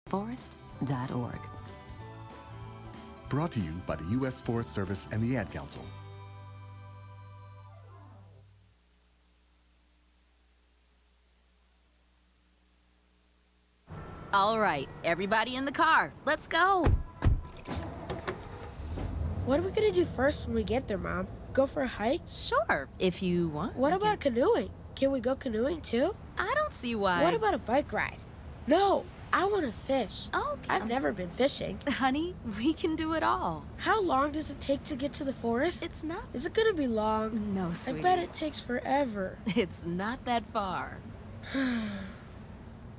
us.forest.org. Brought to you by the U.S. Forest Service and the Ad Council. All right, everybody in the car. Let's go. What are we gonna do first when we get there, Mom? Go for a hike? Sure, if you want. What about canoeing? Can we go canoeing too? I don't see why. What about a bike ride? No, I want to fish. Okay. I've never been fishing. Honey, we can do it all. How long does it take to get to the forest? It's not. Is it gonna be long? No, sweetie. I bet it takes forever. It's not that far.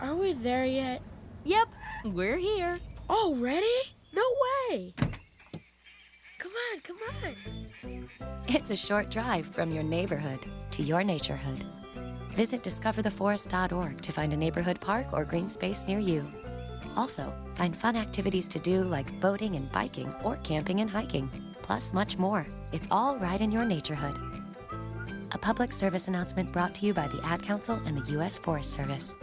Are we there yet? Yep, we're here. Already? No way. Come on, come on. It's a short drive from your neighborhood to your naturehood. Visit discovertheforest.org to find a neighborhood park or green space near you. Also, find fun activities to do like boating and biking or camping and hiking, plus much more. It's all right in your naturehood. A public service announcement brought to you by the Ad Council and the U.S. Forest Service.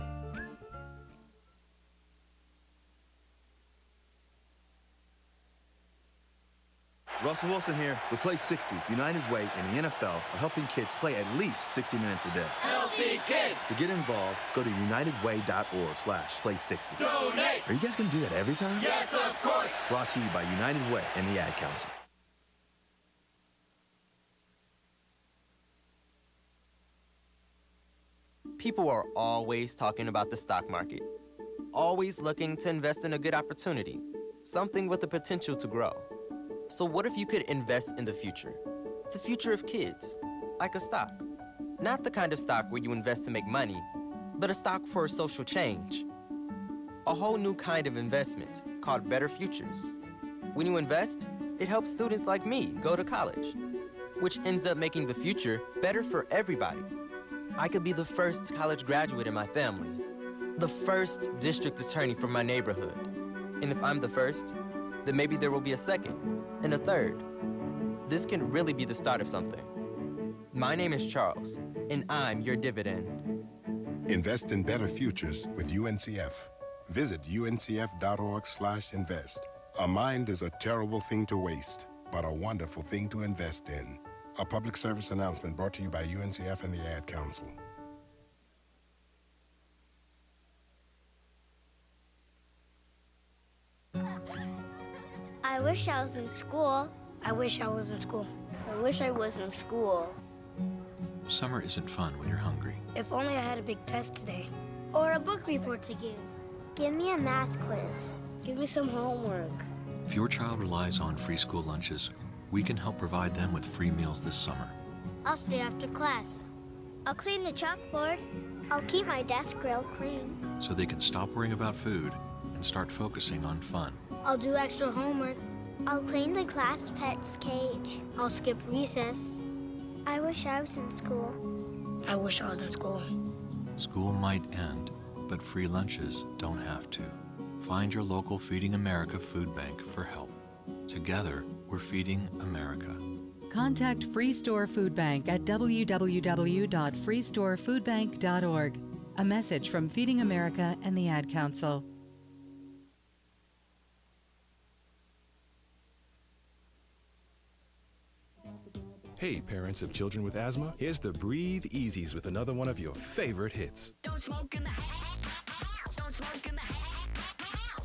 Russell Wilson here with Play 60. United Way and the NFL are helping kids play at least 60 minutes a day. Healthy kids! To get involved, go to unitedway.org/play60. Donate! Are you guys going to do that every time? Yes, of course! Brought to you by United Way and the Ad Council. People are always talking about the stock market. Always looking to invest in a good opportunity. Something with the potential to grow. So what if you could invest in the future? The future of kids, like a stock. Not the kind of stock where you invest to make money, but a stock for social change. A whole new kind of investment called Better Futures. When you invest, it helps students like me go to college, which ends up making the future better for everybody. I could be the first college graduate in my family, the first district attorney from my neighborhood. And if I'm the first, then maybe there will be a second and a third. This can really be the start of something. My name is Charles, and I'm your dividend. Invest in better futures with UNCF. Visit uncf.org/invest. A mind is a terrible thing to waste, but a wonderful thing to invest in. A public service announcement brought to you by UNCF and the Ad Council. I wish I was in school. I wish I was in school. I wish I was in school. Summer isn't fun when you're hungry. If only I had a big test today. Or a book report to give. Give me a math quiz. Give me some homework. If your child relies on free school lunches, we can help provide them with free meals this summer. I'll stay after class. I'll clean the chalkboard. I'll keep my desk real clean. So they can stop worrying about food and start focusing on fun. I'll do extra homework. I'll clean the class pet's cage. I'll skip recess. I wish I was in school. I wish I was in school. School might end, but free lunches don't have to. Find your local Feeding America food bank for help. Together, we're feeding America. Contact Free Store Food Bank at www.freestorefoodbank.org. A message from Feeding America and the Ad Council. Hey, parents of children with asthma, here's the Breathe Easies with another one of your favorite hits. Don't smoke in the house. Don't smoke in the house.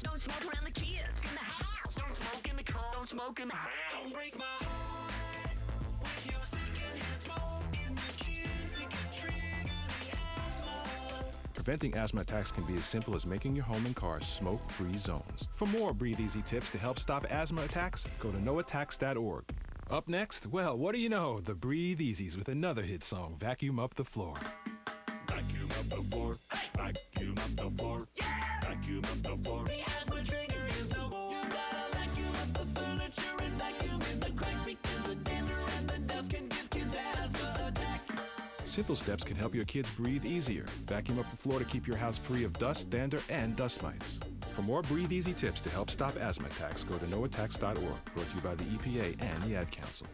Don't smoke around the kids in the house. Don't smoke in the car. Don't smoke in the house. Don't break my heart with your secondhand smoke in the kids. It can trigger the asthma. Preventing asthma attacks can be as simple as making your home and car smoke-free zones. For more Breathe Easy tips to help stop asthma attacks, go to noattacks.org. Up next, well, what do you know? The Breathe Easies with another hit song, Vacuum Up the Floor. Vacuum up the floor. Vacuum up the floor. Yeah! Vacuum up the floor. The asthma trigger is no more. You gotta vacuum up the furniture and vacuum in the cracks because the dander and the dust can give kids asthma attacks. Simple steps can help your kids breathe easier. Vacuum up the floor to keep your house free of dust, dander, and dust mites. For more Breathe Easy tips to help stop asthma attacks, go to noattacks.org. Brought to you by the EPA and the Ad Council.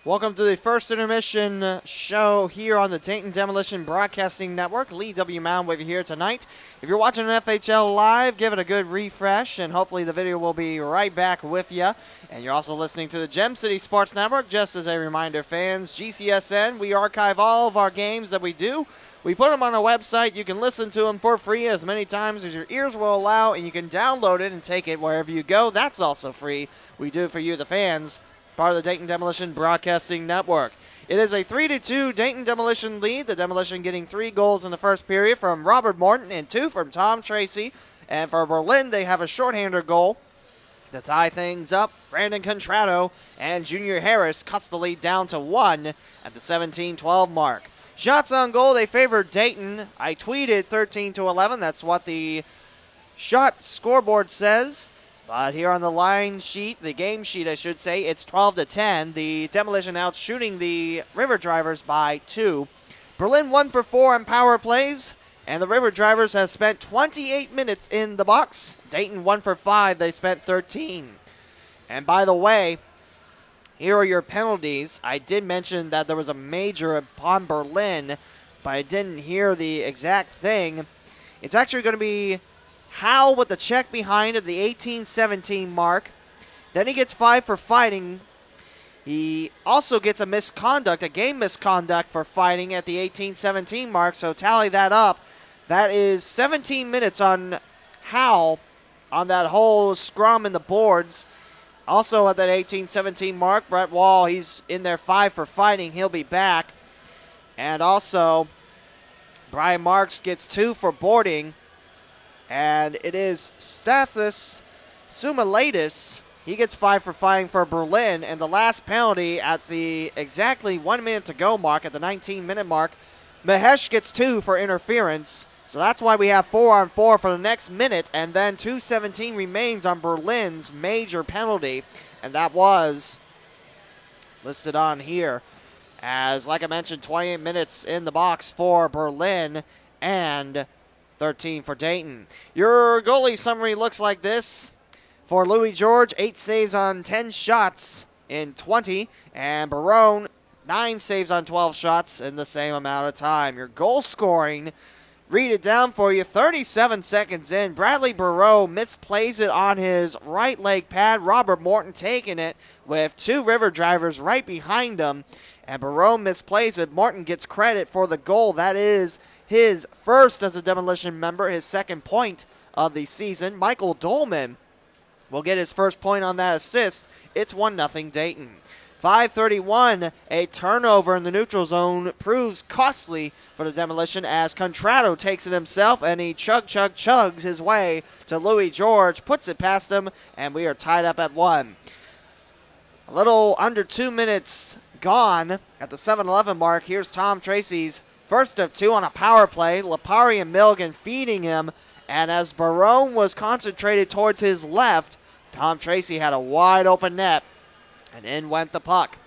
Welcome to the first intermission show here on the Dayton Demolition Broadcasting Network. Lee W. Mound with you here tonight. If you're watching FHL Live, give it a good refresh, and hopefully the video will be right back with you. And you're also listening to the Gem City Sports Network. Just as a reminder, fans, GCSN, we archive all of our games that we do. We put them on our website. You can listen to them for free as many times as your ears will allow, and you can download it and take it wherever you go. That's also free. We do it for you, the fans. Part of the Dayton Demolition Broadcasting Network. It is a 3-2 Dayton Demolition lead. The Demolition getting 3 goals in the first period from Robert Morton and 2 from Tom Tracy. And for Berlin, they have a shorthander goal to tie things up. Brandon Contrado and Junior Harris cuts the lead down to 1 at the 17-12 mark. Shots on goal, they favor Dayton. I tweeted 13-11. That's what the shot scoreboard says. But here on the line sheet, the game sheet, I should say, it's 12-10. The Demolition out shooting the River Drivers by 2. Berlin 1 for 4 on power plays, and the River Drivers have spent 28 minutes in the box. Dayton 1 for 5. They spent 13. And by the way, here are your penalties. I did mention that there was a major upon Berlin, but I didn't hear the exact thing. It's actually going to be Howell with the check behind at the 18-17 mark. Then he gets 5 for fighting. He also gets a game misconduct for fighting at the 18-17 mark, so tally that up. That is 17 minutes on Howell on that whole scrum in the boards. Also at that 18-17 mark, Brett Wall, he's in there 5 for fighting. He'll be back. And also, Brian Marks gets 2 for boarding. And it is Stathis Soumelidis. He gets 5 for fighting for Berlin. And the last penalty at the exactly 1 minute to go mark, at the 19-minute mark, Mahesh gets 2 for interference. So that's why we have 4-on-4 for the next minute. And then 2:17 remains on Berlin's major penalty. And that was listed on here as, like I mentioned, 28 minutes in the box for Berlin and 13 for Dayton. Your goalie summary looks like this. For Louis George, 8 saves on 10 shots in 20. And Barone, 9 saves on 12 shots in the same amount of time. Your goal scoring, read it down for you, 37 seconds in. Bradley Barone misplays it on his right leg pad. Robert Morton taking it with 2 River Drivers right behind him. And Barone misplays it. Morton gets credit for the goal. That is his first as a Demolition member, his second point of the season. Michael Dolman will get his first point on that assist. It's 1-0 Dayton. 5:31, a turnover in the neutral zone proves costly for the Demolition as Contrado takes it himself and he chugs his way to Louis George, puts it past him, and we are tied up at 1. A little under 2 minutes gone at the 7-11 mark. Here's Tom Tracy's first of 2 on a power play. Lipari and Milligan feeding him. And as Barone was concentrated towards his left, Tom Tracy had a wide open net. And in went the puck.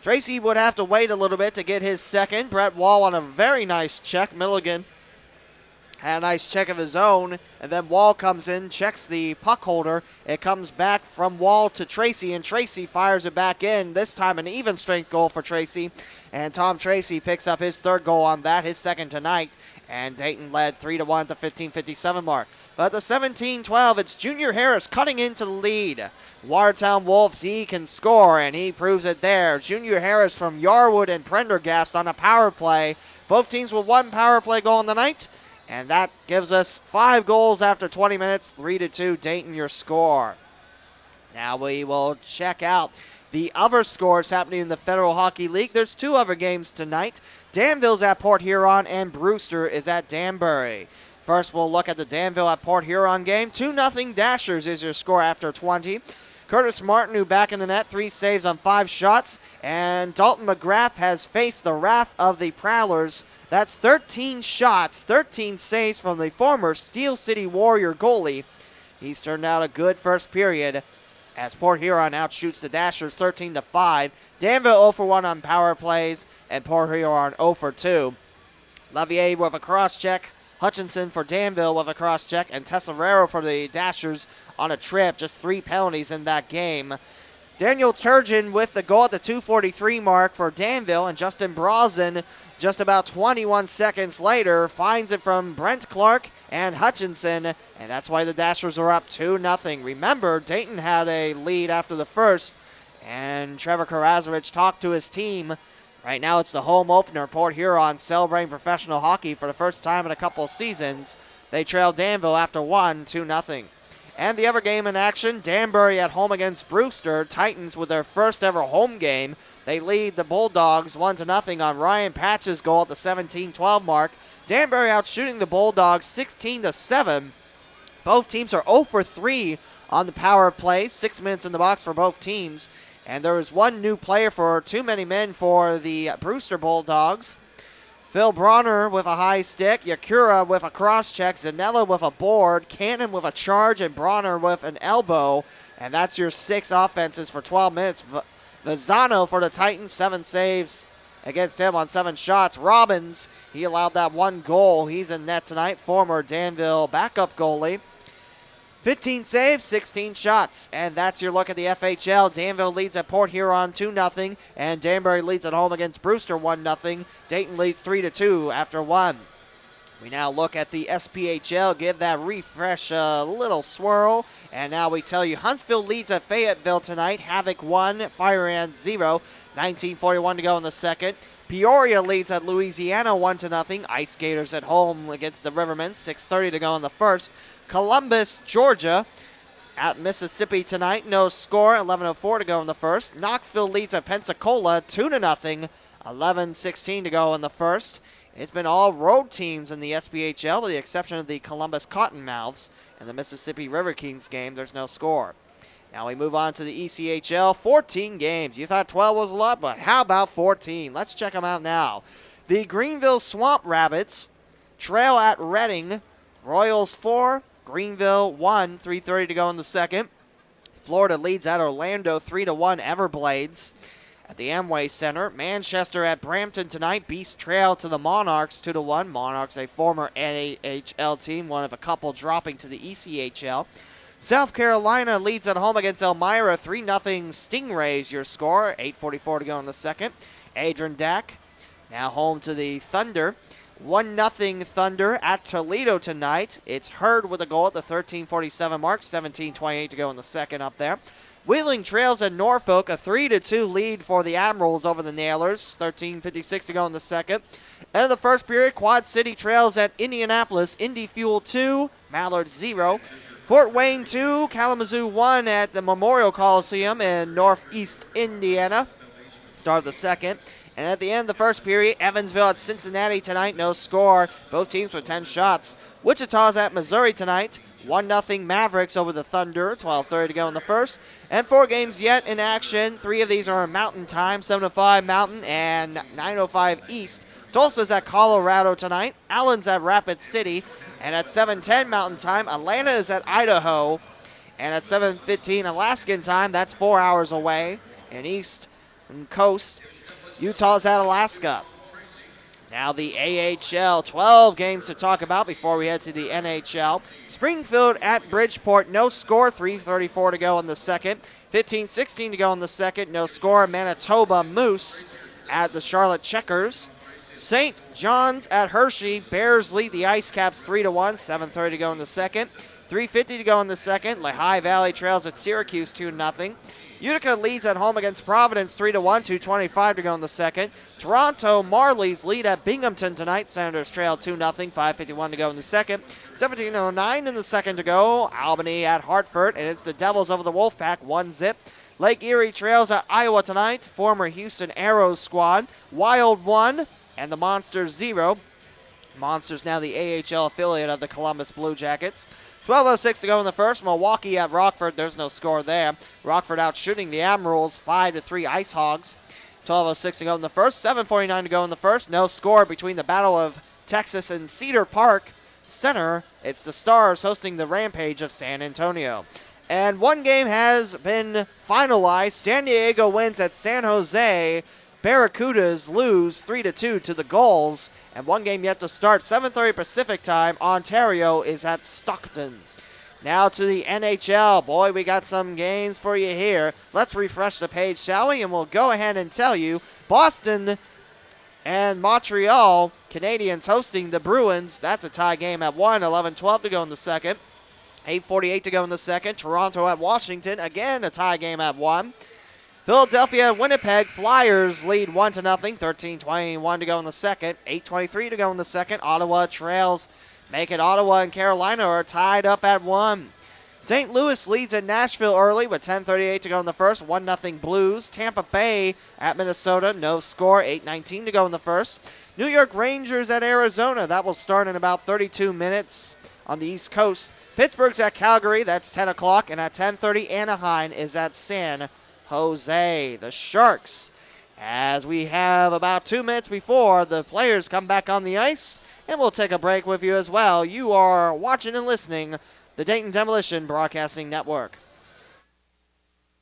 Tracy would have to wait a little bit to get his second. Brett Wall on a very nice check. Milligan had a nice check of his own. And then Wall comes in, checks the puck holder. It comes back from Wall to Tracy, and Tracy fires it back in. This time an even strength goal for Tracy. And Tom Tracy picks up his 3rd goal on that, his 2nd tonight. And Dayton led 3-1 at the 15:57 mark. But at the 17-12, it's Junior Harris cutting into the lead. Watertown Wolves, he can score, and he proves it there. Junior Harris from Yarwood and Prendergast on a power play. Both teams with 1 power play goal in the night. And that gives us 5 goals after 20 minutes. 3-2, Dayton, your score. Now we will check out the other scores happening in the Federal Hockey League. There's 2 other games tonight. Danville's at Port Huron, and Brewster is at Danbury. First, we'll look at the Danville at Port Huron game. 2-0 Dashers is your score after 20. Curtis Martin, who back in the net, 3 saves on 5 shots. And Dalton McGrath has faced the wrath of the Prowlers. That's 13 shots, 13 saves from the former Steel City Warrior goalie. He's turned out a good first period as Port Huron outshoots the Dashers 13-5. Danville 0 for 1 on power plays, and Port Huron 0 for 2. Lavier with a cross check. Hutchinson for Danville with a cross check, and Tesserero for the Dashers on a trip. Just 3 penalties in that game. Daniel Turgeon with the goal at the 2:43 mark for Danville, and Justin Brazen just about 21 seconds later finds it from Brent Clark and Hutchinson, and that's why the Dashers are up 2-0. Remember, Dayton had a lead after the first, and Trevor Karazovich talked to his team. Right now it's the home opener. Port Huron celebrating professional hockey for the first time in a couple seasons. They trail Danville after 2-0. And the other game in action, Danbury at home against Brewster. Titans with their first ever home game. They lead the Bulldogs 1-0 on Ryan Patch's goal at the 17-12 mark. Danbury out shooting the Bulldogs 16-7. Both teams are 0 for 3 on the power play. 6 minutes in the box for both teams. And there is one new player for too many men for the Brewster Bulldogs. Phil Bronner with a high stick, Yakura with a cross-check, Zanella with a board, Cannon with a charge, and Bronner with an elbow. And that's your 6 offenses for 12 minutes. Vazano for the Titans, 7 saves against him on 7 shots. Robbins, he allowed that 1 goal. He's in net tonight, former Danville backup goalie. 15 saves, 16 shots, and that's your look at the FHL. Danville leads at Port Huron 2-0, and Danbury leads at home against Brewster 1-0. Dayton leads 3-2 after 1. We now look at the SPHL, give that refresh a little swirl, and now we tell you Huntsville leads at Fayetteville tonight. Havoc 1, Fire Ants 0, 19:41 to go in the second. Peoria leads at Louisiana 1-0. Ice Skaters at home against the Rivermen, 6:30 to go in the first. Columbus, Georgia at Mississippi tonight, no score, 11:04 to go in the first. Knoxville leads at Pensacola 2-0, 11:16 to go in the first. It's been all road teams in the SPHL with the exception of the Columbus Cottonmouths and the Mississippi River Kings game. There's no score. Now we move on to the ECHL. 14 games. You thought 12 was a lot, but how about 14? Let's check them out now. The Greenville Swamp Rabbits trail at Reading. Royals 4, Greenville 1, 3:30 to go in the second. Florida leads at Orlando 3-1 Everblades. At the Amway Center, Manchester at Brampton tonight. Beast trail to the Monarchs 2-1. Monarchs, a former NAHL team, one of a couple dropping to the ECHL. South Carolina leads at home against Elmira 3-0 Stingrays, your score. 8:44 to go in the second. Adirondack now home to the Thunder. 1-0 Thunder at Toledo tonight. It's Hurd with a goal at the 13:47 mark. 17:28 to go in the second up there. Wheeling trails at Norfolk, a 3-2 lead for the Admirals over the Nailers. 13:56 to go in the second. End of the first period, Quad City trails at Indianapolis. Indy Fuel 2, Mallard 0. Fort Wayne 2, Kalamazoo 1 at the Memorial Coliseum in Northeast Indiana. Start of the second. And at the end of the first period, Evansville at Cincinnati tonight, no score. Both teams with 10 shots. Wichita's at Missouri tonight. 1-0 Mavericks over the Thunder. 12:30 to go in the first. And 4 games yet in action. 3 of these are in Mountain Time. 7:05 Mountain and 9:05 East. Tulsa's at Colorado tonight. Allen's at Rapid City. And at 7:10 Mountain Time, Atlanta is at Idaho. And at 7:15 Alaskan time, that's 4 hours away. And East and Coast, Utah's at Alaska. Now the AHL, 12 games to talk about before we head to the NHL. Springfield at Bridgeport, no score, 3:34 to go in the second. 15:16 to go in the second, no score. Manitoba Moose at the Charlotte Checkers. St. John's at Hershey. Bears lead the Ice Caps 3-1, 7:30 to go in the second. 3:50 to go in the second. Lehigh Valley trails at Syracuse 2-0. Utica leads at home against Providence 3-1, 2:25 to go in the second. Toronto Marlies lead at Binghamton tonight. Senators trail 2-0, 5:51 to go in the second. 17:09 in the second to go. Albany at Hartford, and it's the Devils over the Wolfpack, 1-0. Lake Erie trails at Iowa tonight. Former Houston Aeros squad. Wild 1 and the Monsters 0. Monsters now the AHL affiliate of the Columbus Blue Jackets. 12:06 to go in the first. Milwaukee at Rockford. There's no score there. Rockford out shooting the Admirals 5-3 Ice Hogs. 12:06 to go in the first. 7:49 to go in the first. No score between the Battle of Texas and Cedar Park Center. It's the Stars hosting the Rampage of San Antonio. And one game has been finalized. San Diego wins at San Jose. Barracudas lose 3-2 to the Gulls. And one game yet to start. 7:30 Pacific time. Ontario is at Stockton. Now to the NHL. Boy, we got some games for you here. Let's refresh the page, shall we? And we'll go ahead and tell you Boston and Montreal, Canadiens hosting the Bruins. That's a tie game at 1. 11-12 to go in the second. 8:48 to go in the second. Toronto at Washington. Again, a tie game at 1. Philadelphia and Winnipeg. Flyers lead 1-0. 13:21 to go in the second. 8:23 to go in the second. Ottawa trails. Make it Ottawa and Carolina are tied up at 1. St. Louis leads at Nashville early with 10:38 to go in the first. 1-0 Blues. Tampa Bay at Minnesota. No score. 8:19 to go in the first. New York Rangers at Arizona. That will start in about 32 minutes on the East Coast. Pittsburgh's at Calgary. That's 10 o'clock. And at 10:30, Anaheim is at San Jose. The Sharks, as we have about 2 minutes before the players come back on the ice, and we'll take a break with you as well. You are watching and listening the Dayton Demolition Broadcasting Network.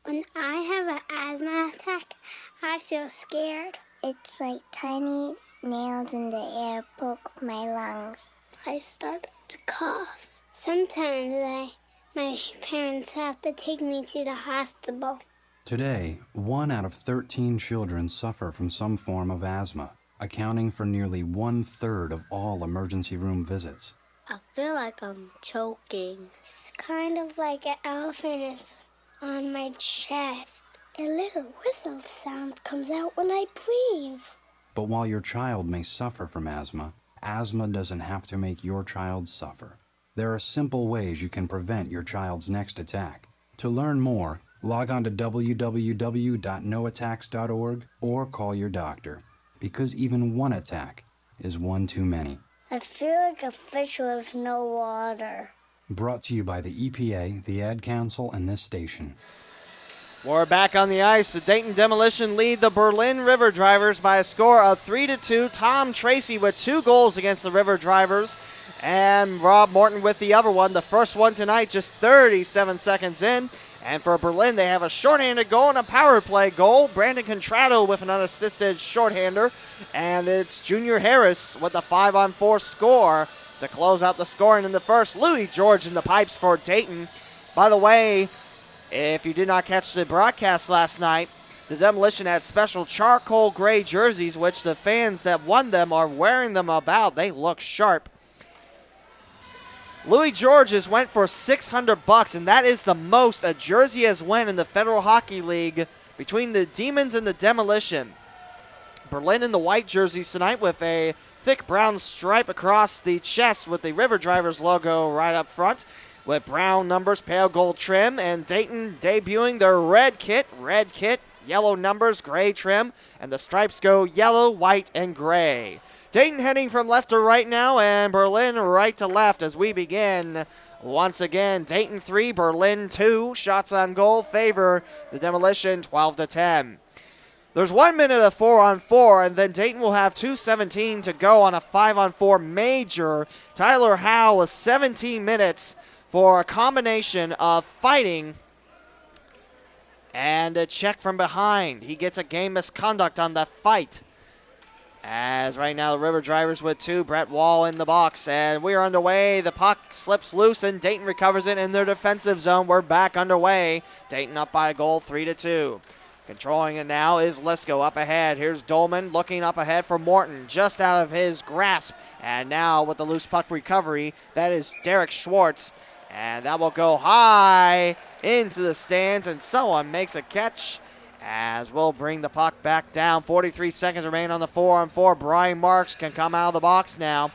When I have an asthma attack, I feel scared. It's like tiny nails in the air poke my lungs. I start to cough. Sometimes my parents have to take me to the hospital. Today, 1 out of 13 children suffer from some form of asthma, accounting for nearly 1/3 of all emergency room visits. I feel like I'm choking. It's kind of like an elephant is on my chest. A little whistle sound comes out when I breathe. But while your child may suffer from asthma, asthma doesn't have to make your child suffer. There are simple ways you can prevent your child's next attack. To learn more, log on to www.noattacks.org or call your doctor, because even one attack is one too many. I feel like a fish with no water. Brought to you by the EPA, the Ad Council, and this station. We're back on the ice. The Dayton Demolition lead the Berlin River Drivers by a score of 3-2. Tom Tracy with 2 goals against the River Drivers, and Rob Morton with the other one. The first one tonight just 37 seconds in. And for Berlin, they have a shorthanded goal and a power play goal. Brandon Contrado with an unassisted shorthander. And it's Junior Harris with a 5-on-4 score to close out the scoring in the first. Louis George in the pipes for Dayton. By the way, if you did not catch the broadcast last night, the Demolition had special charcoal gray jerseys, which the fans that won them are wearing them about. They look sharp. Louis George's went for $600, and that is the most a jersey has won in the Federal Hockey League between the Demons and the Demolition. Berlin in the white jerseys tonight with a thick brown stripe across the chest with the River Drivers logo right up front with brown numbers, pale gold trim, and Dayton debuting their red kit, yellow numbers, gray trim, and the stripes go yellow, white, and gray. Dayton heading from left to right now, and Berlin right to left as we begin. Once again, Dayton 3, Berlin 2. Shots on goal favor the Demolition 12-10. There's 1 minute of 4-on-4, and then Dayton will have 2:17 to go on a 5-on-4 major. Tyler Howe with 17 minutes for a combination of fighting and a check from behind. He gets a game misconduct on the fight. As right now the River Drivers with 2, Brett Wall in the box, and we are underway. The puck slips loose and Dayton recovers it in their defensive zone. We're back underway. Dayton up by a goal, 3-2. Controlling it now is Lysko up ahead. Here's Dolman looking up ahead for Morton, just out of his grasp. And now with the loose puck recovery, that is Derek Schwartz. And that will go high into the stands, and someone makes a catch. As we'll bring the puck back down. 43 seconds remain on the 4-on-4. Brian Marks can come out of the box now.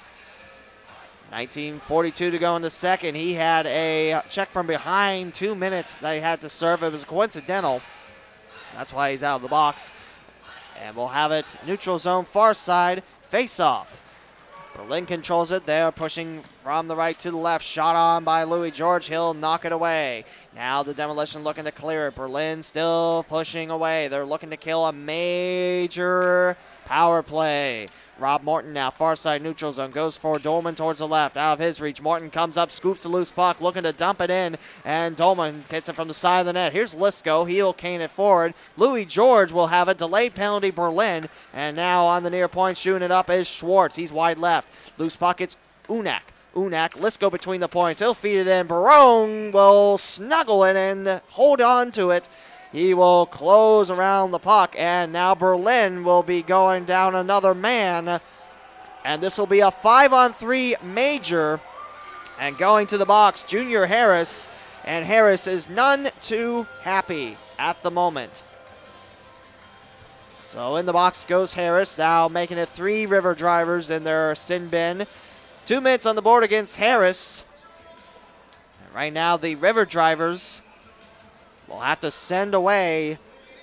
19:42 to go in the second. He had a check from behind, 2 minutes that he had to serve. It was coincidental. That's why he's out of the box. And we'll have it neutral zone far side face-off. Berlin controls it. They're pushing from the right to the left. Shot on by Louis George. He'll knock it away. Now the Demolition looking to clear it. Berlin still pushing away. They're looking to kill a major power play. Rob Morton now, far side neutral zone, goes for Dolman towards the left, out of his reach. Morton comes up, scoops the loose puck, looking to dump it in, and Dolman hits it from the side of the net. Here's Lysko, he'll cane it forward. Louis George will have a delayed penalty, Berlin, and now on the near point, shooting it up is Schwartz. He's wide left. Loose puck, it's Unak. Unak, Lysko between the points. He'll feed it in. Barone will snuggle it and hold on to it. He will close around the puck, and now Berlin will be going down another man. And this will be a 5-on-3 major. And going to the box, Junior Harris. And Harris is none too happy at the moment. So in the box goes Harris, now making it 3 River Drivers in their sin bin. 2 minutes on the board against Harris. And right now the River Drivers will have to send away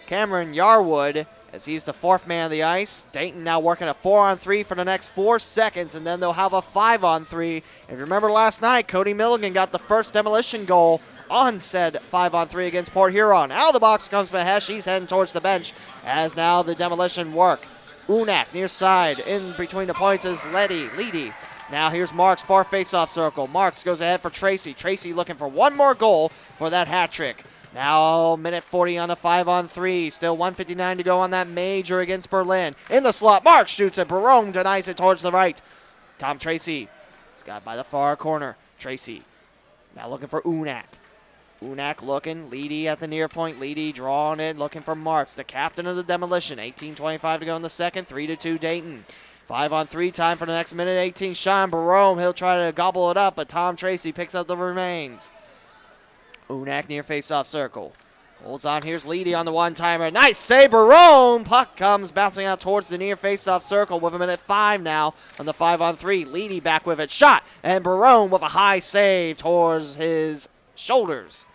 Cameron Yarwood as he's the 4th man of the ice. Dayton now working a 4-on-3 for the next 4 seconds, and then they'll have a 5-on-3. If you remember last night, Cody Milligan got the first demolition goal on said 5-on-3 against Port Huron. Out of the box comes Mahesh. He's heading towards the bench as now the demolition work. Unak near side. In between the points is Leedy. Now here's Marks, far face-off circle. Marks goes ahead for Tracy. Tracy looking for one more goal for that hat trick. Now, minute 40 on a 5-on-3. Still 1:59 to go on that major against Berlin. In the slot, Marks shoots it. Barone denies it towards the right. Tom Tracy is got by the far corner. Tracy now looking for Unak. Unak looking. Leedy at the near point. Leedy drawing it, looking for Marks, the captain of the demolition. 18:25 to go in the second. 3-2 Dayton. 5-on-3 time for the next minute 18. Sean Barone, he'll try to gobble it up, but Tom Tracy picks up the remains. Unak near face-off circle. Holds on. Here's Leedy on the one-timer. Nice save, Barone. Puck comes bouncing out towards the near face-off circle with a minute 5 now on the 5-on-3. Leedy back with it. Shot. And Barone with a high save towards his shoulders.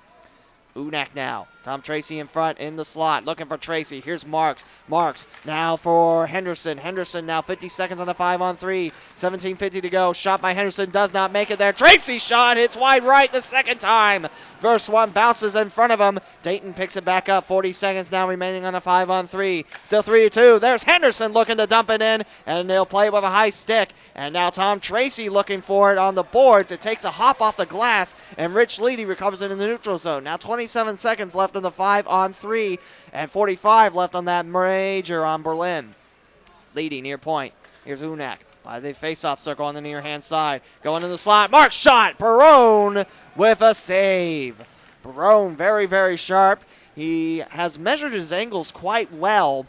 Unak now. Tom Tracy in front in the slot. Looking for Tracy. Here's Marks. Marks now for Henderson. Henderson now 50 seconds on the 5-on-3. 17:50 to go. Shot by Henderson does not make it there. Tracy shot. Hits wide right the second time. First one bounces in front of him. Dayton picks it back up. 40 seconds now remaining on a 5-on-3. Still 3-2. There's Henderson looking to dump it in. And they'll play it with a high stick. And now Tom Tracy looking for it on the boards. It takes a hop off the glass. And Rich Leedy recovers it in the neutral zone. Now 27 seconds left on the 5-on-3 and 45 left on that major on Berlin. Leedy near point. Here's Unak by the face-off circle on the near-hand side. Going in the slot. Mark shot. Barone with a save. Barone very, very sharp. He has measured his angles quite well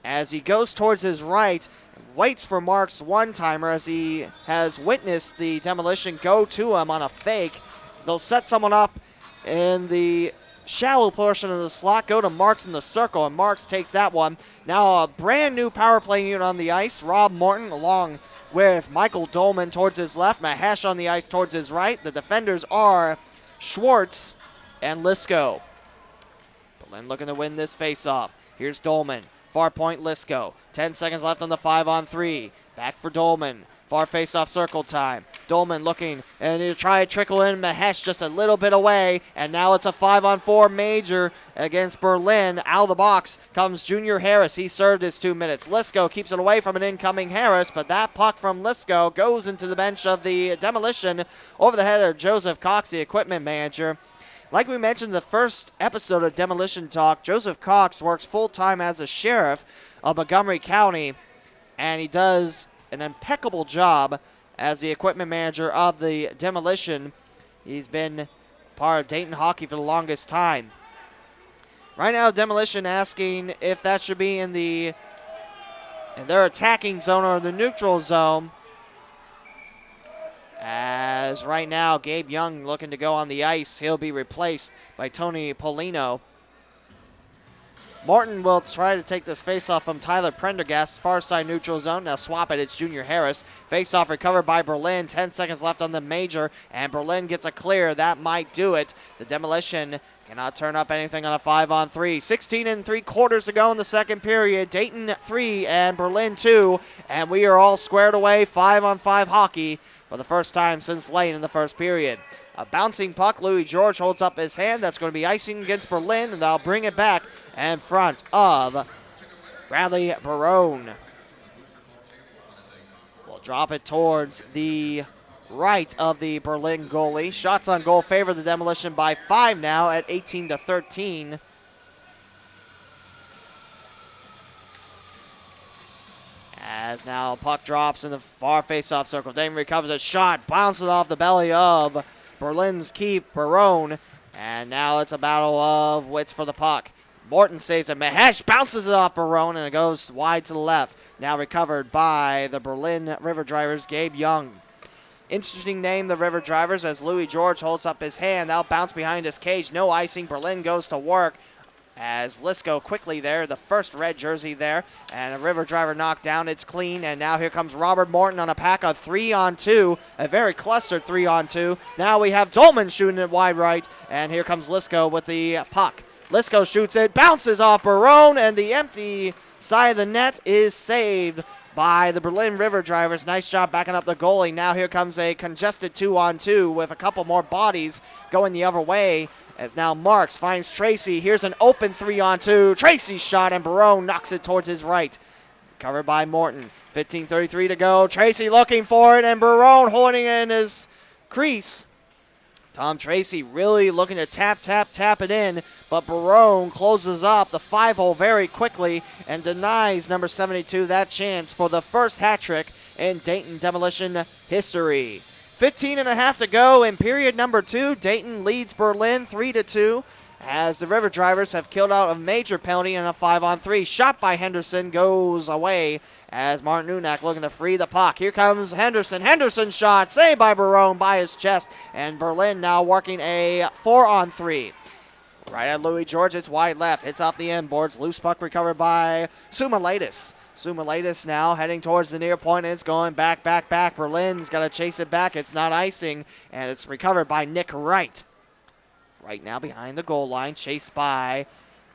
as he goes towards his right. Waits for Mark's one-timer as he has witnessed the demolition go to him on a fake. They'll set someone up in the shallow portion of the slot, go to Marks in the circle, and Marks takes that one. Now a brand new power play unit on the ice. Rob Morton along with Michael Dolman towards his left, Mahesh on the ice towards his right. The defenders are Schwartz and Lysko. Berlin looking to win this face-off. Here's Dolman. Far point Lysko. 10 seconds left on the 5-on-3. Back for Dolman. Far face-off circle time. Dolman looking, and he'll try to trickle in Mahesh just a little bit away, and now it's a 5-on-4 major against Berlin. Out of the box comes Junior Harris. He served his 2 minutes. Lysko keeps it away from an incoming Harris, but that puck from Lysko goes into the bench of the demolition over the head of Joseph Cox, the equipment manager. Like we mentioned in the first episode of Demolition Talk, Joseph Cox works full-time as a sheriff of Montgomery County, and he does an impeccable job as the equipment manager of the demolition. He's been part of Dayton hockey for the longest time. Right now, demolition asking if that should be in their attacking zone or the neutral zone. As right now, Gabe Young looking to go on the ice. He'll be replaced by Tony Polino. Morton will try to take this faceoff from Tyler Prendergast, far side neutral zone. Now swap it, it's Junior Harris. Faceoff recovered by Berlin. 10 seconds left on the major, and Berlin gets a clear. That might do it. The demolition cannot turn up anything on a 5-on-3. 16 3/4 to go in the second period. Dayton 3 and Berlin 2, and we are all squared away. 5-on-5 hockey for the first time since late in the first period. A bouncing puck. Louis George holds up his hand. That's going to be icing against Berlin, and they'll bring it back in front of Bradley Barone. We'll drop it towards the right of the Berlin goalie. Shots on goal favor the demolition by 5 now at 18-13. As now puck drops in the far face-off circle. Dayton recovers a shot, bounces off the belly of Berlin's keep, Barone. And now it's a battle of wits for the puck. Morton saves it. Mahesh bounces it off Barone, and it goes wide to the left. Now recovered by the Berlin River Drivers, Gabe Young. Interesting name, the River Drivers, as Louis George holds up his hand. Now bounce behind his cage. No icing. Berlin goes to work. As Lysko quickly there, the first red jersey there, and a River Driver knocked down. It's clean, and now here comes Robert Morton on a pack of 3-on-2, a very clustered 3-on-2. Now we have Dolman shooting it wide right, and here comes Lysko with the puck. Lysko shoots it, bounces off Barone, and the empty side of the net is saved by the Berlin River Drivers. Nice job backing up the goalie. Now here comes a congested 2-on-2 with a couple more bodies going the other way. As now Marks finds Tracy. Here's an open 3-on-2. Tracy's shot, and Barone knocks it towards his right. Covered by Morton. 15:33 to go. Tracy looking for it, and Barone holding it in his crease. Tom Tracy really looking to tap it in, but Barone closes up the 5-hole very quickly and denies number 72 that chance for the first hat trick in Dayton Demolition history. 15.5 to go in period number 2. Dayton leads Berlin 3-2 as the River Drivers have killed out a major penalty in a 5-on-3. Shot by Henderson goes away as Martin Unak looking to free the puck. Here comes Henderson. Henderson shot saved by Barone by his chest, and Berlin now working a 4-on-3. Right at Louis George, it's wide left. Hits off the end boards. Loose puck recovered by Soumelidis. Soumelidis now heading towards the near point. It's going back. Berlin's got to chase it back. It's not icing, and it's recovered by Nick Wright. Right now behind the goal line, chased by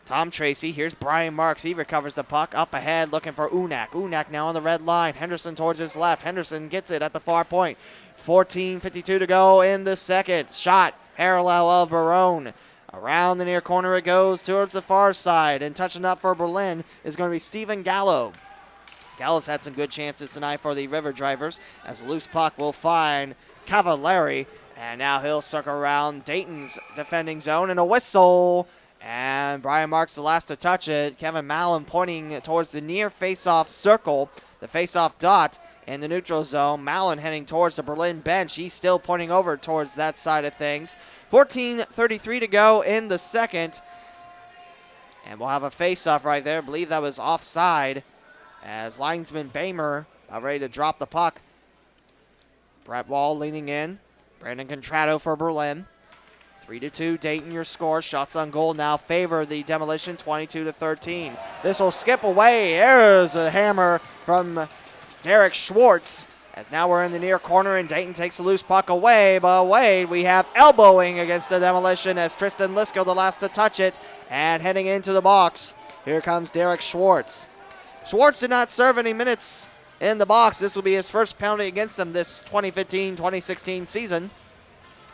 Tom Tracy. Here's Brian Marks. He recovers the puck. Up ahead looking for Unak. Unak now on the red line. Henderson towards his left. Henderson gets it at the far point. 14:52 to go in the second. Shot parallel of Barone. Around the near corner it goes towards the far side. And touching up for Berlin is going to be Stephen Gallo. Gallo's had some good chances tonight for the River Drivers as a loose puck will find Cavaleri. And now he'll circle around Dayton's defending zone, and a whistle. And Brian Marks the last to touch it. Kevin Mallon pointing towards the near face-off circle, the face-off dot in the neutral zone. Mallon heading towards the Berlin bench. He's still pointing over towards that side of things. 14:33 to go in the second. And we'll have a face-off right there. I believe that was offside as linesman Bamer ready to drop the puck. Brett Wall leaning in. Brandon Contrato for Berlin. 3-2, Dayton your score. Shots on goal now favor the Demolition, 22-13. This will skip away. There's a hammer from Derek Schwartz. As now we're in the near corner and Dayton takes a loose puck away. But wait, we have elbowing against the Demolition as Tristan Lysko the last to touch it. And heading into the box, here comes Derek Schwartz. Schwartz did not serve any minutes in the box. This will be his first penalty against them this 2015-2016 season.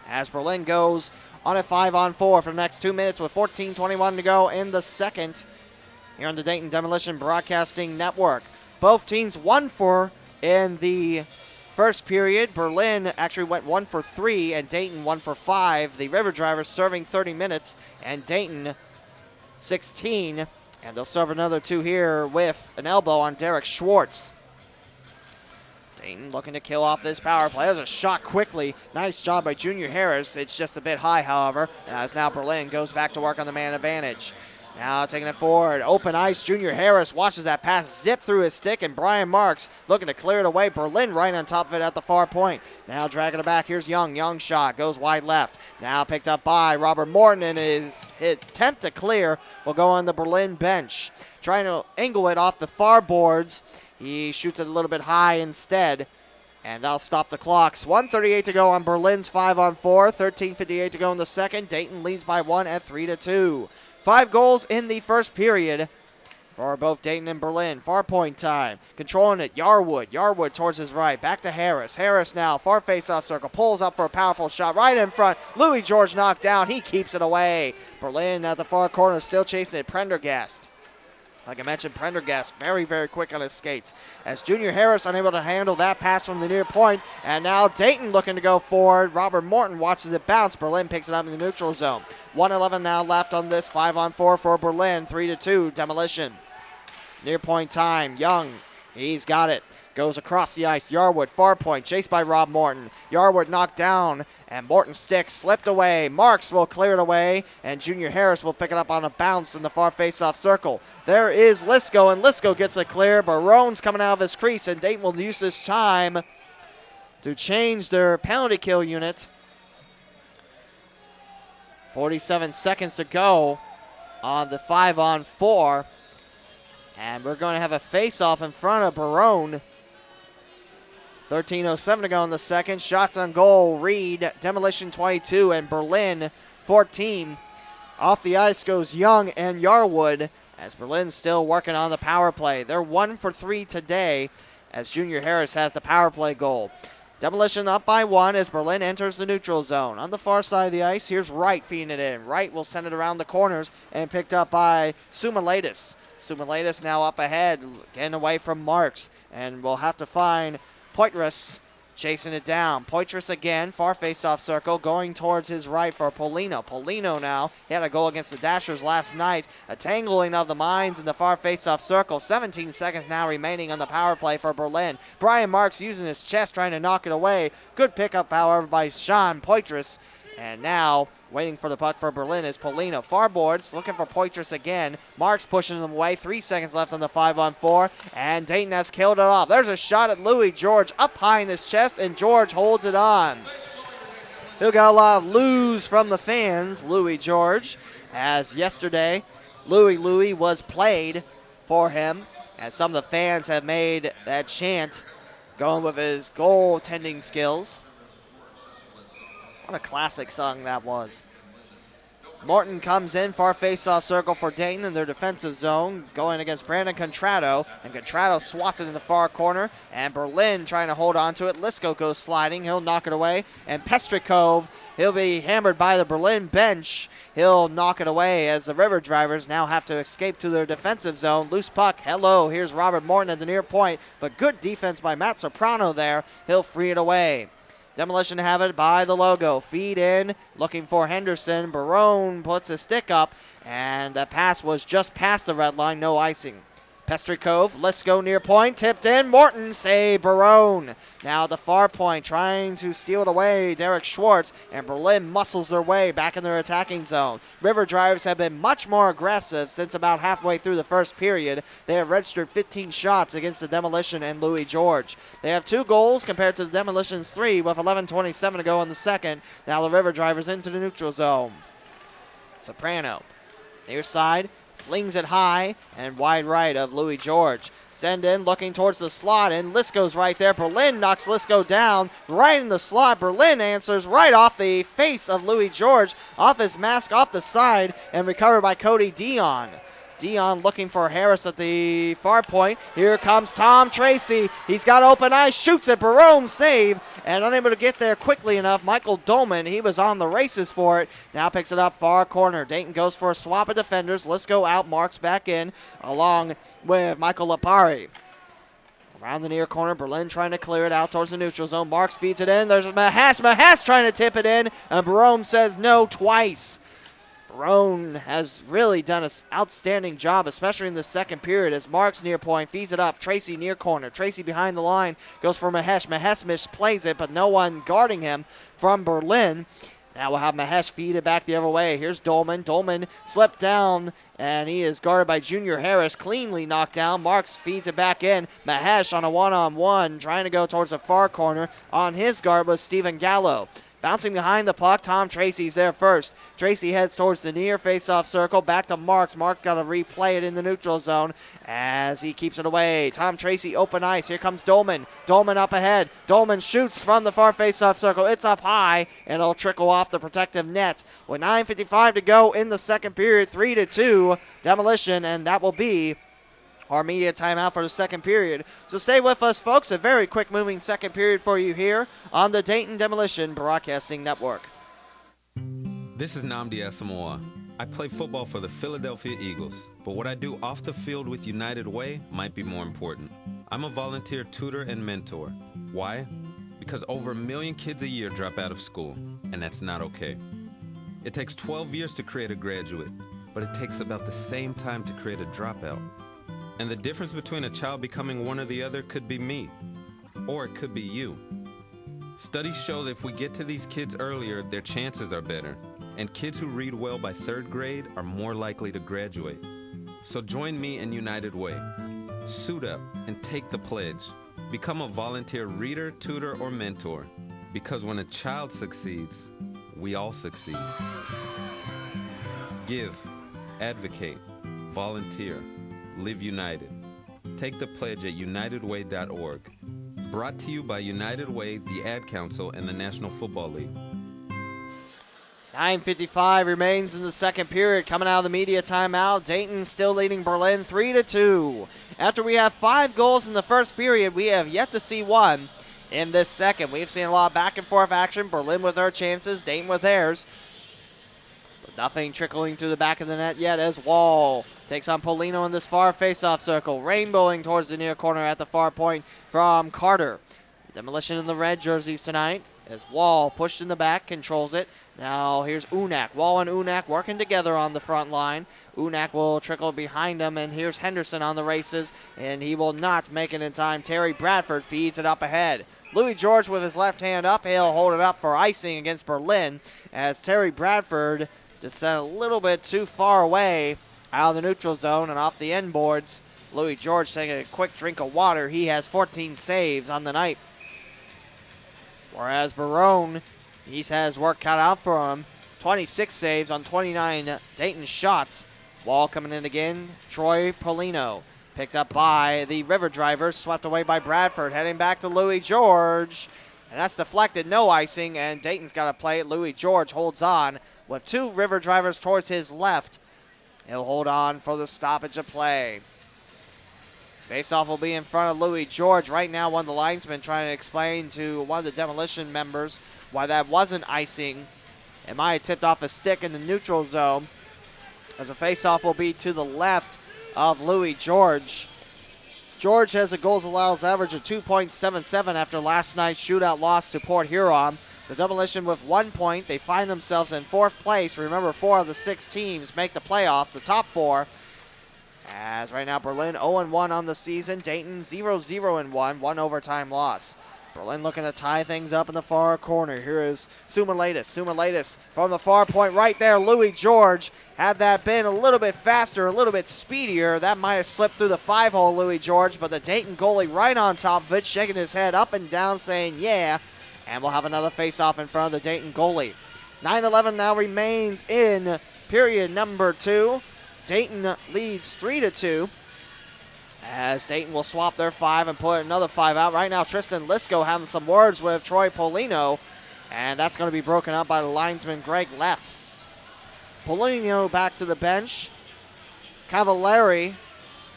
As Berlin goes on a 5-on-4 for the next 2 minutes with 14:21 to go in the second here on the Dayton Demolition Broadcasting Network. Both teams 1-for in the first period. Berlin actually went 1-for-3 and Dayton 1-for-5. The River Drivers serving 30 minutes and Dayton 16. And they'll serve another 2 here with an elbow on Derek Schwartz. Dayton looking to kill off this power play. There's a shot quickly. Nice job by Junior Harris. It's just a bit high, however, as now Berlin goes back to work on the man advantage. Now taking it forward. Open ice. Junior Harris watches that pass zip through his stick, and Brian Marks looking to clear it away. Berlin right on top of it at the far point. Now dragging it back. Here's Young. Young shot. Goes wide left. Now picked up by Robert Morton, and his attempt to clear will go on the Berlin bench. Trying to angle it off the far boards. He shoots it a little bit high instead, and that'll stop the clocks. 1:38 to go on Berlin's 5-on-4. 13:58 to go in the second. Dayton leads by 1 at 3-2. 5 goals in the first period for both Dayton and Berlin. Far point time. Controlling it, Yarwood. Yarwood towards his right. Back to Harris. Harris now, far face-off circle. Pulls up for a powerful shot right in front. Louis George knocked down. He keeps it away. Berlin at the far corner still chasing it. Prendergast. Like I mentioned, Prendergast very, very quick on his skates. As Junior Harris unable to handle that pass from the near point. And now Dayton looking to go forward. Robert Morton watches it bounce. Berlin picks it up in the neutral zone. 1:11 now left on this 5-on-4 for Berlin. 3-2 Demolition. Near point time. Young He's got it. Goes across the ice. Yarwood, far point, chased by Rob Morton. Yarwood knocked down, and Morton's stick slipped away. Marks will clear it away, and Junior Harris will pick it up on a bounce in the far face-off circle. There is Lysko, and Lysko gets it clear. Barone's coming out of his crease, and Dayton will use this time to change their penalty kill unit. 47 seconds to go on the 5-on-4. And we're going to have a face-off in front of Barone. 13:07 to go in the second. Shots on goal, Reed, Demolition 22, and Berlin 14. Off the ice goes Young and Yarwood, as Berlin's still working on the power play. They're 1 for 3 today, as Junior Harris has the power play goal. Demolition up by 1 as Berlin enters the neutral zone. On the far side of the ice, here's Wright feeding it in. Wright will send it around the corners and picked up by Soumelidis. Soumelidis now up ahead, getting away from Marks, and we'll have to find Poitras chasing it down. Poitras again, far face-off circle, going towards his right for Polino. Polino now, he had a goal against the Dashers last night. A tangling of the minds in the far face-off circle. 17 seconds now remaining on the power play for Berlin. Brian Marks using his chest, trying to knock it away. Good pickup, however, by Sean Poitras. And now, waiting for the puck for Berlin is Polino. Far boards, looking for Poitras again. Marks pushing them away. 3 seconds left on the 5-on-4. And Dayton has killed it off. There's a shot at Louis George up high in his chest, and George holds it on. He'll get a lot of loos from the fans, Louis George, as yesterday Louis was played for him, as some of the fans have made that chant going with his goaltending skills. What a classic song that was. Morton comes in, far face-off circle for Dayton in their defensive zone, going against Brandon Contrato, and Contrato swats it in the far corner, and Berlin trying to hold on to it. Lysko goes sliding, he'll knock it away, and Pestrikov, he'll be hammered by the Berlin bench. He'll knock it away as the River Drivers now have to escape to their defensive zone. Loose puck, hello, here's Robert Morton at the near point, but good defense by Matt Soprano there. He'll free it away. Demolition have it by the logo. Feed in, looking for Henderson. Barone puts a stick up, and the pass was just past the red line, no icing. Pestrikov, Lysko near point, tipped in. Morton save Barone. Now at the far point, trying to steal it away, Derek Schwartz, and Berlin muscles their way back in their attacking zone. River Drivers have been much more aggressive since about halfway through the first period. They have registered 15 shots against the Demolition and Louis George. They have 2 goals compared to the Demolition's 3 with 11:27 to go in the second. Now the River Drivers into the neutral zone. Soprano, near side, flings it high and wide right of Louis George. Send in, looking towards the slot, and Lysko's right there. Berlin knocks Lysko down right in the slot. Berlin answers right off the face of Louis George, off his mask, off the side, and recovered by Cody Dion. Dion looking for Harris at the far point. Here comes Tom Tracy. He's got open eyes, shoots it. Barone save, and unable to get there quickly enough. Michael Dolman, he was on the races for it. Now picks it up far corner. Dayton goes for a swap of defenders. Let's go out. Marks back in along with Michael Lapari. Around the near corner, Berlin trying to clear it out towards the neutral zone. Marks feeds it in. There's Mahesh. Mahesh trying to tip it in, and Barone says no twice. Barone has really done an outstanding job, especially in the second period, as Marks near point feeds it up. Tracy near corner. Tracy behind the line goes for Mahesh. Mahesh misplays it, but no one guarding him from Berlin. Now we'll have Mahesh feed it back the other way. Here's Dolman. Dolman slipped down, and he is guarded by Junior Harris. Cleanly knocked down. Marks feeds it back in. Mahesh on a one-on-one, trying to go towards the far corner. On his guard was Stephen Gallo. Bouncing behind the puck, Tom Tracy's there first. Tracy heads towards the near face-off circle. Back to Marks. Marks got to replay it in the neutral zone as he keeps it away. Tom Tracy open ice. Here comes Dolman. Dolman up ahead. Dolman shoots from the far face-off circle. It's up high, and it'll trickle off the protective net. With 9:55 to go in the second period, 3-2 Demolition, and that will be our media timeout for the second period. So stay with us, folks. A very quick-moving second period for you here on the Dayton Demolition Broadcasting Network. This is Nnamdi Asamoah. I play football for the Philadelphia Eagles, but what I do off the field with United Way might be more important. I'm a volunteer tutor and mentor. Why? Because over 1 million kids a year drop out of school, and that's not okay. It takes 12 years to create a graduate, but it takes about the same time to create a dropout. And the difference between a child becoming one or the other could be me, or it could be you. Studies show that if we get to these kids earlier, their chances are better. And kids who read well by 3rd grade are more likely to graduate. So join me in United Way. Suit up and take the pledge. Become a volunteer reader, tutor, or mentor. Because when a child succeeds, we all succeed. Give, advocate, volunteer, live united. Take the pledge at unitedway.org. Brought to you by United Way, the Ad Council, and the National Football League. 9:55 remains in the second period. Coming out of the media timeout, Dayton still leading Berlin 3-2. After we have 5 goals in the first period, we have yet to see one in this second. We've seen a lot of back and forth action. Berlin with their chances, Dayton with theirs. But nothing trickling through the back of the net yet as Wall takes on Polino in this far faceoff circle. Rainbowing towards the near corner at the far point from Carter. Demolition in the red jerseys tonight as Wall pushed in the back, controls it. Now here's Unak. Wall and Unak working together on the front line. Unak will trickle behind him, and here's Henderson on the races, and he will not make it in time. Terry Bradford feeds it up ahead. Louis George with his left hand up. He'll hold it up for icing against Berlin as Terry Bradford just sent a little bit too far away out of the neutral zone and off the end boards. Louis George taking a quick drink of water. He has 14 saves on the night. Whereas Barone, he has work cut out for him. 26 saves on 29 Dayton shots. Wall coming in again. Troy Polino picked up by the River Drivers, swept away by Bradford, heading back to Louis George. And that's deflected, no icing, and Dayton's got to play it. Louis George holds on with 2 River Drivers towards his left. He'll hold on for the stoppage of play. Faceoff will be in front of Louis George. Right now, one of the linesmen trying to explain to one of the Demolition members why that wasn't icing. It might have tipped off a stick in the neutral zone, as a faceoff will be to the left of Louis George. George has a goals allowed average of 2.77 after last night's shootout loss to Port Huron. The Demolition with 1 point. They find themselves in 4th place. Remember, 4 of the 6 teams make the playoffs, the top 4. As right now, Berlin 0-1 on the season. Dayton 0-0-1, 1 overtime loss. Berlin looking to tie things up in the far corner. Here is Soumelidis. Soumelidis from the far point right there. Louis George. Had that been a little bit faster, a little bit speedier, that might have slipped through the 5-hole, Louis George. But the Dayton goalie right on top of it, shaking his head up and down, saying yeah. And we'll have another face-off in front of the Dayton goalie. 9-11 now remains in period number 2. Dayton leads 3-2 as Dayton will swap their 5 and put another 5 out. Right now, Tristan Lysko having some words with Troy Polino, and that's going to be broken up by the linesman Greg Leff. Polino back to the bench. Cavaleri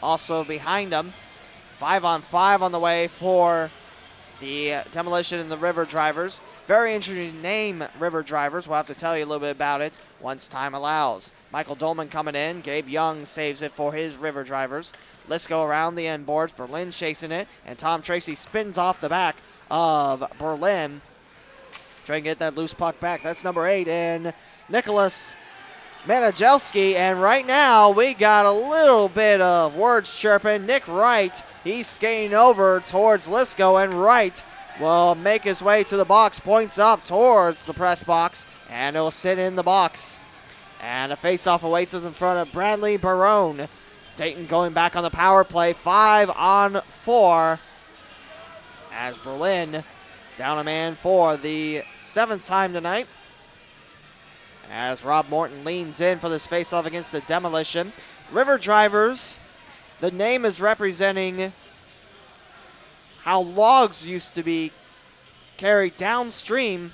also behind him. 5-on-5 on the way for the Demolition and the River Drivers. Very interesting name, River Drivers. We'll have to tell you a little bit about it once time allows. Michael Dolman coming in. Gabe Young saves it for his River Drivers. Lysko around the end boards. Berlin chasing it. And Tom Tracy spins off the back of Berlin. Trying to get that loose puck back. That's number 8 in Nicholas Manajelski. And right now we got a little bit of words chirping. Nick Wright, he's skating over towards Lysko, and Wright will make his way to the box, points up towards the press box, and he'll sit in the box. And a face-off awaits us in front of Bradley Barone. Dayton going back on the power play, 5-on-4, as Berlin down a man for the 7th time tonight. As Rob Morton leans in for this face-off against the Demolition. River Drivers, the name is representing how logs used to be carried downstream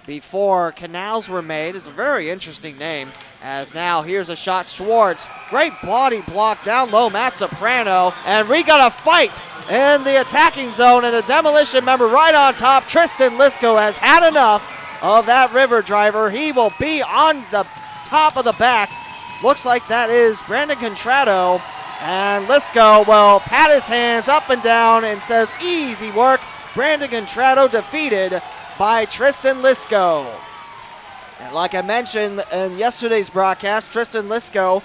before canals were made. It's a very interesting name. As now here's a shot, Schwartz. Great body block down low, Matt Soprano. And we got a fight in the attacking zone, and a Demolition member right on top. Tristan Lysko has had enough of that River Driver. He will be on the top of the back. Looks like that is Brandon Contrato. And Lysko will pat his hands up and down and says, easy work. Brandon Contrato defeated by Tristan Lysko. And like I mentioned in yesterday's broadcast, Tristan Lysko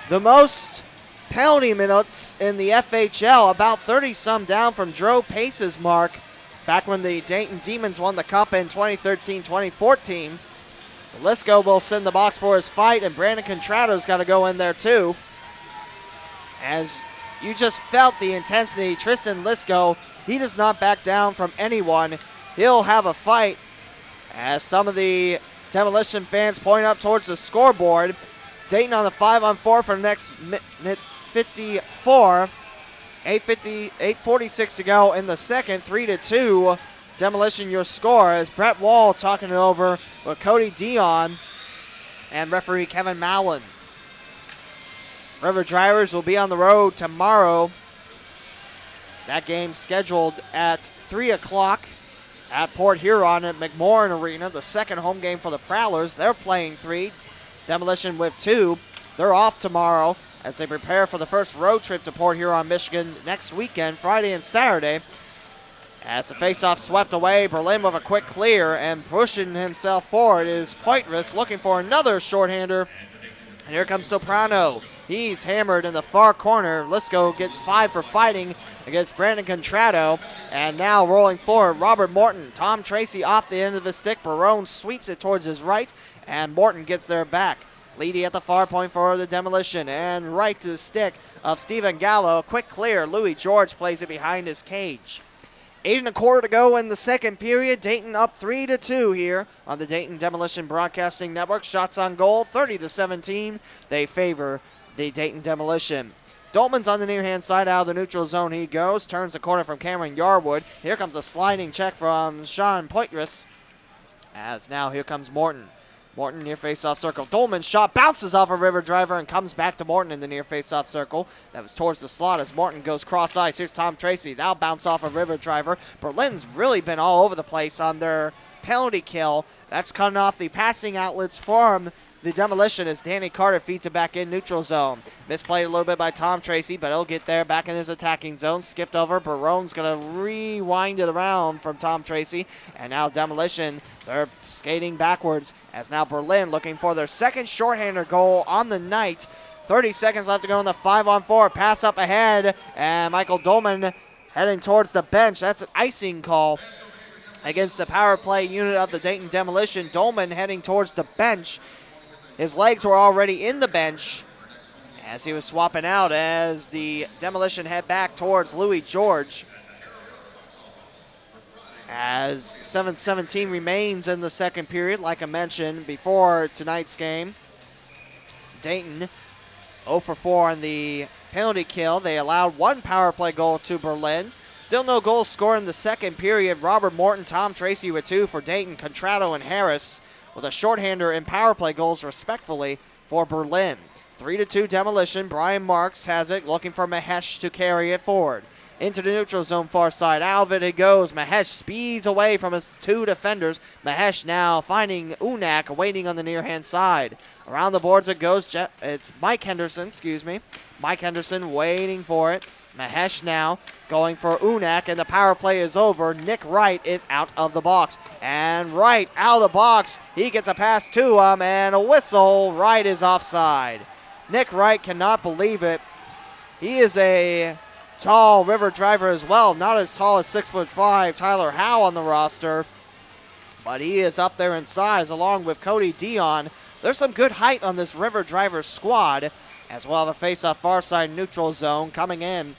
the most penalty minutes in the FHL, about 30-some down from Drew Pace's mark back when the Dayton Demons won the Cup in 2013-2014. So Lysko will send the box for his fight, and Brandon Contrado's got to go in there too. As you just felt the intensity, Tristan Lysko, he does not back down from anyone. He'll have a fight as some of the Demolition fans point up towards the scoreboard. Dayton on the 5-on-4 for the next minute 54. 8:46 to go in the second. 3-2. Demolition your score as Brett Wall talking it over with Cody Dion and referee Kevin Mallon. River Drivers will be on the road tomorrow. That game scheduled at 3 o'clock at Port Huron at McMorran Arena. The second home game for the Prowlers. They're playing 3. Demolition with 2. They're off tomorrow as they prepare for the first road trip to Port Huron, Michigan next weekend, Friday and Saturday. As the faceoff swept away, Berlin with a quick clear, and pushing himself forward is Poitras looking for another shorthander. And here comes Soprano. He's hammered in the far corner. Lysko gets 5 for fighting against Brandon Contrado. And now rolling forward, Robert Morton. Tom Tracy off the end of the stick. Barone sweeps it towards his right, and Morton gets there back. Leedy at the far point for the Demolition, and right to the stick of Stephen Gallo. Quick clear. Louis George plays it behind his cage. 8:25 to go in the second period. Dayton up 3-2 here on the Dayton Demolition Broadcasting Network. Shots on goal, 30-17. They favor the Dayton Demolition. Dolman's on the near-hand side. Out of the neutral zone he goes. Turns the corner from Cameron Yarwood. Here comes a sliding check from Sean Poitras. As now here comes Morton. Morton near face-off circle. Dolman's shot bounces off a River Driver and comes back to Morton in the near face-off circle. That was towards the slot as Morton goes cross-ice. Here's Tom Tracy. Now bounce off a River Driver. Berlin's really been all over the place on their penalty kill. That's cutting off the passing outlets from the Demolition as Danny Carter feeds it back in neutral zone. Misplayed a little bit by Tom Tracy, but he'll get there back in his attacking zone. Skipped over. Barone's going to rewind it around from Tom Tracy. And now Demolition, they're skating backwards as now Berlin looking for their second shorthander goal on the night. 30 seconds left to go in the 5-on-4. Pass up ahead, and Michael Dolman heading towards the bench. That's an icing call against the power play unit of the Dayton Demolition. Dolman heading towards the bench. His legs were already in the bench as he was swapping out as the Demolition head back towards Louis George. As 7:17 remains in the second period, like I mentioned before tonight's game. Dayton 0 for 4 on the penalty kill. They allowed 1 power play goal to Berlin. Still no goals scored in the second period. Robert Morton, Tom Tracy with 2 for Dayton, Contrado and Harris with a shorthander and power play goals respectfully for Berlin. 3-2 Demolition. Brian Marks has it, looking for Mahesh to carry it forward. Into the neutral zone far side. Out of it goes. Mahesh speeds away from his 2 defenders. Mahesh now finding Unak waiting on the near hand side. Around the boards it goes. It's Mike Henderson, Mike Henderson waiting for it. Mahesh now going for Unak, and the power play is over. Nick Wright is out of the box. And Wright out of the box. He gets a pass to him, and a whistle. Wright is offside. Nick Wright cannot believe it. He is a tall River Driver as well. Not as tall as 6'5" Tyler Howe on the roster, but he is up there in size along with Cody Dion. There's some good height on this River Driver squad. As well, the face-off far side neutral zone coming in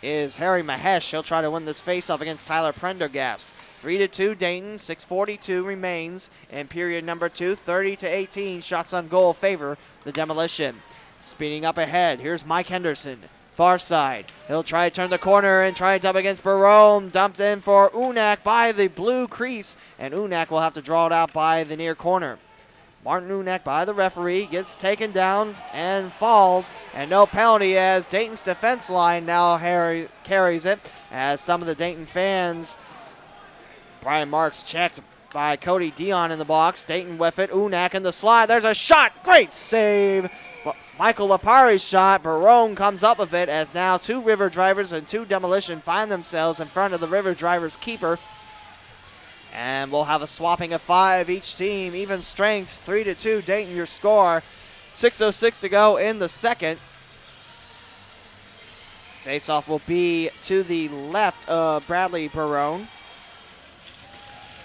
is Harry Mahesh. He'll try to win this face-off against Tyler Prendergast. 3-2 Dayton, 6:42 remains in period number 2. 30-18 shots on goal favor the Demolition. Speeding up ahead, here's Mike Henderson. Far side. He'll try to turn the corner and try to dump against Barone. Dumped in for Unak by the blue crease, and Unak will have to draw it out by the near corner. Martin Unak by the referee gets taken down and falls, and no penalty as Dayton's defense line now carries it. As some of the Dayton fans, Brian Marks checked by Cody Dion in the box. Dayton with it. Unak in the slide. There's a shot. Great save. Michael Lapari's shot. Barone comes up with it as now 2 River Drivers and 2 Demolition find themselves in front of the River Drivers keeper. And we'll have a swapping of 5 each team. Even strength, 3-2 Dayton your score. 6:06 to go in the second. Faceoff will be to the left of Bradley Barone.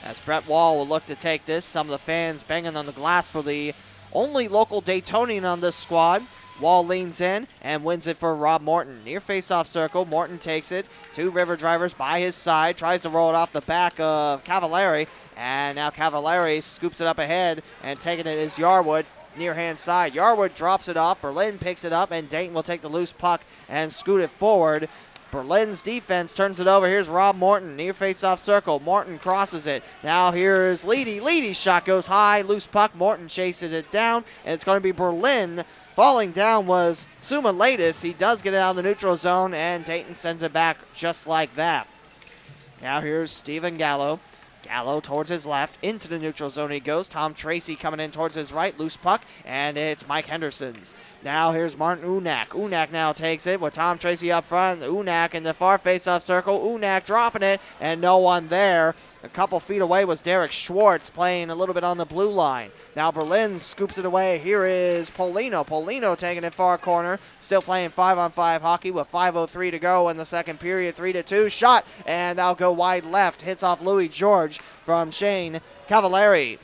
As Brett Wall will look to take this. Some of the fans banging on the glass for the only local Daytonian on this squad. Wall leans in and wins it for Rob Morton. Near faceoff circle, Morton takes it. 2 River drivers by his side. Tries to roll it off the back of Cavaleri. And now Cavaleri scoops it up ahead, and taking it is Yarwood. Near hand side. Yarwood drops it off. Berlin picks it up, and Dayton will take the loose puck and scoot it forward. Berlin's defense turns it over. Here's Rob Morton, near face-off circle. Morton crosses it. Now here's Leedy. Leedy's shot goes high. Loose puck. Morton chases it down, and it's going to be Berlin. Falling down was Soumelidis. He does get it out of the neutral zone, and Dayton sends it back just like that. Now here's Steven Gallo. Gallo towards his left. Into the neutral zone he goes. Tom Tracy coming in towards his right. Loose puck, and it's Mike Henderson's. Now here's Martin Unak. Unak now takes it with Tom Tracy up front. Unak in the far face-off circle. Unak dropping it, and no one there. A couple feet away was Derek Schwartz playing a little bit on the blue line. Now Berlin scoops it away. Here is Polino. Polino taking it far corner. Still playing 5-on-5 hockey with 5:03 to go in the second period. 3-2 shot, and that'll go wide left. Hits off Louis George from Shane Cavaleri.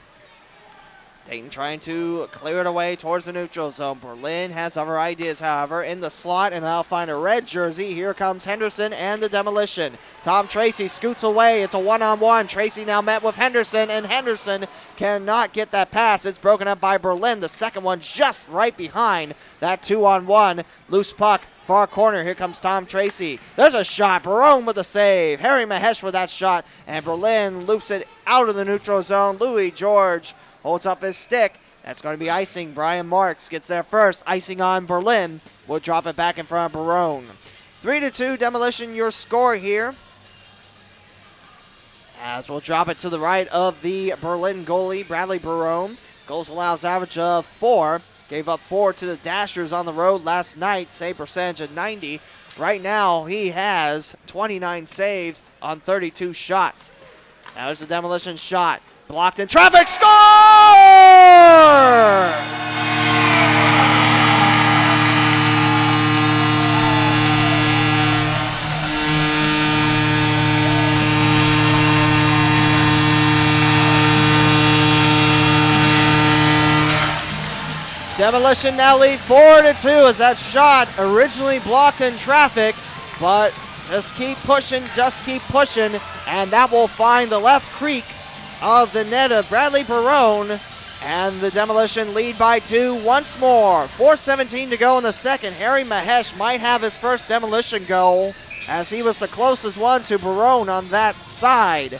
Dayton trying to clear it away towards the neutral zone. Berlin has other ideas, however, in the slot, and they'll find a red jersey. Here comes Henderson and the Demolition. Tom Tracy scoots away. It's a one-on-one. Tracy now met with Henderson, and Henderson cannot get that pass. It's broken up by Berlin. The second one just right behind that 2-on-1. Loose puck. Far corner, here comes Tom Tracy. There's a shot. Barone with a save. Harry Mahesh with that shot. And Berlin loops it out of the neutral zone. Louis George holds up his stick. That's going to be icing. Brian Marks gets there first. Icing on Berlin. We'll drop it back in front of Barone. 3-2 Demolition, your score here. As we'll drop it to the right of the Berlin goalie, Bradley Barone. Goals allows average of 4. Gave up 4 to the Dashers on the road last night. Save percentage of 90. Right now, he has 29 saves on 32 shots. Now there's the Demolition shot. Blocked in traffic. Score! Demolition now lead 4-2 as that shot originally blocked in traffic, but just keep pushing, and that will find the left creek of the net of Bradley Barone, and the Demolition lead by 2 once more. 4:17 to go in the second. Harry Mahesh might have his first Demolition goal, as he was the closest one to Barone on that side.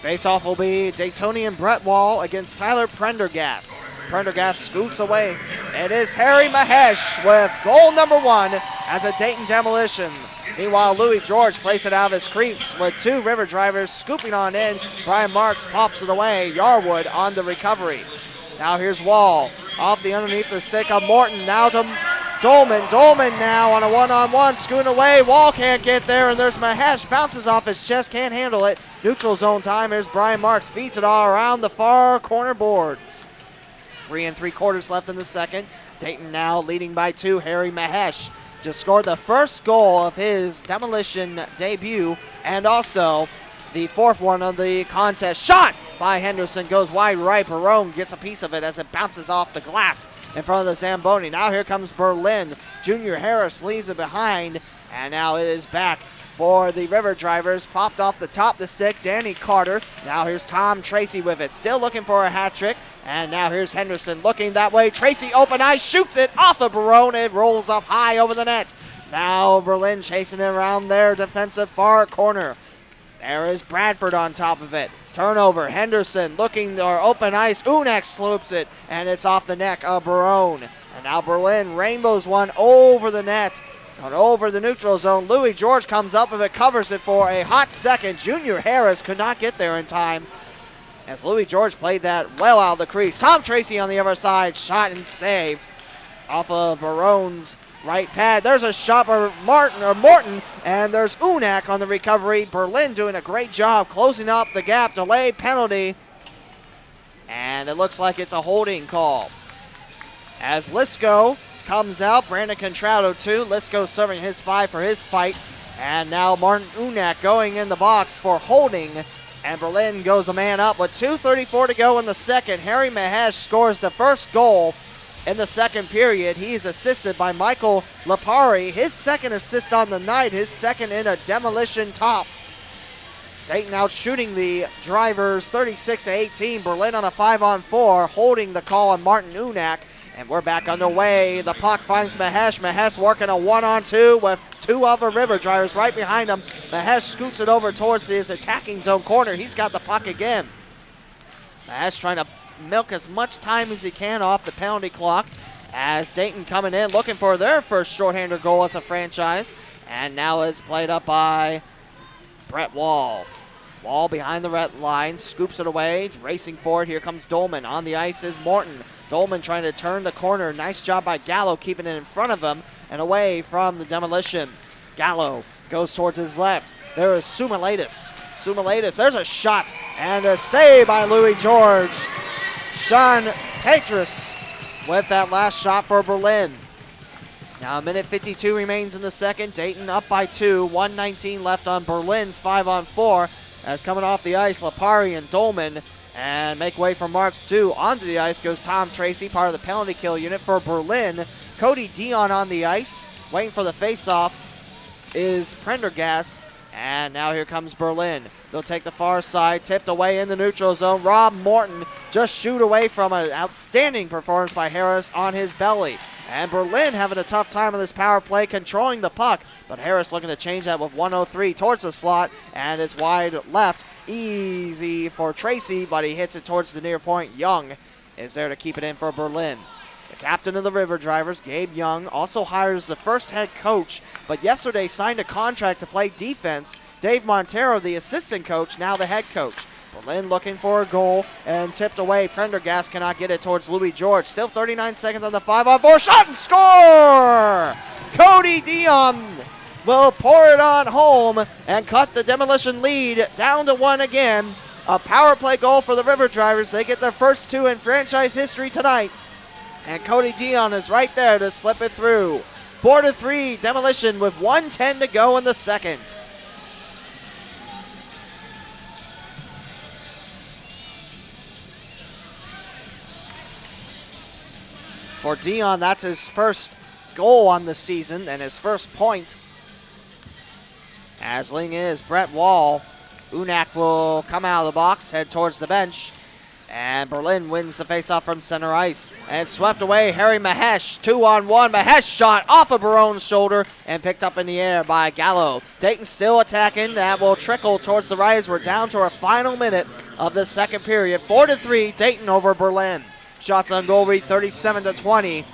Face-off will be Daytonian Brett Wall against Tyler Prendergast. Prendergast scoots away. It is Harry Mahesh with goal number 1 as a Dayton Demolition. Meanwhile, Louis George plays it out of his creeps with 2 River drivers scooping on in. Brian Marks pops it away. Yarwood on the recovery. Now here's Wall off the underneath the stick of Morton. Now to Dolman. Dolman now on a one-on-one, scooting away. Wall can't get there, and there's Mahesh. Bounces off his chest, can't handle it. Neutral zone time. Here's Brian Marks. Feeds it all around the far corner boards. 3 3/4 left in the second. Dayton now leading by 2. Harry Mahesh just scored the first goal of his Demolition debut, and also the 4th one of the contest. Shot by Henderson goes wide right. Barone gets a piece of it as it bounces off the glass in front of the Zamboni. Now here comes Berlin. Junior Harris leaves it behind, and now it is back for the River drivers. Popped off the top of the stick, Danny Carter. Now here's Tom Tracy with it, still looking for a hat trick. And now here's Henderson looking that way. Tracy open eyes, shoots it off of Barone. It rolls up high over the net. Now Berlin chasing it around their defensive far corner. There is Bradford on top of it. Turnover. Henderson looking or open ice. Unak sloops it, and it's off the neck of Barone. And now Berlin rainbows one over the net. And over the neutral zone. Louis George comes up with it, covers it for a hot second. Junior Harris could not get there in time, as Louis George played that well out of the crease. Tom Tracy on the other side, shot and save off of Barone's right pad. There's a shot by Morton, and there's Unak on the recovery. Berlin doing a great job closing up the gap. Delayed penalty, and it looks like it's a holding call. as Lysko comes out. Brandon Contrado 2. Lysko serving his 5 for his fight. And now Martin Unak going in the box for holding. And Berlin goes a man up with 2:34 to go in the second. Harry Mahesh scores the first goal in the second period. He is assisted by Michael Lapari. His second assist on the night, his second in a demolition top. Dayton out shooting the drivers 36-18. Berlin on a 5-on-4, holding the call on Martin Unak. And we're back underway. The puck finds Mahesh. Mahesh working a 1-on-2 with 2 other River Drivers right behind him. Mahesh scoots it over towards his attacking zone corner. He's got the puck again. Mahesh trying to milk as much time as he can off the penalty clock as Dayton coming in looking for their first shorthander goal as a franchise. And now it's played up by Brett Wall. Wall behind the red line, scoops it away, racing forward. Here comes Dolman. On the ice is Morton. Dolman trying to turn the corner. Nice job by Gallo keeping it in front of him and away from the demolition. Gallo goes towards his left. There is Soumelidis. Soumelidis, there's a shot and a save by Louis George. Sean Petrus with that last shot for Berlin. Now a minute 52 remains in the second. Dayton up by 2. 1:19 left on Berlin's 5-on-4. As coming off the ice, Lapari and Dolman and make way for Marks 2. Onto the ice goes Tom Tracy, part of the penalty kill unit for Berlin. Cody Dion on the ice. Waiting for the face-off is Prendergast. And now here comes Berlin. They'll take the far side, tipped away in the neutral zone. Rob Morton just shoot away from an outstanding performance by Harris on his belly. And Berlin having a tough time on this power play, controlling the puck. But Harris looking to change that with 1:03 towards the slot. And it's wide left. Easy for Tracy, but he hits it towards the near point. Young is there to keep it in for Berlin. The captain of the River Drivers, Gabe Young, also hires the first head coach, but yesterday signed a contract to play defense. Dave Montero, the assistant coach, now the head coach. Berlin looking for a goal and tipped away. Prendergast cannot get it towards Louis George. Still 39 seconds on the 5-on-4 shot and score! Cody Dion will pour it on home and cut the demolition lead down to 1 again. A power play goal for the River Drivers. They get their first 2 in franchise history tonight. And Cody Dion is right there to slip it through. 4-3 demolition with 1:10 to go in the second. For Dion, that's his first goal on the season and his first point. As leading is Brett Wall. Unak will come out of the box, head towards the bench. And Berlin wins the faceoff from center ice. And it's swept away. Harry Mahesh, 2-on-1. Mahesh shot off of Barone's shoulder and picked up in the air by Gallo. Dayton still attacking. That will trickle towards the right as we're down to our final minute of the second period. 4-3, Dayton over Berlin. Shots on goal read 37-20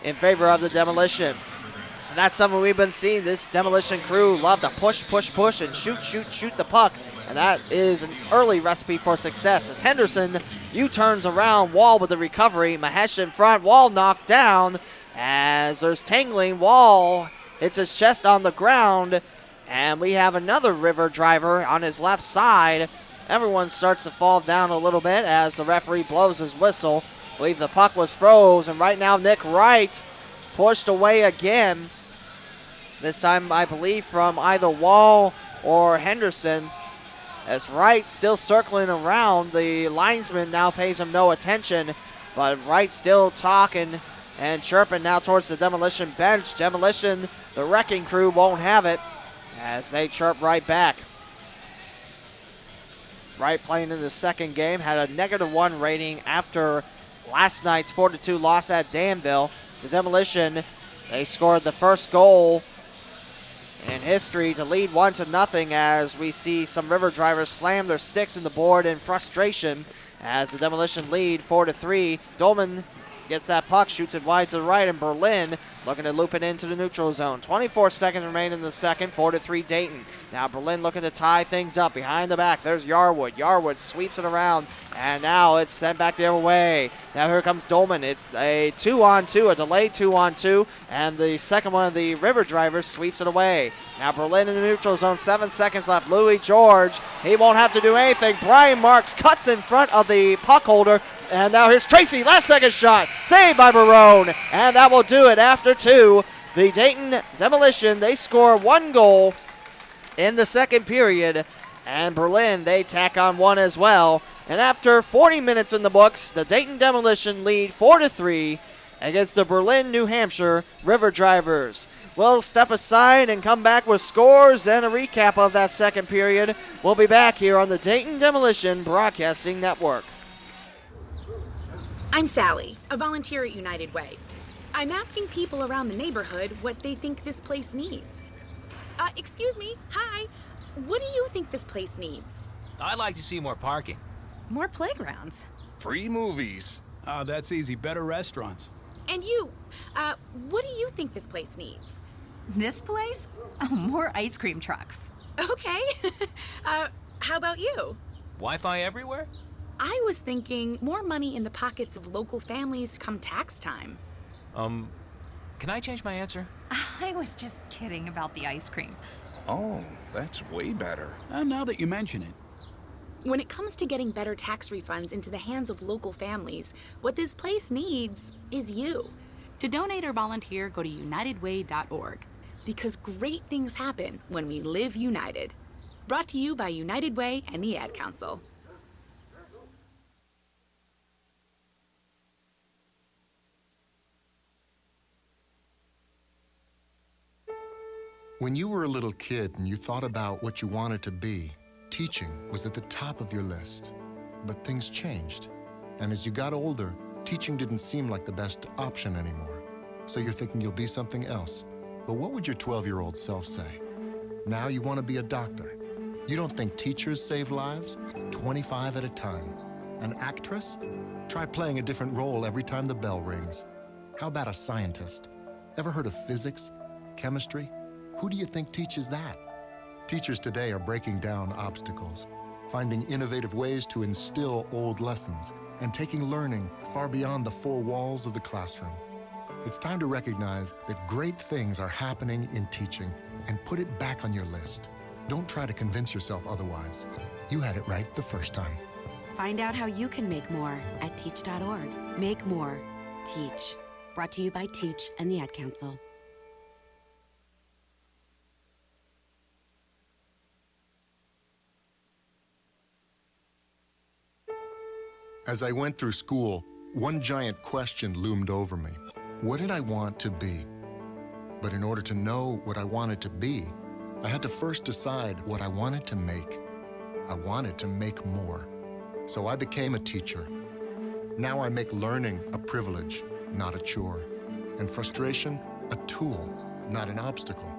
in favor of the demolition. And that's something we've been seeing. This demolition crew love to push, and shoot the puck. And that is an early recipe for success. As Henderson U-turns around, Wall with the recovery. Mahesh in front, Wall knocked down. As there's tangling, Wall hits his chest on the ground. And we have another River driver on his left side. Everyone starts to fall down a little bit as the referee blows his whistle. I believe the puck was froze. And right now, Nick Wright pushed away again. This time, I believe, from either Wall or Henderson. As Wright still circling around, the linesman now pays him no attention. But Wright still talking and chirping now towards the demolition bench. Demolition, the wrecking crew won't have it as they chirp right back. Wright playing in the second game, had a -1 rating after last night's 4-2 loss at Danville. The demolition, they scored the first goal in history to lead 1-0 as we see some River drivers slam their sticks in the board in frustration as the demolition lead 4-3. Dolman gets that puck, shoots it wide to the right, and Berlin looking to loop it into the neutral zone. 24 seconds remain in the second, 4-3 Dayton. Now Berlin looking to tie things up behind the back. There's Yarwood. Yarwood sweeps it around, and now it's sent back the other way. Now here comes Dolman. It's a 2-on-2, a delayed 2-on-2, and the second one of the River Drivers sweeps it away. Now Berlin in the neutral zone, 7 seconds left. Louis George, he won't have to do anything. Brian Marks cuts in front of the puck holder, and now here's Tracy, last second shot, saved by Barone, and that will do it after 2. The Dayton Demolition, they score 1 goal in the second period, and Berlin, they tack on 1 as well. And after 40 minutes in the books, the Dayton Demolition lead 4-3 against the Berlin, New Hampshire River Drivers. We'll step aside and come back with scores and a recap of that second period. We'll be back here on the Dayton Demolition Broadcasting Network. I'm Sally, a volunteer at United Way. I'm asking people around the neighborhood what they think this place needs. Excuse me, hi. What do you think this place needs? I'd like to see more parking. More playgrounds. Free movies. Oh, that's easy. Better restaurants. And you, what do you think this place needs? This place? Oh, more ice cream trucks. Okay. How about you? Wi-Fi everywhere? I was thinking more money in the pockets of local families come tax time. Can I change my answer? I was just kidding about the ice cream. Oh, that's way better. Now that you mention it. When it comes to getting better tax refunds into the hands of local families, what this place needs is you. To donate or volunteer, go to unitedway.org. Because great things happen when we live united. Brought to you by United Way and the Ad Council. When you were a little kid and you thought about what you wanted to be, teaching was at the top of your list. But things changed. And as you got older, teaching didn't seem like the best option anymore. So you're thinking you'll be something else. But what would your 12-year-old self say? Now you want to be a doctor. You don't think teachers save lives? 25 at a time. An actress? Try playing a different role every time the bell rings. How about a scientist? Ever heard of physics? Chemistry? Who do you think teaches that? Teachers today are breaking down obstacles, finding innovative ways to instill old lessons, and taking learning far beyond the four walls of the classroom. It's time to recognize that great things are happening in teaching and put it back on your list. Don't try to convince yourself otherwise. You had it right the first time. Find out how you can make more at teach.org. Make more. Teach. Brought to you by Teach and the Ad Council. As I went through school, one giant question loomed over me. What did I want to be? But in order to know what I wanted to be, I had to first decide what I wanted to make. I wanted to make more. So I became a teacher. Now I make learning a privilege, not a chore, and frustration a tool, not an obstacle.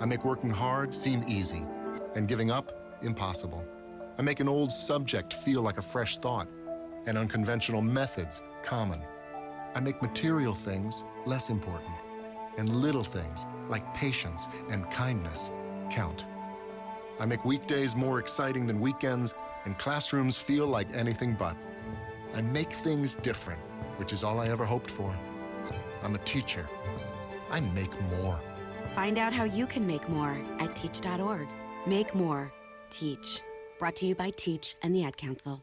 I make working hard seem easy, and giving up impossible. I make an old subject feel like a fresh thought, and unconventional methods common. I make material things less important, and little things like patience and kindness count. I make weekdays more exciting than weekends, and classrooms feel like anything but. I make things different, which is all I ever hoped for. I'm a teacher. I make more. Find out how you can make more at teach.org. Make more. Teach. Brought to you by Teach and the Ad Council.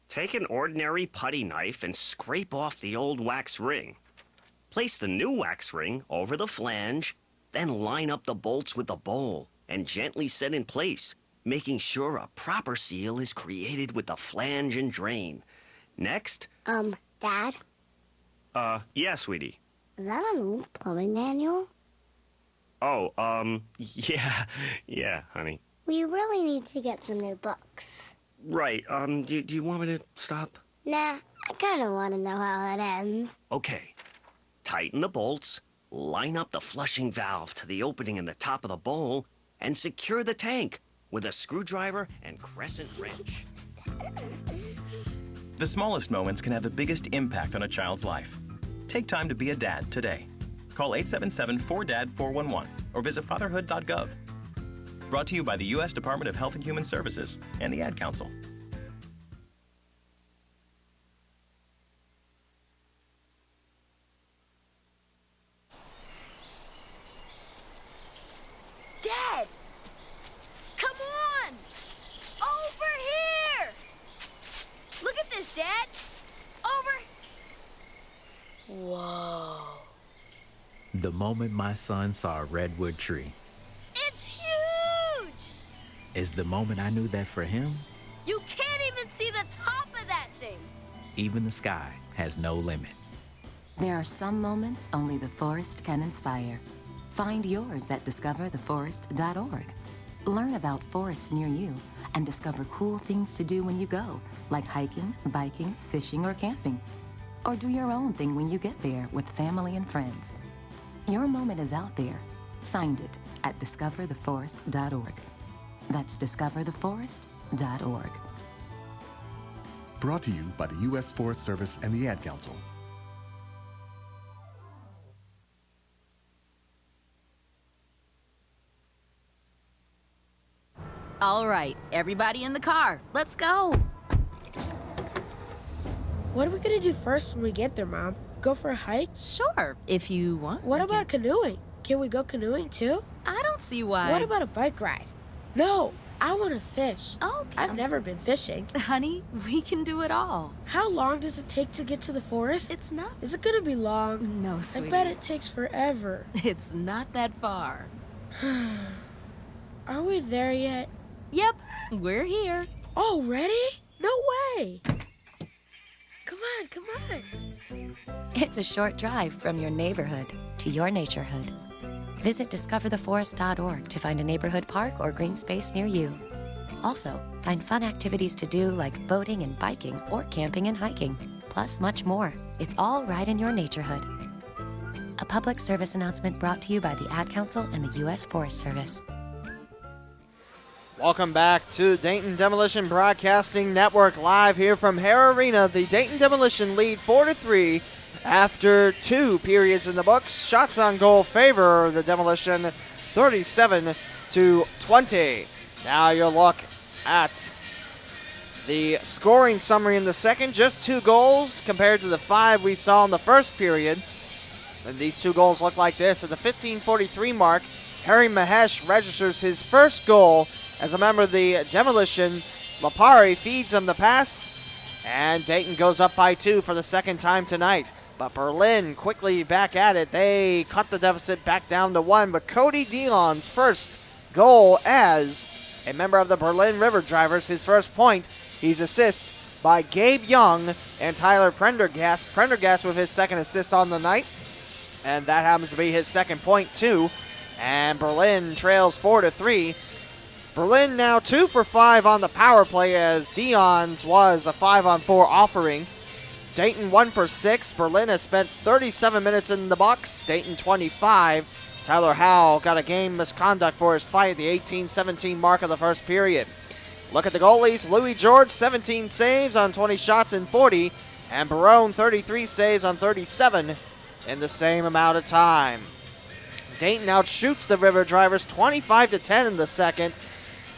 Take an ordinary putty knife and scrape off the old wax ring. Place the new wax ring over the flange, then line up the bolts with the bowl and gently set in place, making sure a proper seal is created with the flange and drain. Next. Dad? Yeah, sweetie. Is that an old plumbing manual? Oh, yeah, honey. We really need to get some new books. Right, do you want me to stop? Nah, I kind of want to know how it ends. Okay. Tighten the bolts, line up the flushing valve to the opening in the top of the bowl, and secure the tank with a screwdriver and crescent wrench. The smallest moments can have the biggest impact on a child's life. Take time to be a dad today. Call 877-4DAD-411 or visit fatherhood.gov. Brought to you by the U.S. Department of Health and Human Services and the Ad Council. Dad! Come on! Over here! Look at this, Dad! Over! Whoa. The moment my son saw a redwood tree It's huge! is the moment I knew that for him, You can't even see the top of that thing! even the sky has no limit. There are some moments only the forest can inspire. Find yours at discovertheforest.org. Learn about forests near you and discover cool things to do when you go, like hiking, biking, fishing, or camping. Or do your own thing when you get there with family and friends. Your moment is out there. Find it at discovertheforest.org. That's discovertheforest.org. Brought to you by the U.S. Forest Service and the Ad Council. All right, everybody in the car. Let's go. What are we gonna do first when we get there, Mom? Go for a hike? Sure, if you want. What about canoeing? Can we go canoeing too? I don't see why. What about a bike ride? No, I want to fish. Oh, I've never been fishing. Honey, we can do it all. How long does it take to get to the forest? It's not. Is it gonna be long? No, sweetie. I bet it takes forever. It's not that far. Are we there yet? Yep, we're here. Already? No way! Come on. It's a short drive from your neighborhood to your naturehood. Visit discovertheforest.org to find a neighborhood park or green space near you. Also, find fun activities to do like boating and biking or camping and hiking, plus much more. It's all right in your naturehood. A public service announcement brought to you by the Ad Council and the U.S. Forest Service. Welcome back to Dayton Demolition Broadcasting Network, live here from Hare Arena. The Dayton Demolition lead 4-3 after 2 periods in the books. Shots on goal favor the Demolition 37-20. Now you'll look at the scoring summary in the second. Just 2 goals compared to the 5 we saw in the first period. And these 2 goals look like this. At the 15:43 mark, Harry Mahesh registers his first goal as a member of the Demolition. Lapari feeds him the pass, and Dayton goes up by 2 for the second time tonight. But Berlin quickly back at it. They cut the deficit back down to 1, but Cody Dion's first goal as a member of the Berlin River Drivers, his first point. He's assisted by Gabe Young and Tyler Prendergast. Prendergast with his second assist on the night, and that happens to be his second point too. And Berlin trails 4-3. Berlin now 2 for 5 on the power play, as Dion's was a 5-on-4 offering. Dayton 1 for 6. Berlin has spent 37 minutes in the box. Dayton 25. Tyler Howell got a game misconduct for his fight at the 18-17 mark of the first period. Look at the goalies. Louis George, 17 saves on 20 shots in 40. And Barone, 33 saves on 37 in the same amount of time. Dayton outshoots the River Drivers 25-10 in the second.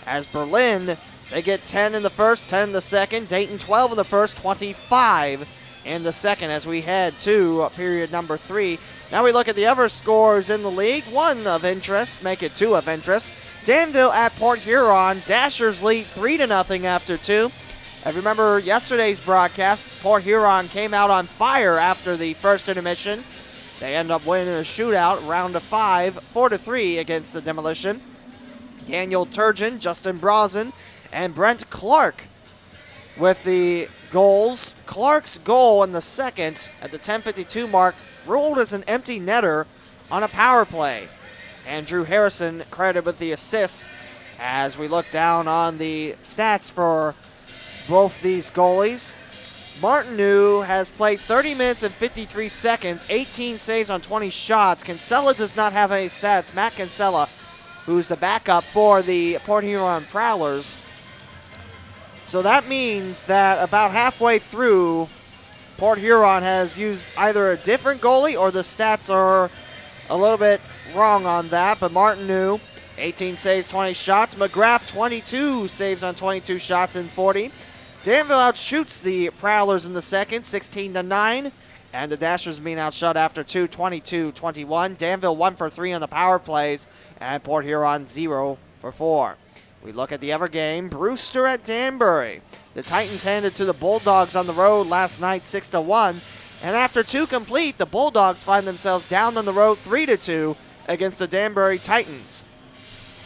As Berlin, they get 10 in the first, 10 in the second. Dayton 12 in the first, 25 in the second as we head to period number 3. Now we look at the other scores in the league. 1 of interest, make it 2 of interest. Danville at Port Huron. Dashers lead 3-0 after 2. If you remember yesterday's broadcast, Port Huron came out on fire after the first intermission. They end up winning a shootout, round of 5, 4-3 against the Demolition. Daniel Turgeon, Justin Brazen, and Brent Clark with the goals. Clark's goal in the second at the 10:52 mark ruled as an empty netter on a power play. Andrew Harrison credited with the assist as we look down on the stats for both these goalies. Martineau has played 30 minutes and 53 seconds, 18 saves on 20 shots. Kinsella does not have any stats. Matt Kinsella, who's the backup for the Port Huron Prowlers, So that means that about halfway through, Port Huron has used either a different goalie or the stats are a little bit wrong on that. But Martineau, 18 saves, 20 shots. McGrath, 22 saves on 22 shots in 40. Danville outshoots the Prowlers in the second, 16-9. And the Dashers being outshot after 2, 22-21. Danville 1 for 3 on the power plays. And Port Huron 0 for 4. We look at the other game. Brewster at Danbury. The Titans handed to the Bulldogs on the road last night 6-1. And after 2 complete, the Bulldogs find themselves down on the road 3-2 against the Danbury Titans.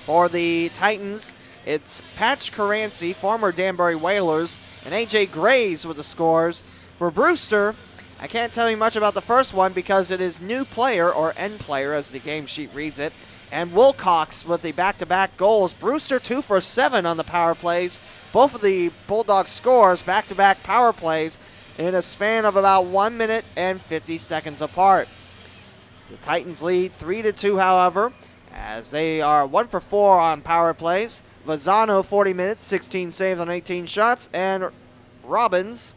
For the Titans, it's Patch Caranci, former Danbury Whalers, and A.J. Graves with the scores. For Brewster, I can't tell you much about the first one because it is new player, or end player as the game sheet reads it, and Wilcox with the back-to-back goals. Brewster 2 for 7 on the power plays. Both of the Bulldogs scores back-to-back power plays in a span of about 1 minute and 50 seconds apart. The Titans lead 3-2, however, as they are 1 for 4 on power plays. Vazzano, 40 minutes, 16 saves on 18 shots, and Robbins,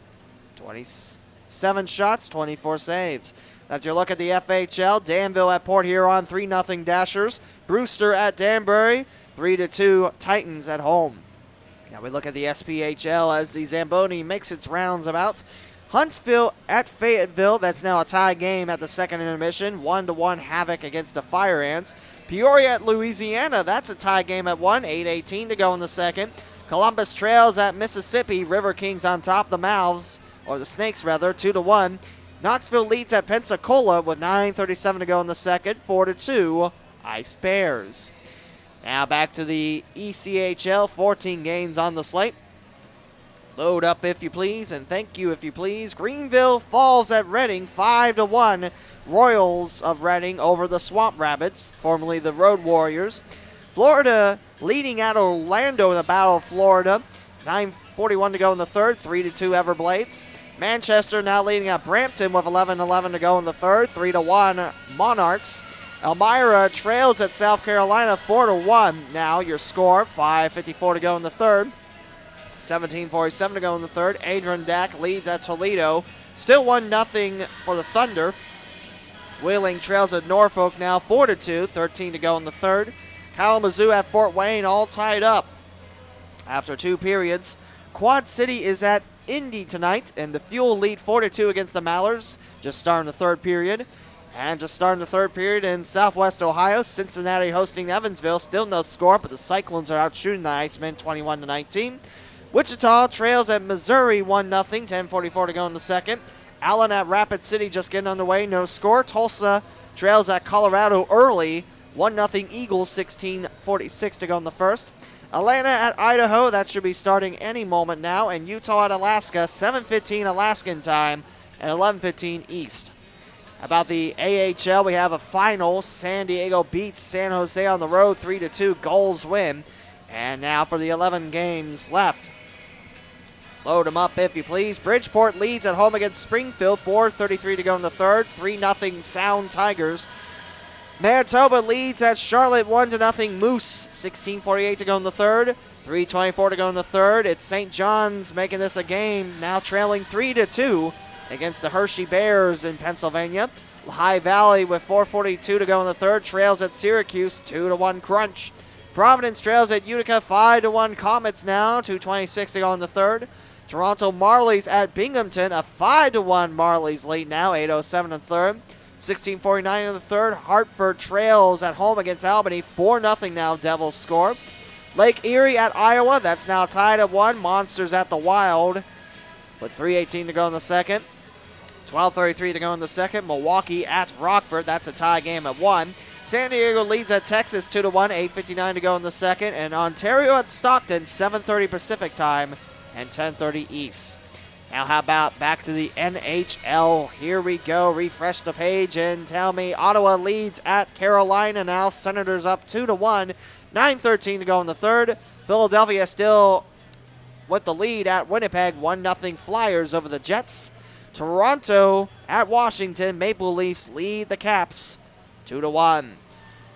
27 shots, 24 saves. That's your look at the FHL. Danville at Port Huron, 3-0 Dashers. Brewster at Danbury, 3-2 Titans at home. Now we look at the SPHL as the Zamboni makes its rounds about. Huntsville at Fayetteville, that's now a tie game at the second intermission. 1-1 Havoc against the Fire Ants. Peoria at Louisiana, that's a tie game at 1, 8:18 to go in the second. Columbus Trails at Mississippi, River Kings on top, the Mouths, or the Snakes rather, 2-1. Knoxville leads at Pensacola with 9:37 to go in the second, 4-2 Ice Bears. Now back to the ECHL, 14 games on the slate. Load up if you please, and thank you if you please. Greenville falls at Reading, 5-1. Royals of Reading over the Swamp Rabbits, formerly the Road Warriors. Florida leading at Orlando in the Battle of Florida. 9:41 to go in the third, 3-2 Everblades. Manchester now leading at Brampton with 11:11 to go in the third, 3-1 Monarchs. Elmira trails at South Carolina 4-1. Now your score, 5:54 to go in the third. 17:47 to go in the third. Adirondack leads at Toledo. Still 1-0 for the Thunder. Wheeling trails at Norfolk now 4-2. 13 to go in the third. Kalamazoo at Fort Wayne all tied up after 2 periods. Quad City is at Indy tonight, and the Fuel lead 4-2 against the Mallards. Just starting the third period. And just starting the third period in Southwest Ohio, Cincinnati hosting Evansville. Still no score, but the Cyclones are out shooting the Icemen 21-19. Wichita trails at Missouri 1-0, 10:44 to go in the second. Allen at Rapid City just getting underway, no score. Tulsa trails at Colorado early, 1-0 Eagles, 16:46 to go in the first. Atlanta at Idaho, that should be starting any moment now. And Utah at Alaska, 7:15 Alaskan time and 11:15 East. About the AHL, we have a final. San Diego beats San Jose on the road, 3-2, goals win. And now for the 11 games left. Load them up if you please. Bridgeport leads at home against Springfield, 4:33 to go in the third, 3-0 Sound Tigers. Manitoba leads at Charlotte 1-0 Moose, 16:48 to go in the third, 3:24 to go in the third. It's St. John's making this a game, now trailing 3-2 against the Hershey Bears in Pennsylvania. Lehigh Valley with 4:42 to go in the third trails at Syracuse, 2-1 Crunch. Providence trails at Utica, 5-1 Comets now, 2:26 to go in the third. Toronto Marlies at Binghamton, a 5-1 Marlies lead now, 8:07 in the third. 16:49 in the third. Hartford trails at home against Albany, 4-0 now Devils score. Lake Erie at Iowa, that's now tied at 1. Monsters at the Wild with 3:18 to go in the second. 12:33 to go in the second. Milwaukee at Rockford, that's a tie game at 1. San Diego leads at Texas 2-1, 8:59 to go in the second. And Ontario at Stockton, 7:30 Pacific time and 10:30 East. Now how about back to the NHL? Here we go. Refresh the page and tell me Ottawa leads at Carolina now. Senators up 2-1, 9:13 to go in the third. Philadelphia still with the lead at Winnipeg, 1-0 Flyers over the Jets. Toronto at Washington. Maple Leafs lead the Caps 2-1.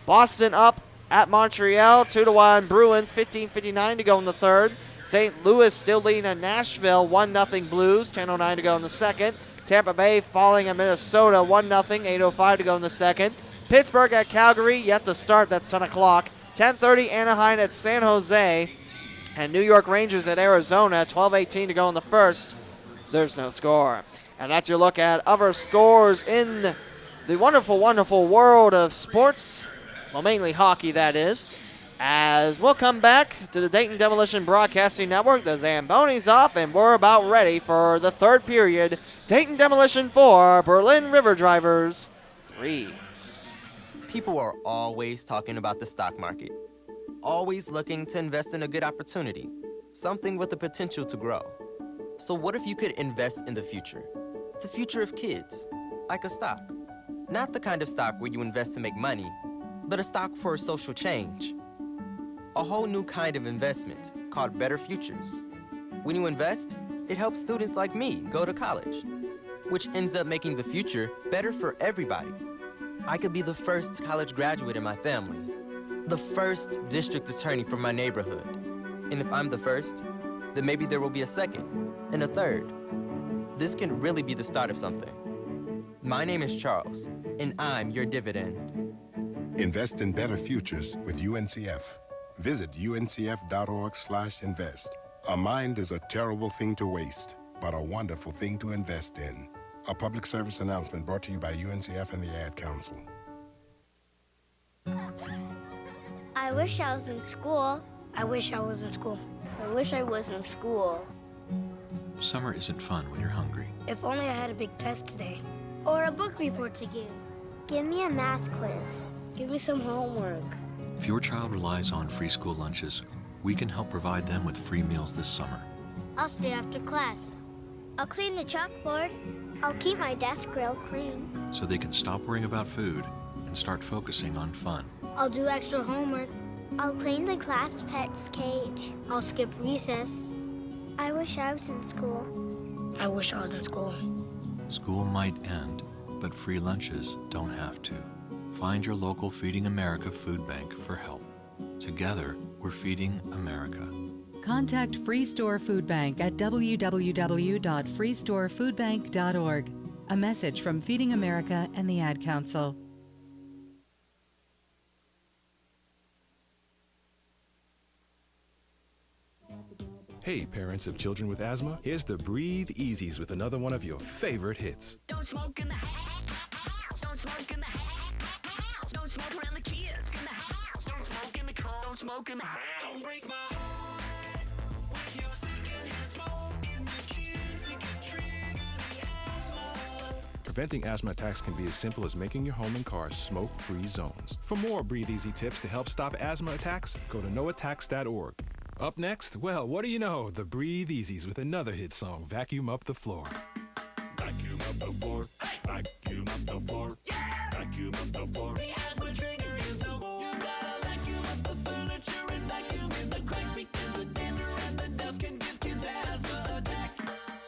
Boston up at Montreal, 2-1 Bruins, 15:59 to go in the third. St. Louis still leading at Nashville, 1-0 Blues, 10:09 to go in the second. Tampa Bay falling at Minnesota, 1-0, 8:05 to go in the second. Pittsburgh at Calgary, yet to start, that's 10 o'clock. 10:30 Anaheim at San Jose. And New York Rangers at Arizona, 12:18 to go in the first. There's no score. And that's your look at other scores in the wonderful, wonderful world of sports. Well, mainly hockey, that is. As we'll come back to the Dayton Demolition Broadcasting Network, the Zambonis off, and we're about ready for the third period. Dayton Demolition 4, Berlin River Drivers 3. People are always talking about the stock market, always looking to invest in a good opportunity, something with the potential to grow. So what if you could invest in the future of kids, like a stock? Not the kind of stock where you invest to make money, but a stock for social change. A whole new kind of investment called Better Futures. When you invest, it helps students like me go to college, which ends up making the future better for everybody. I could be the first college graduate in my family, the first district attorney for my neighborhood. And if I'm the first, then maybe there will be a second and a third. This can really be the start of something. My name is Charles, and I'm your dividend. Invest in better futures with UNCF. Visit uncf.org/invest. A mind is a terrible thing to waste, but a wonderful thing to invest in. A public service announcement brought to you by UNCF and the Ad Council. I wish I was in school. I wish I was in school. I wish I was in school. Summer isn't fun when you're hungry. If only I had a big test today. Or a book report to give. Give me a math quiz. Give me some homework. If your child relies on free school lunches, we can help provide them with free meals this summer. I'll stay after class. I'll clean the chalkboard. I'll keep my desk real clean. So they can stop worrying about food and start focusing on fun. I'll do extra homework. I'll clean the class pet's cage. I'll skip recess. I wish I was in school. I wish I was in school. School might end, but free lunches don't have to. Find your local Feeding America food bank for help. Together, we're feeding America. Contact Free Store Food Bank at www.freestorefoodbank.org. A message from Feeding America and the Ad Council. Hey, parents of children with asthma, here's the Breathe Easies with another one of your favorite hits. Don't smoke in the house. Don't smoke in the house. Don't smoke around the kids in the house. Don't smoke in the car. Don't smoke in the house. Don't break my heart with your secondhand smoke in the kids. It can trigger the asthma. Preventing asthma attacks can be as simple as making your home and car smoke-free zones. For more Breathe Easy tips to help stop asthma attacks, go to noattacks.org. Up next, well, what do you know? The Breathe Easies with another hit song, Vacuum Up the Floor. Vacuum up the floor. Vacuum up the floor. Yeah. Vacuum up the floor. The asthma trigger is no more. You gotta vacuum up the furniture and vacuum in the cracks because the dander and the dust can give kids asthma attacks.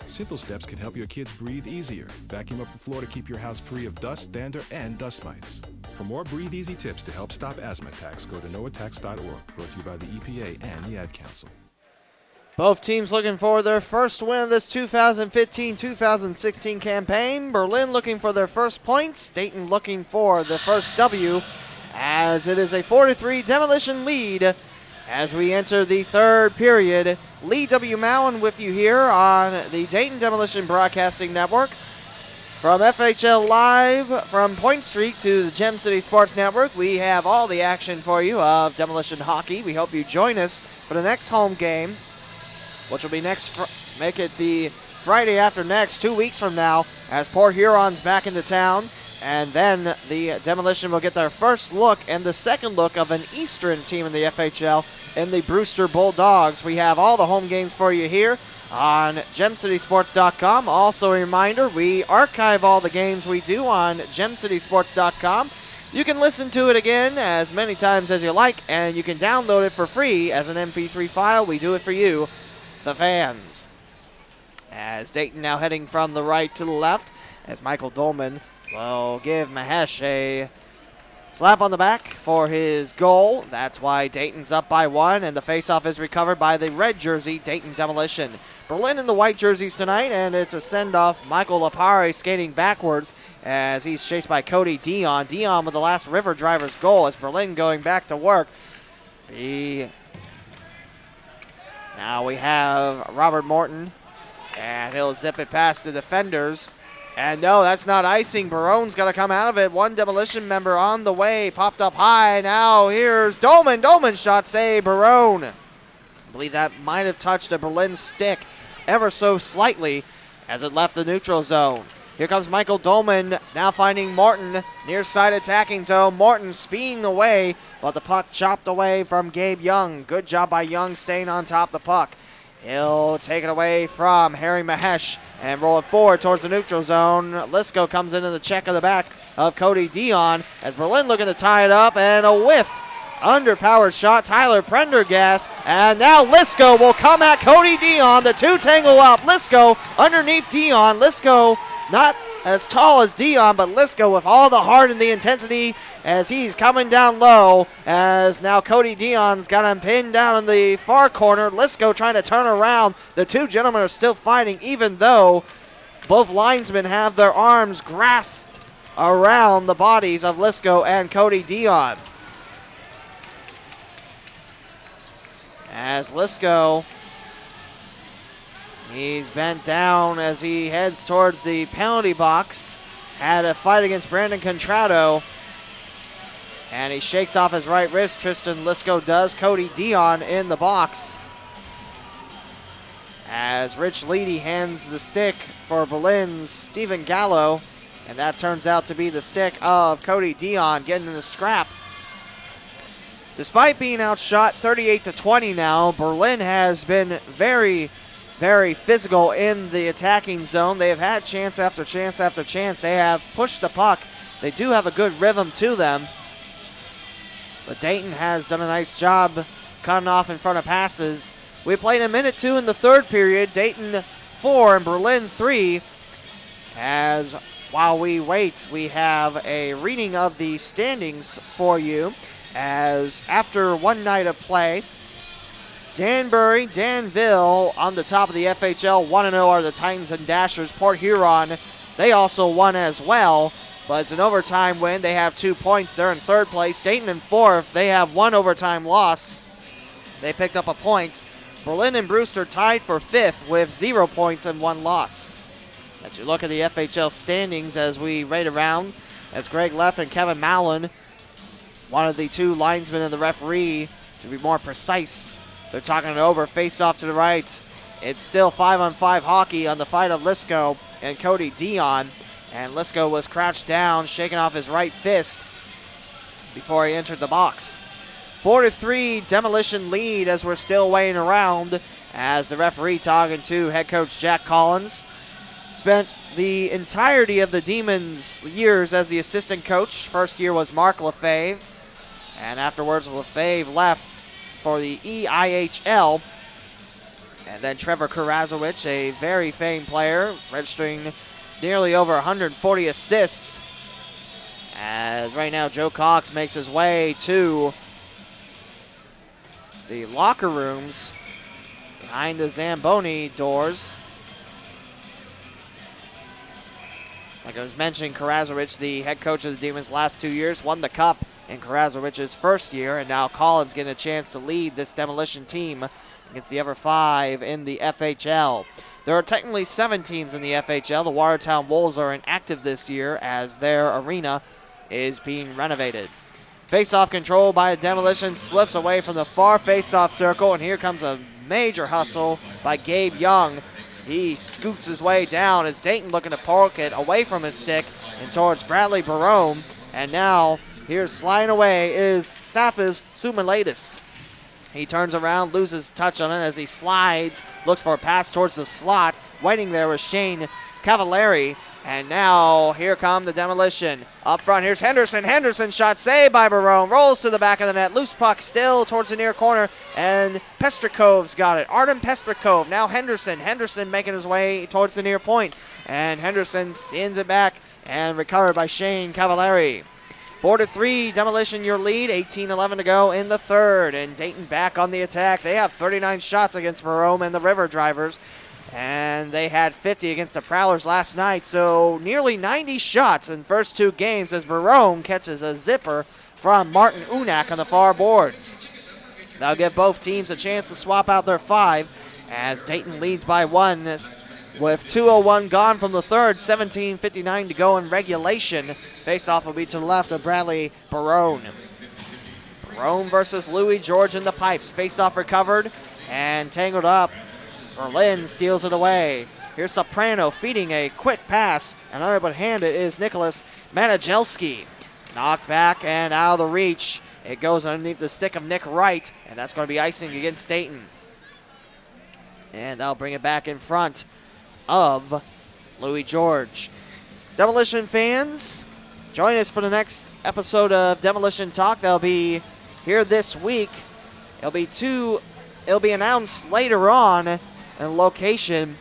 Simple steps can help your kids breathe easier. Vacuum up the floor to keep your house free of dust, dander, and dust mites. For more Breathe Easy tips to help stop asthma attacks, go to noattacks.org, brought to you by the EPA and the Ad Council. Both teams looking for their first win of this 2015-2016 campaign. Berlin looking for their first points. Dayton looking for the first W, as it is a 4-3 Demolition lead as we enter the third period. Lee W. Mowen with you here on the Dayton Demolition Broadcasting Network. From FHL Live from Point Street to the Gem City Sports Network, we have all the action for you of Demolition Hockey. We hope you join us for the next home game, which will be make it the Friday after next, 2 weeks from now, as Port Huron's back into town. And then the Demolition will get their first look and the second look of an Eastern team in the FHL in the Brewster Bulldogs. We have all the home games for you here on GemCitySports.com. Also a reminder, we archive all the games we do on GemCitySports.com. You can listen to it again as many times as you like, and you can download it for free as an MP3 file. We do it for you, the fans. As Dayton now heading from the right to the left, as Michael Dolman will give Mahesh a Slap on the back for his goal. That's why Dayton's up by 1, and the faceoff is recovered by the red jersey, Dayton Demolition. Berlin in the white jerseys tonight, and it's a send-off. Michael Lapare skating backwards as he's chased by Cody Dion. Dion with the last River Drivers goal as Berlin going back to work. Now we have Robert Morton, and he'll zip it past the defenders. And no, that's not icing. Barone's got to come out of it. One Demolition member on the way, popped up high. Now here's Dolman. Dolman shot save, Barone. I believe that might have touched a Berlin stick ever so slightly as it left the neutral zone. Here comes Michael Dolman, now finding Morton, near side attacking zone. Morton speeding away, but the puck chopped away from Gabe Young. Good job by Young staying on top of the puck. He'll take it away from Harry Mahesh and roll it forward towards the neutral zone. Lysko comes into the check of the back of Cody Dion as Berlin looking to tie it up, and a whiff. Underpowered shot, Tyler Prendergast, and now Lysko will come at Cody Dion. The two tangle up. Lysko underneath Dion. Lysko not as tall as Dion, but Lysko with all the heart and the intensity as he's coming down low, as now Cody Dion's got him pinned down in the far corner. Lysko trying to turn around. The two gentlemen are still fighting, even though both linesmen have their arms grasped around the bodies of Lysko and Cody Dion. As Lysko, he's bent down as he heads towards the penalty box. Had a fight against Brandon Contrado. And he shakes off his right wrist. Tristan Lysko does. Cody Dion in the box. As Rich Leedy hands the stick for Berlin's Stephen Gallo. And that turns out to be the stick of Cody Dion getting in the scrap. Despite being outshot 38-20 now, Berlin has been very physical in the attacking zone. They have had chance after chance after chance. They have pushed the puck. They do have a good rhythm to them. But Dayton has done a nice job cutting off in front of passes. We played a minute 2 in the third period. Dayton 4 and Berlin 3. As while we wait, we have a reading of the standings for you. As after one night of play, Danbury, Danville on the top of the FHL. 1-0 are the Titans and Dashers. Port Huron, they also won as well, but it's an overtime win. They have 2 points. They're in third place. Dayton in fourth. They have one overtime loss. They picked up a point. Berlin and Brewster tied for fifth with 0 points and 1 loss. As you look at the FHL standings as we rate around, as Greg Leff and Kevin Mallon, one of the two linesmen and the referee, to be more precise, they're talking it over. Face off to the right. It's still 5-on-5 hockey on the fight of Lysko and Cody Dion. And Lysko was crouched down, shaking off his right fist before he entered the box. 4-3 Demolition lead as we're still waiting around, as the referee talking to head coach Jack Collins. Spent the entirety of the Demons' years as the assistant coach. First year was Mark Lefebvre, and afterwards Lefebvre left for the EIHL. And then Trevor Karazowicz, a very famed player, registering nearly over 140 assists. As right now Joe Cox makes his way to the locker rooms behind the Zamboni doors. Like I was mentioning, Karazowicz, the head coach of the Demons last 2 years, won the cup in Karazowicz's first year, and now Collins getting a chance to lead this Demolition team against the other 5 in the FHL. There are technically 7 teams in the FHL. The Watertown Wolves are inactive this year as their arena is being renovated. Face-off control by Demolition, slips away from the far face-off circle, and here comes a major hustle by Gabe Young. He scoots his way down as Dayton looking to poke it away from his stick and towards Bradley Barone. And now here's sliding away is Stathis Soumelidis. He turns around, loses touch on it as he slides, looks for a pass towards the slot. Waiting there was Shane Cavaleri. And now here come the Demolition. Up front, here's Henderson. Henderson shot saved by Barone. Rolls to the back of the net. Loose puck still towards the near corner. And Pestrikov's got it. Artem Pestrikov. Now Henderson. Henderson making his way towards the near point. And Henderson sends it back and recovered by Shane Cavaleri. 4-3, Demolition your lead, 18-11 to go in the third, and Dayton back on the attack. They have 39 shots against Barome and the River Drivers, and they had 50 against the Prowlers last night, so nearly 90 shots in the first two games as Barome catches a zipper from Martin Unak on the far boards. That'll give both teams a chance to swap out their 5 as Dayton leads by 1 with 2:01 gone from the third, 17:59 to go in regulation. Face-off will be to the left of Bradley Barone. Barone versus Louis George in the pipes. Face-off recovered and tangled up. Berlin steals it away. Here's Soprano feeding a quick pass, and unable to hand it is Nicholas Manajelski. Knocked back and out of the reach. It goes underneath the stick of Nick Wright, and that's going to be icing against Dayton. And that'll bring it back in front of Louis George. Demolition fans, join us for the next episode of Demolition Talk. That'll be here this week. It'll be announced later on in location.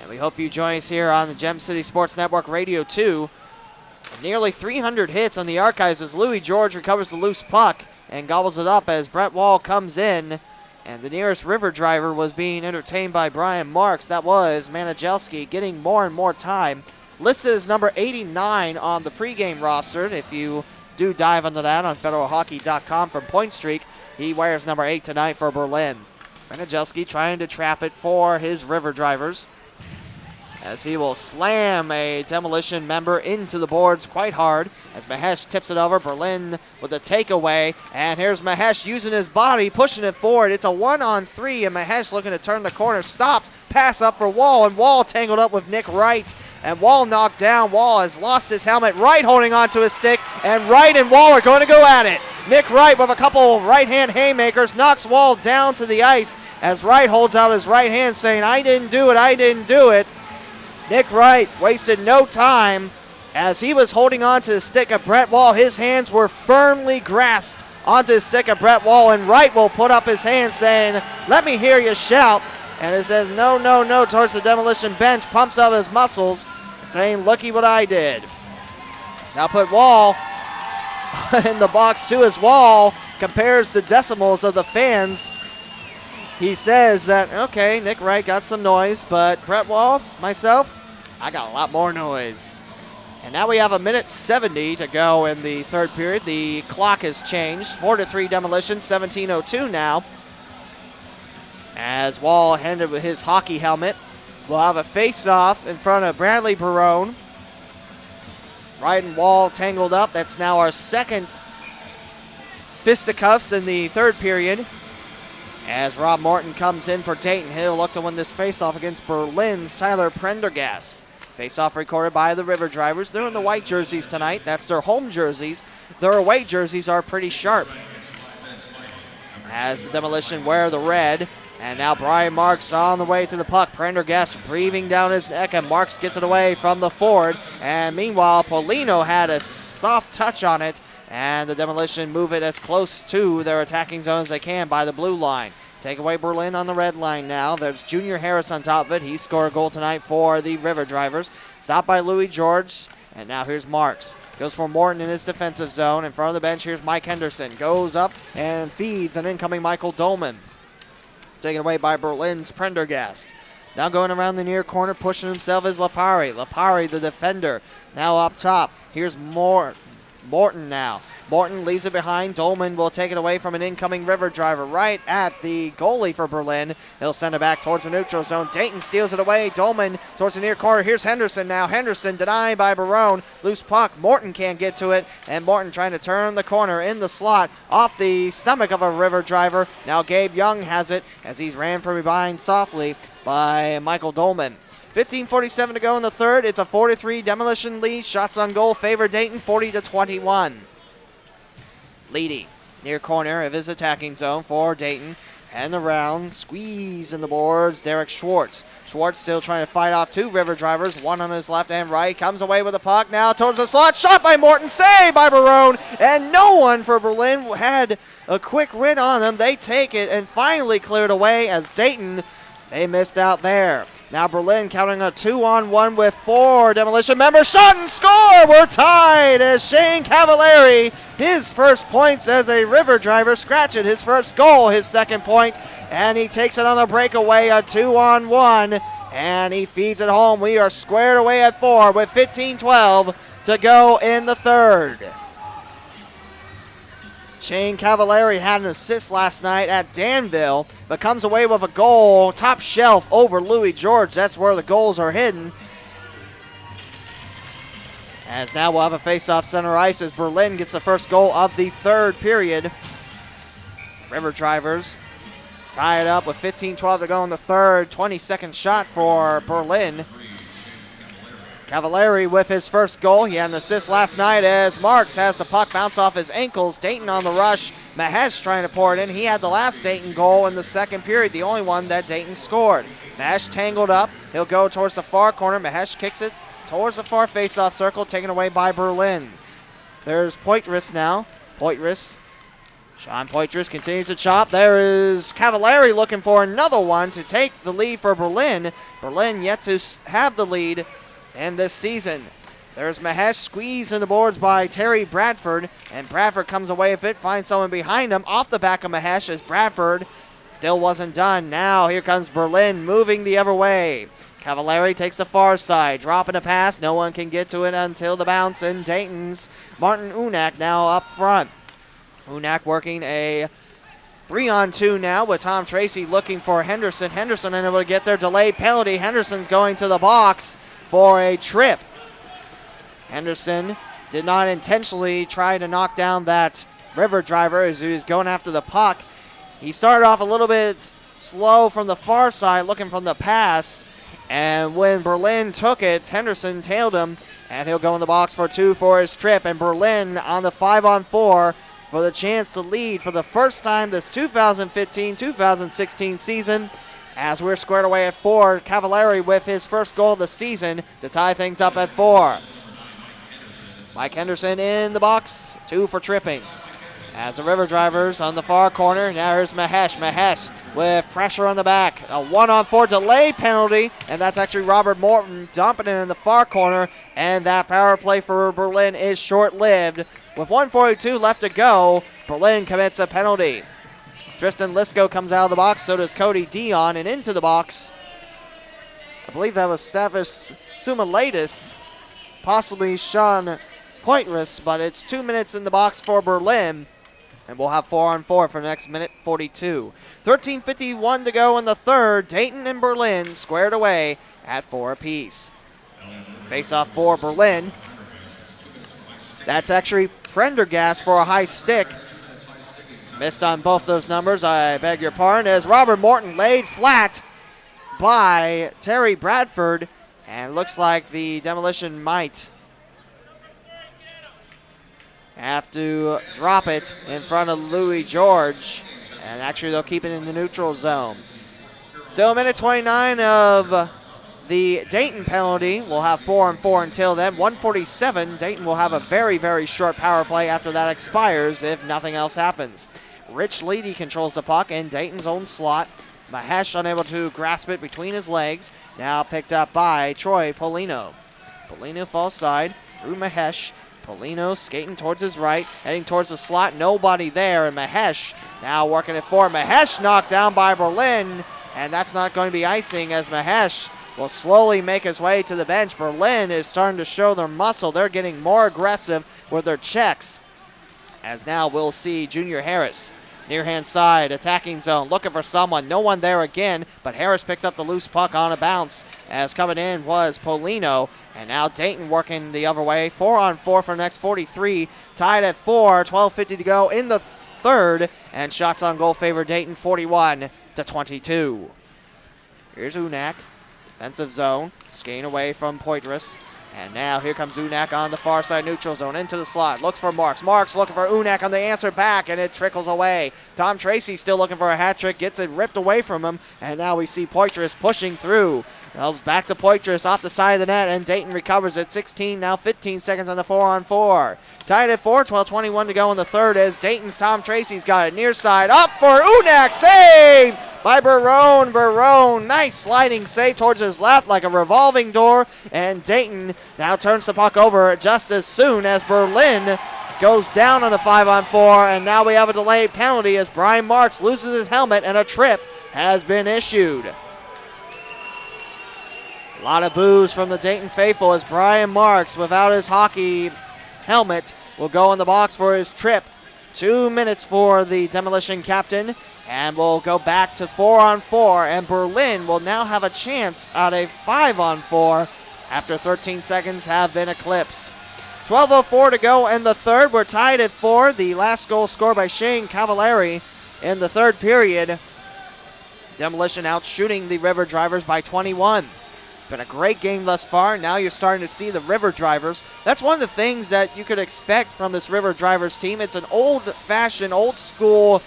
And we hope you join us here on the Gem City Sports Network Radio 2. Nearly 300 hits on the archives as Louis George recovers the loose puck and gobbles it up as Brett Wall comes in. And the nearest River Driver was being entertained by Brian Marks. That was Manajelski getting more and more time. Listed as number 89 on the pregame roster. If you do dive into that on federalhockey.com from Point Streak, he wears number 8 tonight for Berlin. Manajelski trying to trap it for his River Drivers, as he will slam a Demolition member into the boards quite hard as Mahesh tips it over. Berlin with a takeaway, and here's Mahesh using his body, pushing it forward. It's a 1-on-3, and Mahesh looking to turn the corner, stops, pass up for Wall, and Wall tangled up with Nick Wright, and Wall knocked down. Wall has lost his helmet. Wright holding onto his stick, and Wright and Wall are going to go at it. Nick Wright with a couple right-hand haymakers knocks Wall down to the ice as Wright holds out his right hand saying, I didn't do it, I didn't do it. Nick Wright wasted no time as he was holding on to the stick of Brett Wall. His hands were firmly grasped onto the stick of Brett Wall, and Wright will put up his hand saying, let me hear you shout. And it says, no, no, no, towards the Demolition bench, pumps up his muscles, saying, looky what I did. Now put Wall in the box too, as Wall compares the decimals of the fans. He says that, okay, Nick Wright got some noise, but Brett Wall, myself, I got a lot more noise. And now we have 1:70 to go in the third period. The clock has changed. 4-3 Demolition, 17:02 now. As Wall handed with his hockey helmet. We'll have a face-off in front of Bradley Barone. Wright and Wall tangled up. That's now our second fisticuffs in the third period. As Rob Morton comes in for Dayton, he'll look to win this faceoff against Berlin's Tyler Prendergast. Faceoff recorded by the River Drivers. They're in the white jerseys tonight. That's their home jerseys. Their away jerseys are pretty sharp. As the Demolition wear the red. And now Brian Marks on the way to the puck. Prendergast breathing down his neck, and Marks gets it away from the forward. And meanwhile, Polino had a soft touch on it. And the Demolition move it as close to their attacking zone as they can by the blue line. Take away Berlin on the red line now. There's Junior Harris on top of it. He scored a goal tonight for the River Drivers. Stopped by Louis George. And now here's Marks. Goes for Morton in his defensive zone. In front of the bench, here's Mike Henderson. Goes up and feeds an incoming Michael Dolman. Taken away by Berlin's Prendergast. Now going around the near corner, pushing himself is Lapari. Lapari, the defender, now up top. Here's Morton now. Morton leaves it behind. Dolman will take it away from an incoming River Driver right at the goalie for Berlin. He'll send it back towards the neutral zone. Dayton steals it away. Dolman towards the near corner. Here's Henderson now. Henderson denied by Barone. Loose puck. Morton can't get to it. And Morton trying to turn the corner in the slot off the stomach of a River Driver. Now Gabe Young has it as he's ran from behind softly by Michael Dolman. 15:47 to go in the third. It's a 4-3 Demolition lead. Shots on goal favor Dayton 40-21. Leedy, near corner of his attacking zone for Dayton. And around, squeeze in the boards, Derek Schwartz. Schwartz still trying to fight off two River Drivers, one on his left and right. Comes away with the puck now towards the slot. Shot by Morton, saved by Barone. And no one for Berlin had a quick win on them. They take it and finally cleared away as Dayton, they missed out there. Now Berlin counting a 2-on-1 with 4 Demolition members. Shot and score! We're tied as Shane Cavaleri, his first points as a River driver, scratching his first goal, his second point, and he takes it on the breakaway, a 2-on-1, and he feeds it home. We are squared away at 4 with 15-12 to go in the third. Shane Cavaleri had an assist last night at Danville, but comes away with a goal, top shelf over Louis George. That's where the goals are hidden. As now we'll have a face-off center ice as Berlin gets the first goal of the third period. River Drivers tie it up with 15-12 to go in the third. 22nd shot for Berlin. Cavaleri with his first goal. He had an assist last night as Marks has the puck bounce off his ankles. Dayton on the rush. Mahesh trying to pour it in. He had the last Dayton goal in the second period, the only one that Dayton scored. Mahesh tangled up. He'll go towards the far corner. Mahesh kicks it towards the far faceoff circle, taken away by Berlin. There's Poitras now. Sean Poitras continues to chop. There is Cavaleri looking for another one to take the lead for Berlin. Berlin yet to have the lead in this season. There's Mahesh squeezed in the boards by Terry Bradford, and Bradford comes away with it, finds someone behind him off the back of Mahesh as Bradford still wasn't done. Now here comes Berlin moving the other way. Cavaleri takes the far side, dropping a pass. No one can get to it until the bounce, and Dayton's Martin Unak now up front. Unak working a 3-on-2 now with Tom Tracy looking for Henderson. Henderson unable to get their delayed penalty. Henderson's going to the box for a trip. Henderson did not intentionally try to knock down that River driver as he was going after the puck. He started off a little bit slow from the far side looking from the pass, and when Berlin took it, Henderson tailed him, and he'll go in the box for 2 for his trip, and Berlin on the 5-on-4 for the chance to lead for the first time this 2015-2016 season. As we're squared away at 4, Cavaleri with his first goal of the season to tie things up at 4. Mike Henderson in the box, 2 for tripping. As the River Drivers on the far corner, now here's Mahesh. Mahesh with pressure on the back. A 1-on-4 delay penalty, and that's actually Robert Morton dumping it in the far corner, and that power play for Berlin is short-lived. With 1:42 left to go, Berlin commits a penalty. Tristan Lysko comes out of the box, so does Cody Dion, and into the box, I believe that was Stathis Soumelidis, possibly Sean Poitras, but it's 2 minutes in the box for Berlin, and we'll have 4-on-4 for the next minute 42. 13:51 to go in the third. Dayton and Berlin squared away at 4 apiece. Face-off for Berlin. That's actually Prendergast for a high stick. Missed on both those numbers, I beg your pardon, as Robert Morton laid flat by Terry Bradford, and it looks like the Demolition might have to drop it in front of Louis George, and actually they'll keep it in the neutral zone. Still a minute 29 of the Dayton penalty. We'll have 4-on-4 until then. 1:47. Dayton will have a very, very short power play after that expires if nothing else happens. Rich Leedy controls the puck in Dayton's own slot. Mahesh unable to grasp it between his legs. Now picked up by Troy Polino. Polino falls side through Mahesh. Polino skating towards his right, heading towards the slot. Nobody there, and Mahesh now working it for Mahesh, knocked down by Berlin, and that's not going to be icing as Mahesh will slowly make his way to the bench. Berlin is starting to show their muscle. They're getting more aggressive with their checks. As now we'll see Junior Harris, near hand side, attacking zone, looking for someone. No one there again, but Harris picks up the loose puck on a bounce, as coming in was Polino. And now Dayton working the other way. 4-on-4 for the next 43. Tied at 4, 12:50 to go in the third. And shots on goal favor Dayton 41-22. Here's Unak. Defensive zone, skating away from Poitras. And now here comes Unak on the far side neutral zone into the slot. Looks for Marks. Marks looking for Unak on the answer back, and it trickles away. Tom Tracy still looking for a hat trick. Gets it ripped away from him. And now we see Poitras pushing through. Elves back to Poitras off the side of the net, and Dayton recovers at 16, now 15 seconds on the 4-on-4. Tied at 4, 12:21 to go in the third as Dayton's Tom Tracy's got it near side. Up for Unak, save by Barone. Barone, nice sliding save towards his left like a revolving door, and Dayton now turns the puck over just as soon as Berlin goes down on the 5-on-4, and now we have a delayed penalty as Brian Marks loses his helmet and a trip has been issued. A lot of boos from the Dayton faithful as Brian Marks, without his hockey helmet, will go in the box for his trip. 2 minutes for the Demolition captain, and we'll go back to 4-on-4, and Berlin will now have a chance at a 5-on-4 after 13 seconds have been eclipsed. 12:04 to go in the third. We're tied at 4. The last goal scored by Shane Cavaleri in the third period. Demolition out shooting the River Drivers by 21. Been a great game thus far. Now you're starting to see the River Drivers. That's one of the things that you could expect from this River Drivers team. It's an old-fashioned, old-school,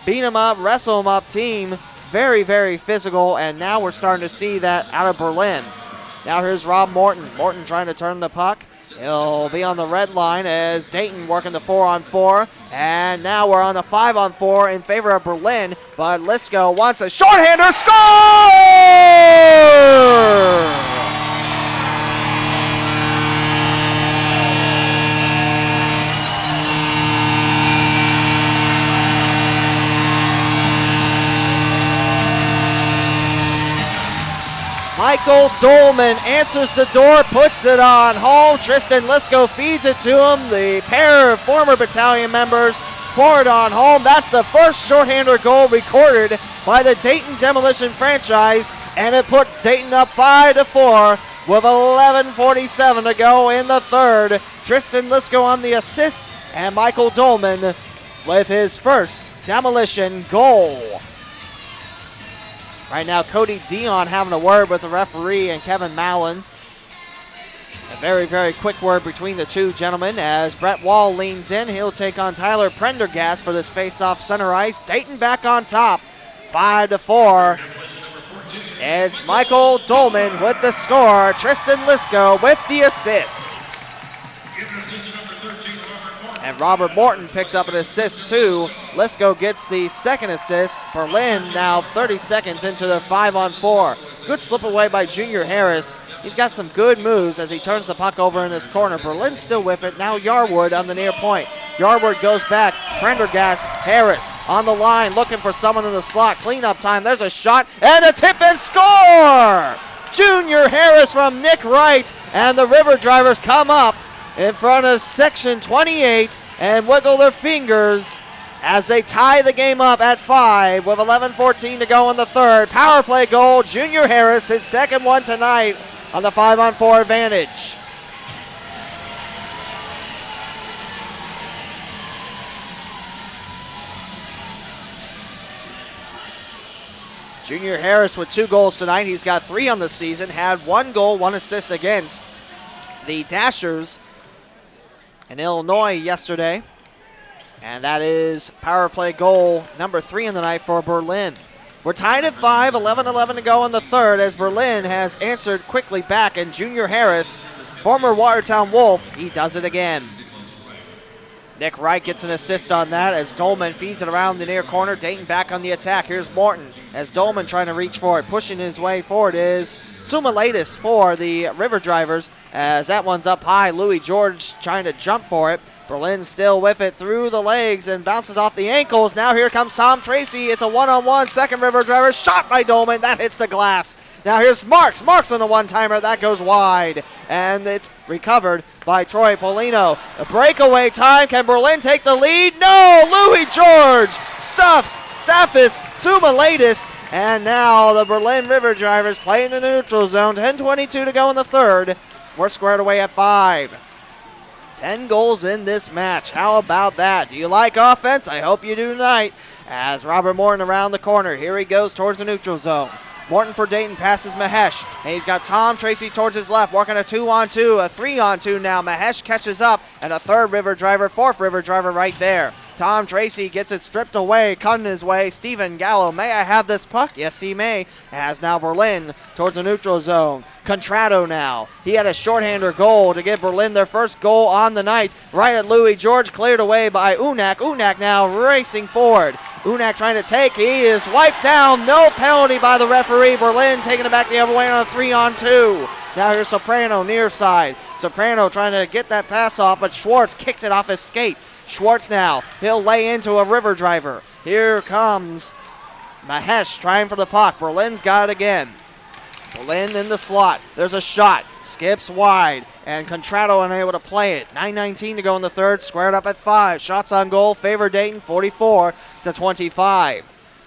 beat-em-up, wrestle-em-up team. Very, very physical, and now we're starting to see that out of Berlin. Now here's Rob Morton. Morton trying to turn the puck. He'll be on the red line as Dayton working the 4-on-4. And now we're on the 5-on-4 in favor of Berlin. But Lysko wants a shorthander. Score! Michael Dolman answers the door, puts it on home. Tristan Lysko feeds it to him. The pair of former battalion members pour it on home. That's the first shorthander goal recorded by the Dayton Demolition franchise, and it puts Dayton up 5-4 with 11:47 to go in the third. Tristan Lysko on the assist, and Michael Dolman with his first Demolition goal. Right now, Cody Dion having a word with the referee and Kevin Mallon. A very, very quick word between the two gentlemen as Brett Wall leans in. He'll take on Tyler Prendergast for this face-off center ice. Dayton back on top, 5-4. It's Michael Dolman with the score. Tristan Lysko with the assist. And Robert Morton picks up an assist too. Lysko gets the second assist. Berlin now 30 seconds into their 5-on-4. Good slip away by Junior Harris. He's got some good moves as he turns the puck over in this corner. Berlin still with it. Now Yarwood on the near point. Yarwood goes back. Prendergast, Harris on the line looking for someone in the slot. Cleanup time. There's a shot and a tip and score! Junior Harris from Nick Wright, and the River Drivers come up in front of Section 28 and wiggle their fingers as they tie the game up at 5 with 11:14 to go in the third. Power play goal, Junior Harris, his second one tonight on the 5-on-4 advantage. Junior Harris with 2 goals tonight. He's got 3 on the season, had 1 goal, 1 assist against the Dashers in Illinois yesterday. And that is power play goal number 3 in the night for Berlin. We're tied at 5, 11-11 to go in the third as Berlin has answered quickly back, and Junior Harris, former Watertown Wolf, he does it again. Nick Wright gets an assist on that as Dolman feeds it around the near corner. Dayton back on the attack. Here's Morton as Dolman trying to reach for it. Pushing his way forward is Soumelidis for the River Drivers as that one's up high. Louis George trying to jump for it. Berlin still with it through the legs and bounces off the ankles. Now here comes Tom Tracy. It's a one-on-one. Second River Drivers. Shot by Dolman. That hits the glass. Now here's Marks. Marks on the one-timer. That goes wide. And it's recovered by Troy Polino. A breakaway time. Can Berlin take the lead? No! Louis George stuffs Stathis, Soumelidis, and now the Berlin River Drivers play in the neutral zone. 10:22 to go in the third. We're squared away at 5. 10 goals in this match. How about that? Do you like offense? I hope you do tonight. As Robert Morton around the corner. Here he goes towards the neutral zone. Morton for Dayton passes Mahesh. And he's got Tom Tracy towards his left, working a 2-on-2, a 3-on-2 now. Mahesh catches up, and a third river driver, fourth river driver right there. Tom Tracy gets it stripped away, cutting his way. Stephen Gallo, may I have this puck? Yes, he may. As now Berlin towards the neutral zone. Contrato now. He had a shorthander goal to give Berlin their first goal on the night. Right at Louis George, cleared away by Unak. Unak now racing forward. Unak trying to take. He is wiped down. No penalty by the referee. Berlin taking it back the other way on a 3-on-2. Now here's Soprano near side. Soprano trying to get that pass off, but Schwartz kicks it off his skate. Schwartz now, he'll lay into a river driver. Here comes Mahesh trying for the puck. Berlin's got it again. Berlin in the slot. There's a shot. Skips wide. And Contrato unable to play it. 9:19 to go in the third. Squared up at 5. Shots on goal. Favor Dayton 44-25.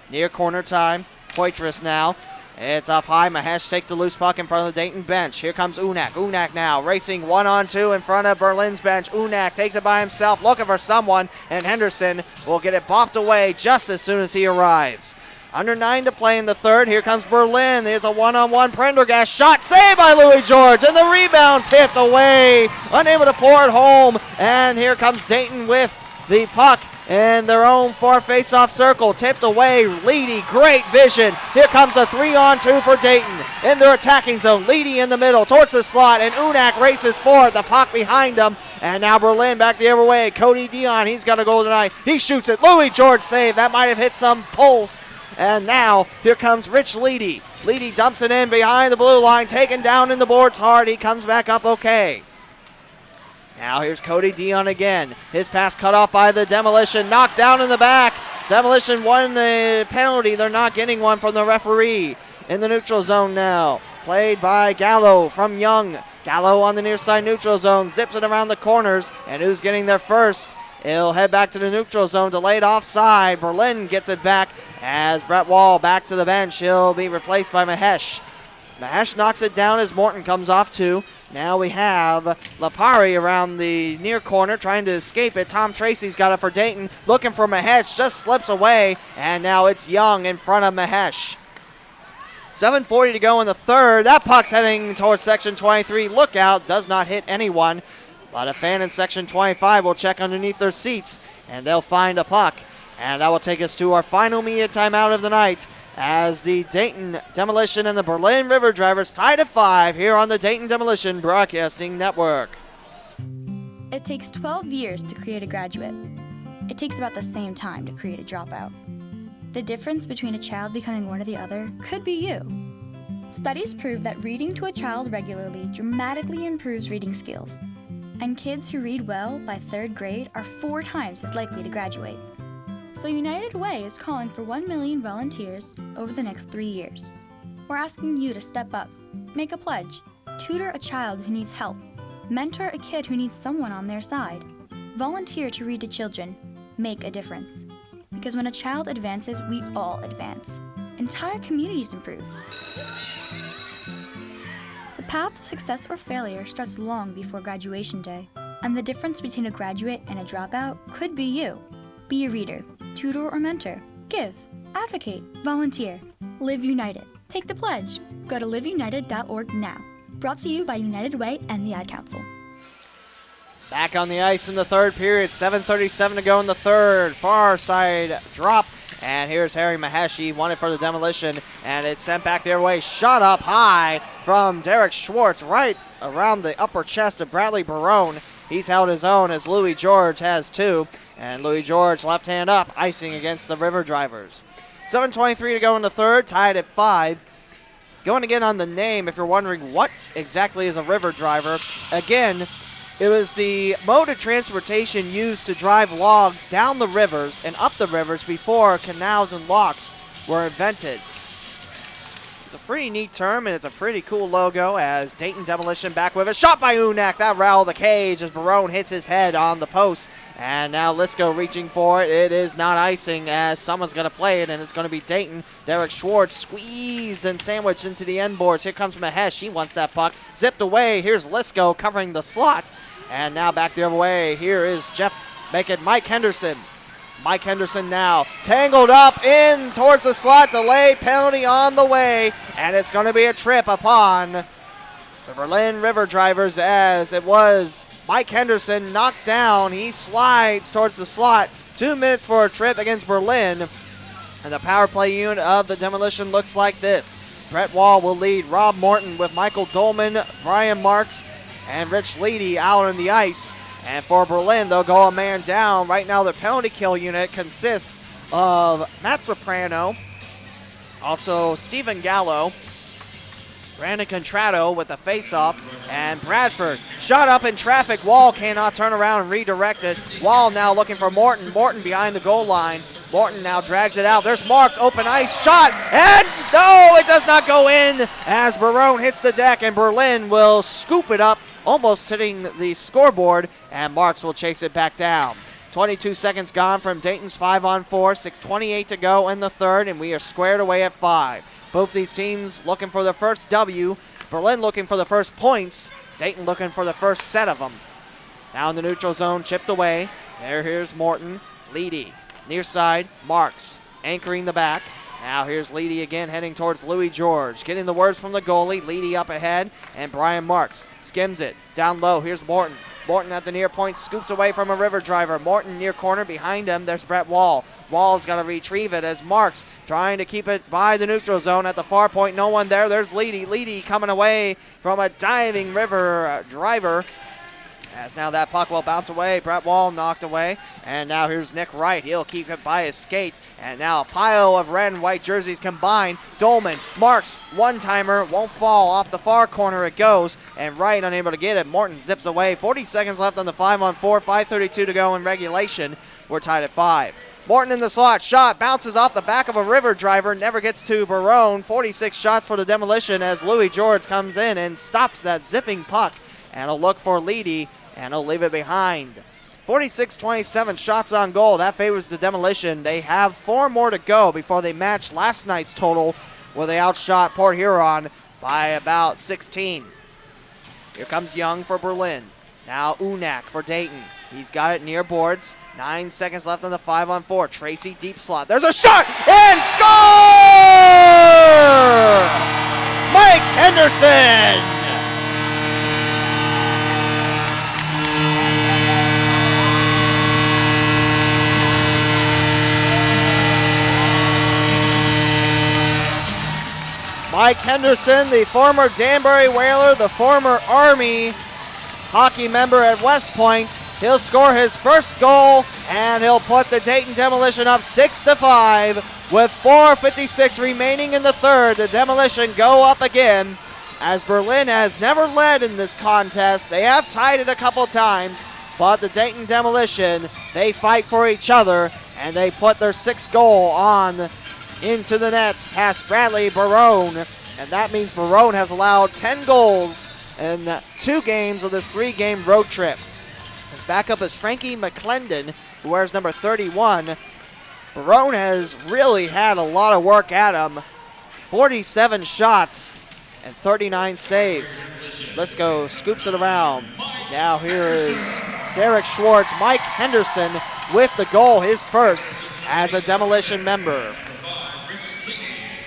Near corner time. Poitras now. It's up high. Mahesh takes the loose puck in front of the Dayton bench. Here comes Unak. Unak now racing 1-on-2 in front of Berlin's bench. Unak takes it by himself, looking for someone, and Henderson will get it bopped away just as soon as he arrives. Under 9 to play in the third. Here comes Berlin. There's a 1-on-1 Prendergast shot. Saved by Louis George, and the rebound tipped away. Unable to pour it home. And here comes Dayton with the puck in their own far face-off circle. Tipped away. Leedy, great vision. Here comes a 3-on-2 for Dayton in their attacking zone. Leedy in the middle towards the slot, and Unak races forward. The puck behind him, and now Berlin back the other way. Cody Dion, he's got a goal tonight. He shoots it. Louis George save. That might have hit some poles. And now here comes Rich Leedy. Leedy dumps it in behind the blue line, taken down in the boards hard. He comes back up okay. Now here's Cody Dion again. His pass cut off by the Demolition. Knocked down in the back. Demolition won the penalty. They're not getting one from the referee. In the neutral zone now. Played by Gallo from Young. Gallo on the near side neutral zone. Zips it around the corners. And who's getting there first? He'll head back to the neutral zone. Delayed offside. Berlin gets it back as Brett Wall back to the bench. He'll be replaced by Mahesh. Mahesh knocks it down as Morton comes off too. Now we have Lapari around the near corner trying to escape it. Tom Tracy's got it for Dayton. Looking for Mahesh. Just slips away. And now it's Young in front of Mahesh. 7:40 to go in the third. That puck's heading towards section 23. Look out. Does not hit anyone. But a fan in section 25 will check underneath their seats. And they'll find a puck. And that will take us to our final media timeout of the night, as the Dayton Demolition and the Berlin River Drivers tied at 5 here on the Dayton Demolition Broadcasting Network. It takes 12 years to create a graduate. It takes about the same time to create a dropout. The difference between a child becoming one or the other could be you. Studies prove that reading to a child regularly dramatically improves reading skills. And kids who read well by 3rd grade are 4 times as likely to graduate. So United Way is calling for 1 million volunteers over the next 3 years. We're asking you to step up, make a pledge, tutor a child who needs help, mentor a kid who needs someone on their side, volunteer to read to children, make a difference. Because when a child advances, we all advance. Entire communities improve. The path to success or failure starts long before graduation day, and the difference between a graduate and a dropout could be you. Be a reader, tutor or mentor, give, advocate, volunteer, live united. Take the pledge. Go to liveunited.org now. Brought to you by United Way and the Ad Council. Back on the ice in the third period, 7:37 to go in the third. Far side drop, and here's Harry Mahesh. Won it for the Demolition, and it's sent back their way. Shot up high from Derek Schwartz, right around the upper chest of Bradley Barone. He's held his own as Louis George has too. And Louis George left hand up, icing against the River Drivers. 7:23 to go in the third, tied at 5. Going again on the name, if you're wondering what exactly is a river driver, again, it was the mode of transportation used to drive logs down the rivers and up the rivers before canals and locks were invented. It's a pretty neat term, and it's a pretty cool logo as Dayton Demolition back with a shot by Unak. That rattled the cage as Barone hits his head on the post. And now Lysko reaching for it. It is not icing as someone's going to play it, and it's going to be Dayton. Derek Schwartz squeezed and sandwiched into the end boards. Here comes Mahesh. He wants that puck. Zipped away. Here's Lysko covering the slot. And now back the other way. Here is Jeff making Mike Henderson. Mike Henderson now tangled up in towards the slot. Delay penalty on the way, and it's going to be a trip upon the Berlin River Drivers, as it was Mike Henderson knocked down. He slides towards the slot. 2 minutes for a trip against Berlin. And the power play unit of the Demolition looks like this. Brett Wall will lead Rob Morton with Michael Dolman, Brian Marks, and Rich Leedy out on the ice. And for Berlin, they'll go a man down. Right now, the penalty kill unit consists of Matt Soprano, also Stephen Gallo, Brandon Contrato with a face-off, and Bradford shot up in traffic. Wall cannot turn around and redirect it. Wall now looking for Morton. Morton behind the goal line. Morton now drags it out. There's Marks, open ice, shot, and no, it does not go in as Barone hits the deck, and Berlin will scoop it up, almost hitting the scoreboard, and Marks will chase it back down. 22 seconds gone from Dayton's 5-on-4, 6:28 to go in the third, and we are squared away at 5. Both these teams looking for their first W. Berlin looking for the first points. Dayton looking for the first set of them. Now in the neutral zone, chipped away. Here's Morton. Leedy, near side, Marks, anchoring the back. Now here's Leedy again, heading towards Louis George. Getting the words from the goalie. Leedy up ahead, and Brian Marks skims it. Down low, here's Morton. Morton at the near point, scoops away from a River Driver. Morton near corner, behind him, there's Brett Wall. Wall's got to retrieve it as Marks trying to keep it by the neutral zone at the far point. No one there, there's Leedy. Leedy coming away from a diving River Driver. As now that puck will bounce away. Brett Wall knocked away. And now here's Nick Wright. He'll keep it by his skates. And now a pile of red and white jerseys combined. Dolman, Marks, one-timer, won't fall. Off the far corner it goes. And Wright unable to get it. Morton zips away. 40 seconds left on the 5-on-4. 5:32 to go in regulation. We're tied at 5. Morton in the slot. Shot bounces off the back of a River Driver. Never gets to Barone. 46 shots for the Demolition as Louis George comes in and stops that zipping puck. And a look for Leedy, and he'll leave it behind. 46-27 shots on goal. That favors the Demolition. They have 4 more to go before they match last night's total, where they outshot Port Huron by about 16. Here comes Young for Berlin. Now Unak for Dayton. He's got it near boards. 9 seconds left on the 5-on-4. Tracy deep slot. There's a shot and score! Mike Henderson! Mike Henderson, the former Danbury Whaler, the former Army hockey member at West Point. He'll score his first goal, and he'll put the Dayton Demolition up 6-5 with 4:56 remaining in the third. The Demolition go up again, as Berlin has never led in this contest. They have tied it a couple times, but the Dayton Demolition, they fight for each other, and they put their 6th goal on into the net past Bradley Barone, and that means Barone has allowed 10 goals in 2 games of this 3-game road trip. His backup is Frankie McClendon, who wears number 31. Barone has really had a lot of work at him. 47 shots and 39 saves. Lysko scoops it around. Now here is Derek Schwartz. Mike Henderson with the goal, his first as a Demolition member.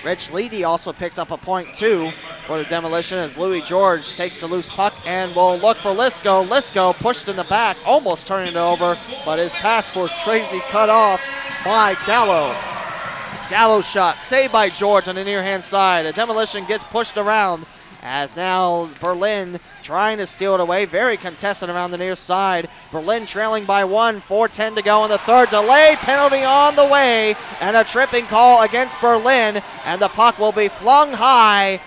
Rich Leedy also picks up a point, too, for the Demolition as Louis George takes the loose puck and will look for Lysko. Lysko pushed in the back, almost turning it over, but his pass for Tracy cut off by Gallo. Gallo shot, saved by George on the near-hand side. The Demolition gets pushed around as now Berlin trying to steal it away. Very contested around the near side. Berlin trailing by 1, 4:10 to go in the third. Delayed penalty on the way, and a tripping call against Berlin, and the puck will be flung high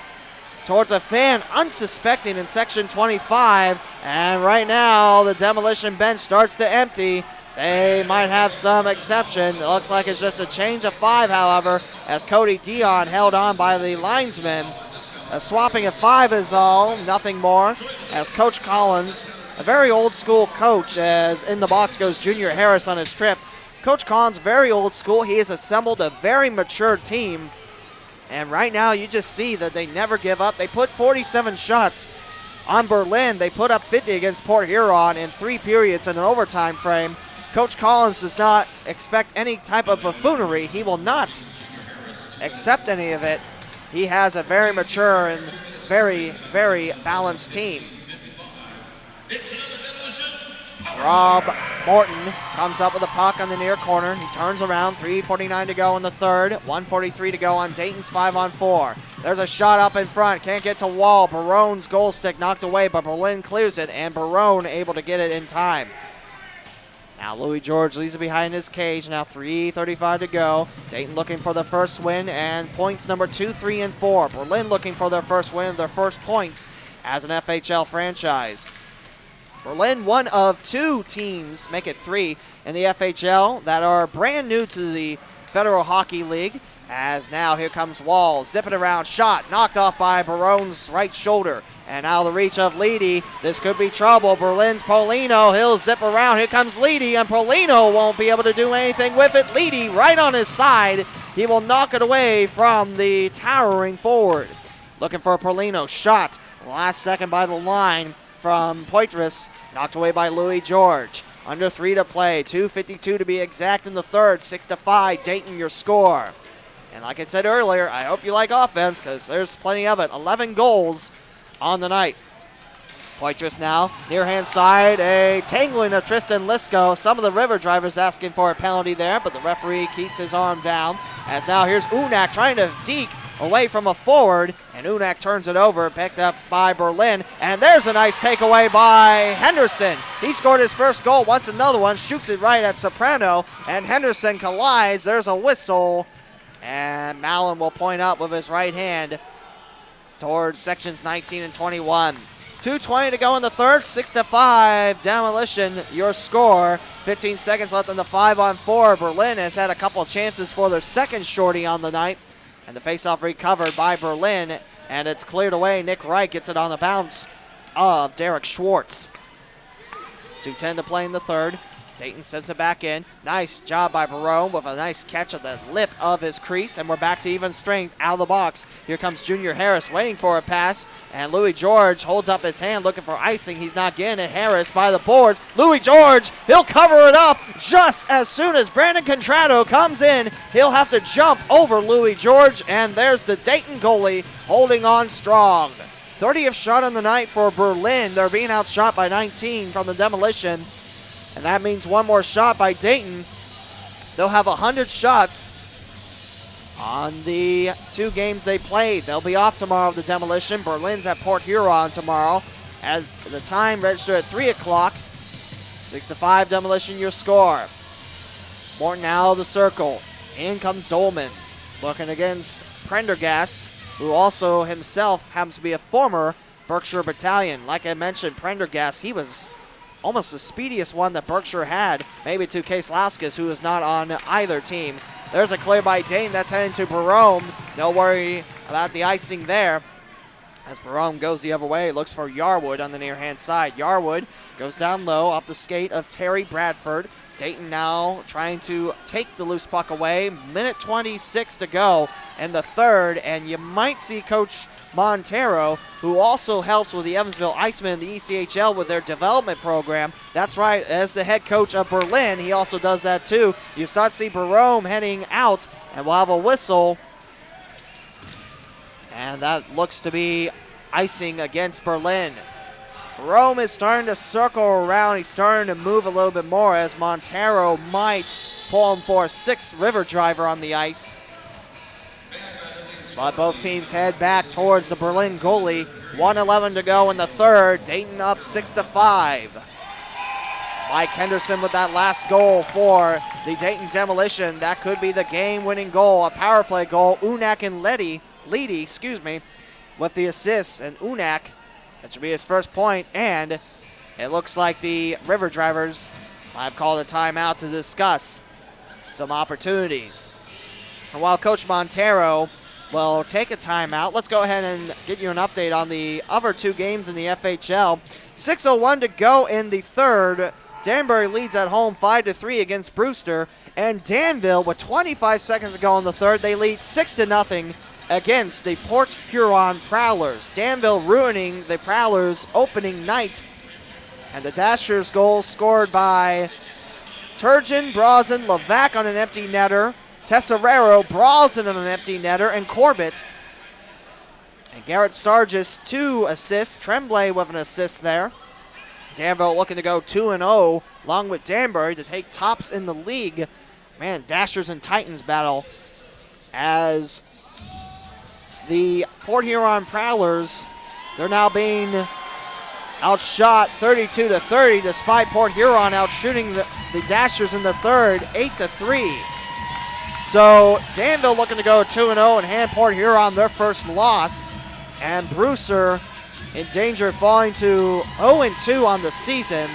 towards a fan unsuspecting in section 25, and right now the Demolition bench starts to empty. They might have some exception. It looks like it's just a change of 5, however, as Cody Dion held on by the linesman. A swapping of 5 is all, nothing more, as Coach Collins, a very old school coach, as in the box goes Junior Harris on his trip. Coach Collins, very old school. He has assembled a very mature team, and right now you just see that they never give up. They put 47 shots on Berlin. They put up 50 against Port Huron in 3 periods in an overtime frame. Coach Collins does not expect any type of buffoonery. He will not accept any of it. He has a very mature and very, very balanced team. Rob Morton comes up with a puck on the near corner. He turns around, 3:49 to go in the third, 1:43 to go on Dayton's 5-on-4. There's a shot up in front, can't get to wall. Barone's goal stick knocked away, but Berlin clears it, and Barone able to get it in time. Now Louis George leaves it behind his cage. Now 3:35 to go. Dayton looking for the first win and points number 2, 3, and 4. Berlin looking for their first win, their first points as an FHL franchise. Berlin, one of 2 teams, make it 3, in the FHL that are brand new to the Federal Hockey League. As now here comes Wall, zipping around, shot, knocked off by Barone's right shoulder. And now the reach of Leedy. This could be trouble. Berlin's Polino. He'll zip around. Here comes Leedy, and Polino won't be able to do anything with it. Leedy right on his side. He will knock it away from the towering forward. Looking for Polino. Shot. Last second by the line from Poitras. Knocked away by Louis George. Under 3 to play. 2:52 to be exact in the third. 6-5. Dayton your score. And like I said earlier, I hope you like offense because there's plenty of it. 11 goals on the night. Poitras now, near hand side, a tangling of Tristan Lysko. Some of the River drivers asking for a penalty there, but the referee keeps his arm down. As now here's Unak trying to deke away from a forward, and Unak turns it over, picked up by Berlin. And there's a nice takeaway by Henderson. He scored his first goal, wants another one, shoots it right at Soprano, and Henderson collides. There's a whistle, and Mallon will point up with his right hand towards sections 19 and 21. 2:20 to go in the third, 6-5. Demolition, your score. 15 seconds left in the 5-on-4. Berlin has had a couple of chances for their second shorty on the night. And the faceoff recovered by Berlin, and it's cleared away. Nick Wright gets it on the bounce of Derek Schwartz. 2:10 to play in the third. Dayton sends it back in. Nice job by Barone with a nice catch at the lip of his crease, and we're back to even strength out of the box. Here comes Junior Harris waiting for a pass, and Louis George holds up his hand looking for icing. He's not getting it. Harris by the boards. Louis George, he'll cover it up just as soon as Brandon Contrado comes in. He'll have to jump over Louis George, and there's the Dayton goalie holding on strong. 30th shot on the night for Berlin. They're being outshot by 19 from the Demolition. And that means one more shot by Dayton. They'll have 100 shots on the 2 games they played. They'll be off tomorrow, the Demolition. Berlin's at Port Huron tomorrow. At the time registered at 3 o'clock. 6-5 Demolition, your score. Morton out of the circle. In comes Dolman. Looking against Prendergast, who also himself happens to be a former Berkshire Battalion. Like I mentioned, Prendergast, he was almost the speediest one that Berkshire had, maybe to Case Laskis, who is not on either team. There's a clear by Dane. That's heading to Barome. No worry about the icing there. As Barome goes the other way, looks for Yarwood on the near-hand side. Yarwood goes down low off the skate of Terry Bradford. Dayton now trying to take the loose puck away. Minute 26 to go in the third, and you might see Coach Montero, who also helps with the Evansville Icemen in the ECHL with their development program. That's right, as the head coach of Berlin, he also does that too. You start to see Barome heading out, and we'll have a whistle. And that looks to be icing against Berlin. Barome is starting to circle around. He's starting to move a little bit more as Montero might pull him for a 6th river driver on the ice. But both teams head back towards the Berlin goalie. 1:11 to go in the third. Dayton up 6-5. Mike Henderson with that last goal for the Dayton Demolition. That could be the game-winning goal, a power play goal. Unak and Leedy, with the assists. And Unak, that should be his first point. And it looks like the River Drivers might have called a timeout to discuss some opportunities. And while Coach Montero will take a timeout, let's go ahead and get you an update on the other 2 games in the FHL. 6:01 to go in the third. Danbury leads at home 5-3 against Brewster. And Danville, with 25 seconds to go in the third, they lead 6-0 against the Port Huron Prowlers. Danville ruining the Prowlers' opening night. And the Dashers' goal scored by Turgeon, Brazen, Levac on an empty netter, Tesserero, Brazen on an empty netter, and Corbett. And Garrett Sargis, 2 assists. Tremblay with an assist there. Danville looking to go 2-0, along with Danbury, to take tops in the league. Man, Dashers and Titans battle as the Port Huron Prowlers, they're now being outshot 32-30, despite Port Huron outshooting the Dashers in the third 8-3. So Danville looking to go 2-0 and hand Port Huron their first loss. And Brewster in danger of falling to 0-2 on the season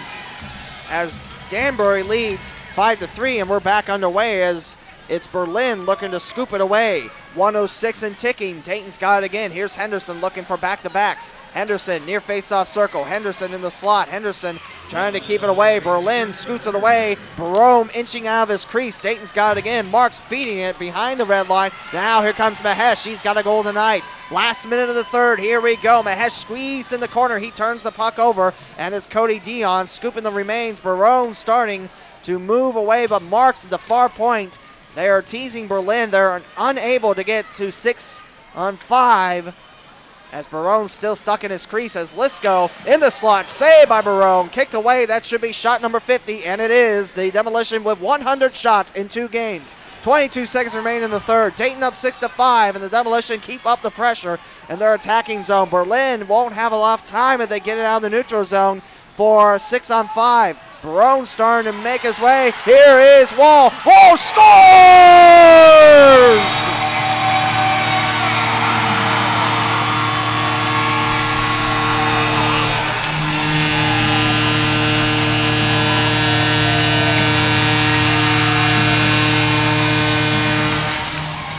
as Danbury leads 5-3, and we're back underway as it's Berlin looking to scoop it away. 106 and ticking. Dayton's got it again. Here's Henderson looking for back-to-backs. Henderson near face-off circle. Henderson in the slot. Henderson trying to keep it away. Berlin scoots it away. Barome inching out of his crease. Dayton's got it again. Marks feeding it behind the red line. Now here comes Mahesh. He's got a goal tonight. Last minute of the third. Here we go. Mahesh squeezed in the corner. He turns the puck over, and it's Cody Dion scooping the remains. Barome starting to move away, but Marks at the far point. They are teasing Berlin. They're unable to get to 6-on-5 as Barone's still stuck in his crease as Lysko in the slot. Saved by Barone. Kicked away. That should be shot number 50, and it is. The Demolition with 100 shots in 2 games. 22 seconds remain in the third. Dayton up 6-5, and the Demolition keep up the pressure in their attacking zone. Berlin won't have enough time if they get it out of the neutral zone for 6-on-5. Barone starting to make his way. Here is Wall. Wall scores!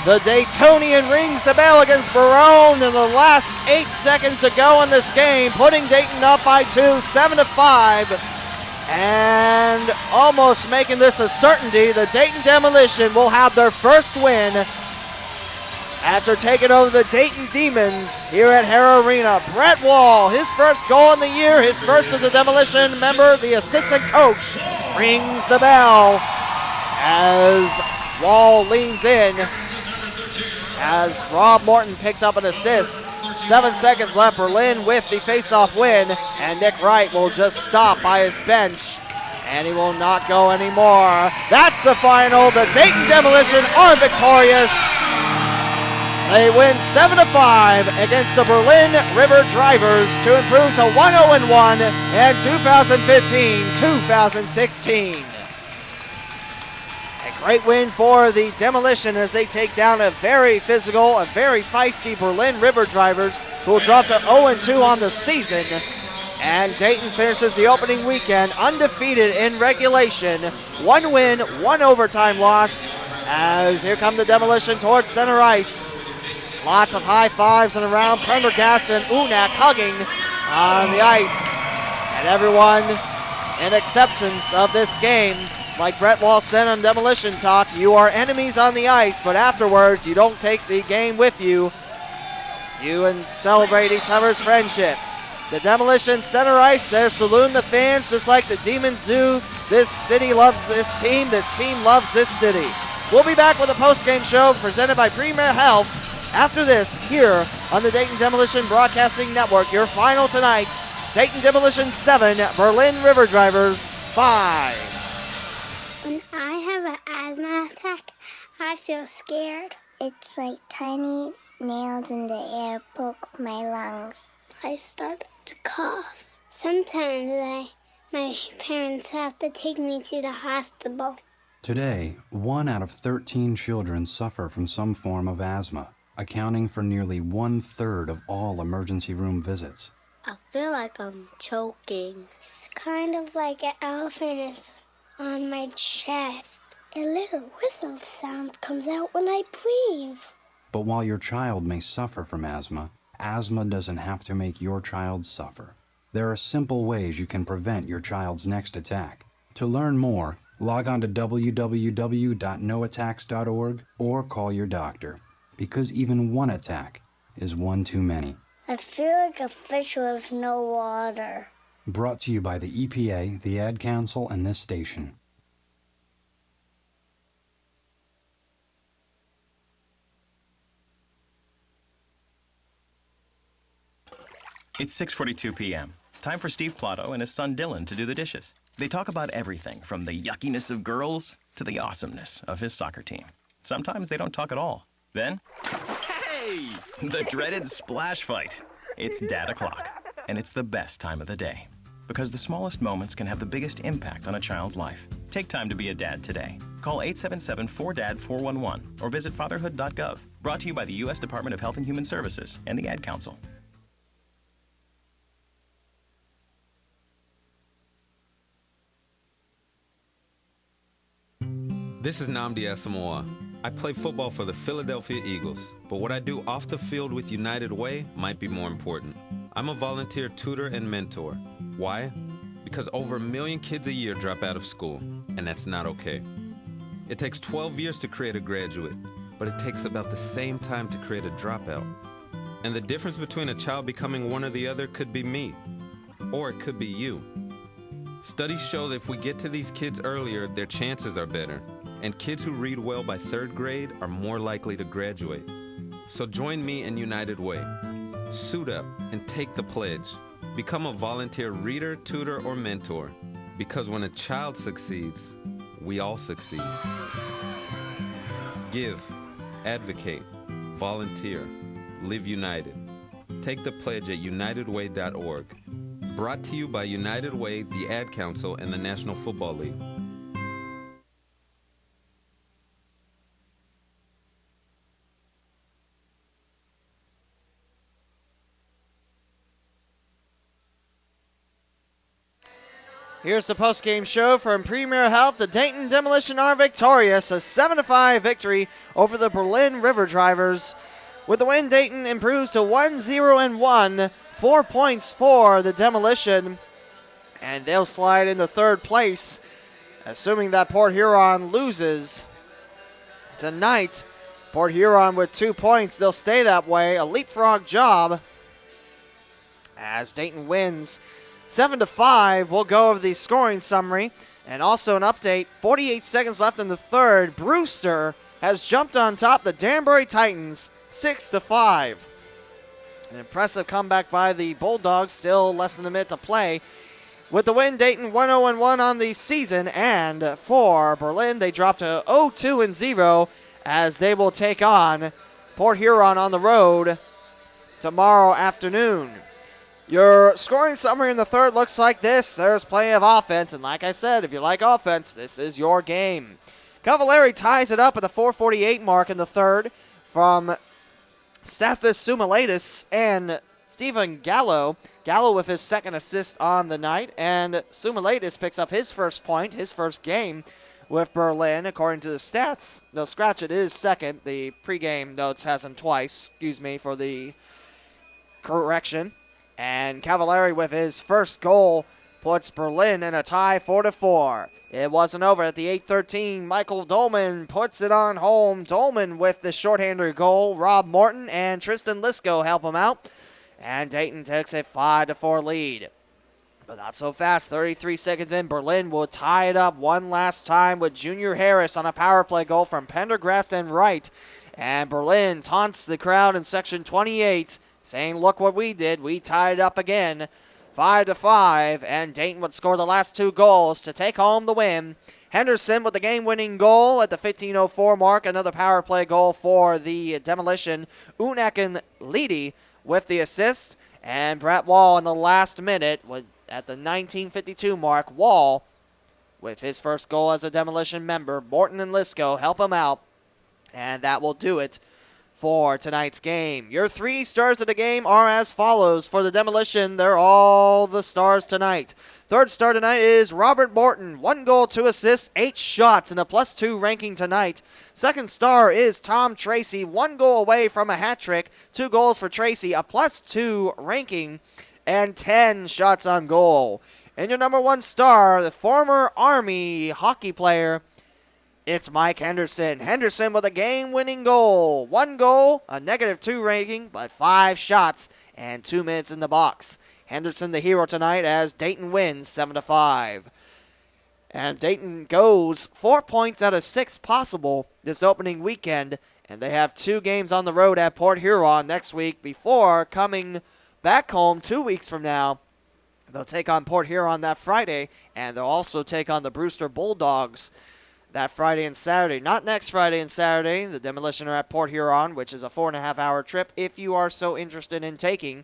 The Daytonian rings the bell against Barone in the last 8 seconds to go in this game, putting Dayton up by 2, 7-5. And almost making this a certainty, the Dayton Demolition will have their first win after taking over the Dayton Demons here at Hara Arena. Brett Wall, his first goal in the year, his first as a Demolition member. The assistant coach rings the bell as Wall leans in as Rob Morton picks up an assist. 7 seconds left. Berlin with the face-off win, and Nick Wright will just stop by his bench, and he will not go anymore. That's the final. The Dayton Demolition are victorious. They win 7-5 against the Berlin River Drivers to improve to 1-0-1 in 2015-2016. Great win for the Demolition as they take down a very physical, a very feisty Berlin River Drivers who will drop to 0-2 on the season. And Dayton finishes the opening weekend undefeated in regulation. 1 win, 1 overtime loss as here come the Demolition towards center ice. Lots of high fives and around. Prendergast and Unak hugging on the ice. And everyone in acceptance of this game. Like Brett Wall said on Demolition Talk, you are enemies on the ice, but afterwards you don't take the game with you. You and celebrate each other's friendships. The Demolition center ice, they're saluting the fans just like the Demons do. This city loves this team loves this city. We'll be back with a post-game show presented by Premier Health after this here on the Dayton Demolition Broadcasting Network. Your final tonight, Dayton Demolition 7, Berlin River Drivers 5. When I have an asthma attack, I feel scared. It's like tiny nails in the air poke my lungs. I start to cough. Sometimes my parents have to take me to the hospital. Today, 1 out of 13 children suffer from some form of asthma, accounting for nearly 1/3 of all emergency room visits. I feel like I'm choking. It's kind of like an elephant is on my chest. A little whistle sound comes out when I breathe. But while your child may suffer from asthma, asthma doesn't have to make your child suffer. There are simple ways you can prevent your child's next attack. To learn more, log on to www.noattacks.org or call your doctor, because even one attack is one too many. I feel like a fish with no water. Brought to you by the EPA, the Ad Council, and this station. It's 6:42 p.m. Time for Steve Plotto and his son Dylan to do the dishes. They talk about everything from the yuckiness of girls to the awesomeness of his soccer team. Sometimes they don't talk at all. Then, hey! The dreaded splash fight. It's Dad o'clock, and it's the best time of the day. Because the smallest moments can have the biggest impact on a child's life. Take time to be a dad today. Call 877-4DAD-411 or visit fatherhood.gov. Brought to you by the U.S. Department of Health and Human Services and the Ad Council. This is Nnamdi Asamoah. I play football for the Philadelphia Eagles, but what I do off the field with United Way might be more important. I'm a volunteer tutor and mentor. Why? Because over 1 million kids a year drop out of school, and that's not okay. It takes 12 years to create a graduate, but it takes about the same time to create a dropout. And the difference between a child becoming one or the other could be me, or it could be you. Studies show that if we get to these kids earlier, their chances are better. And kids who read well by 3rd grade are more likely to graduate. So join me in United Way. Suit up and take the pledge. Become a volunteer reader, tutor, or mentor. Because when a child succeeds, we all succeed. Give, advocate, volunteer, live united. Take the pledge at unitedway.org. Brought to you by United Way, the Ad Council, and the National Football League. Here's the post-game show from Premier Health. The Dayton Demolition are victorious, a 7-5 victory over the Berlin River Drivers. With the win, Dayton improves to 1-0-1, 4 points for the Demolition, and they'll slide into 3rd place, assuming that Port Huron loses tonight. Port Huron with 2 points, they'll stay that way. A leapfrog job as Dayton wins 7-5. We'll go over the scoring summary and also an update. 48 seconds left in the 3rd. Brewster has jumped on top the Danbury Titans 6-5. An impressive comeback by the Bulldogs. Still less than a minute to play. With the win, Dayton 1-0-1 on the season, and for Berlin, they drop to 0-2-0 as they will take on Port Huron on the road tomorrow afternoon. Your scoring summary in the 3rd looks like this. There's plenty of offense, and like I said, if you like offense, this is your game. Cavaleri ties it up at the 4:48 mark in the 3rd from Stathis, Soumelidis, and Stephen Gallo. Gallo with his 2nd assist on the night, and Soumelidis picks up his first point, his first game with Berlin, according to the stats. No, scratch it is 2nd. The pregame notes has him twice. Excuse me for the correction. And Cavaleri with his first goal puts Berlin in a tie 4-4. It wasn't over at the 8:13. Michael Dolman puts it on home. Dolman with the shorthander goal. Rob Morton and Tristan Lysko help him out. And Dayton takes a 5-4 lead. But not so fast. 33 seconds in, Berlin will tie it up one last time with Junior Harris on a power play goal from Prendergast and Wright. And Berlin taunts the crowd in section 28, saying, look what we did. We tied it up again, 5-5, and Dayton would score the last 2 goals to take home the win. Henderson with the game-winning goal at the 15:04 mark, another power play goal for the Demolition. Unak and Leedy with the assist, and Brett Wall in the last minute at the 19:52 mark. Wall with his first goal as a Demolition member. Morton and Lysko help him out, and that will do it for tonight's game. Your 3 stars of the game are as follows. For the Demolition, they're all the stars tonight. 3rd star tonight is Robert Morton. 1 goal, 2 assists, 8 shots, and a +2 ranking tonight. 2nd star is Tom Tracy. 1 goal away from a hat trick. 2 goals for Tracy, a +2 ranking, and 10 shots on goal. And your number 1 star, the former Army hockey player, it's Mike Henderson. Henderson with a game-winning goal. 1 goal, a -2 ranking, but 5 shots and 2 minutes in the box. Henderson the hero tonight as Dayton wins 7-5. And Dayton goes 4 points out of 6 possible this opening weekend, and they have 2 games on the road at Port Huron next week before coming back home 2 weeks from now. They'll take on Port Huron that Friday, and they'll also take on the Brewster Bulldogs that Friday and Saturday. Not next Friday and Saturday. The Demolition are at Port Huron, which is a 4.5-hour trip if you are so interested in taking.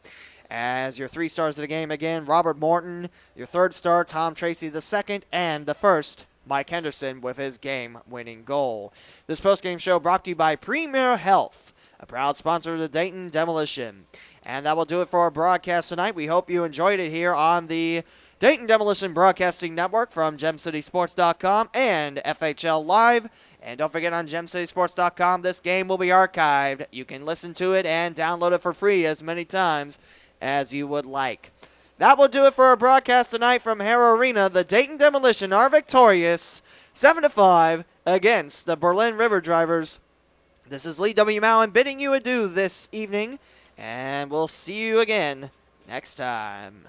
As your 3 stars of the game again, Robert Morton, your 3rd star, Tom Tracy the 2nd, and the 1st, Mike Henderson with his game-winning goal. This postgame show brought to you by Premier Health, a proud sponsor of the Dayton Demolition. And that will do it for our broadcast tonight. We hope you enjoyed it here on the Dayton Demolition Broadcasting Network from GemCitySports.com and FHL Live. And don't forget, on GemCitySports.com, this game will be archived. You can listen to it and download it for free as many times as you would like. That will do it for our broadcast tonight from Harrow Arena. The Dayton Demolition are victorious 7-5 against the Berlin River Drivers. This is Lee W. Mowen bidding you adieu this evening, and we'll see you again next time.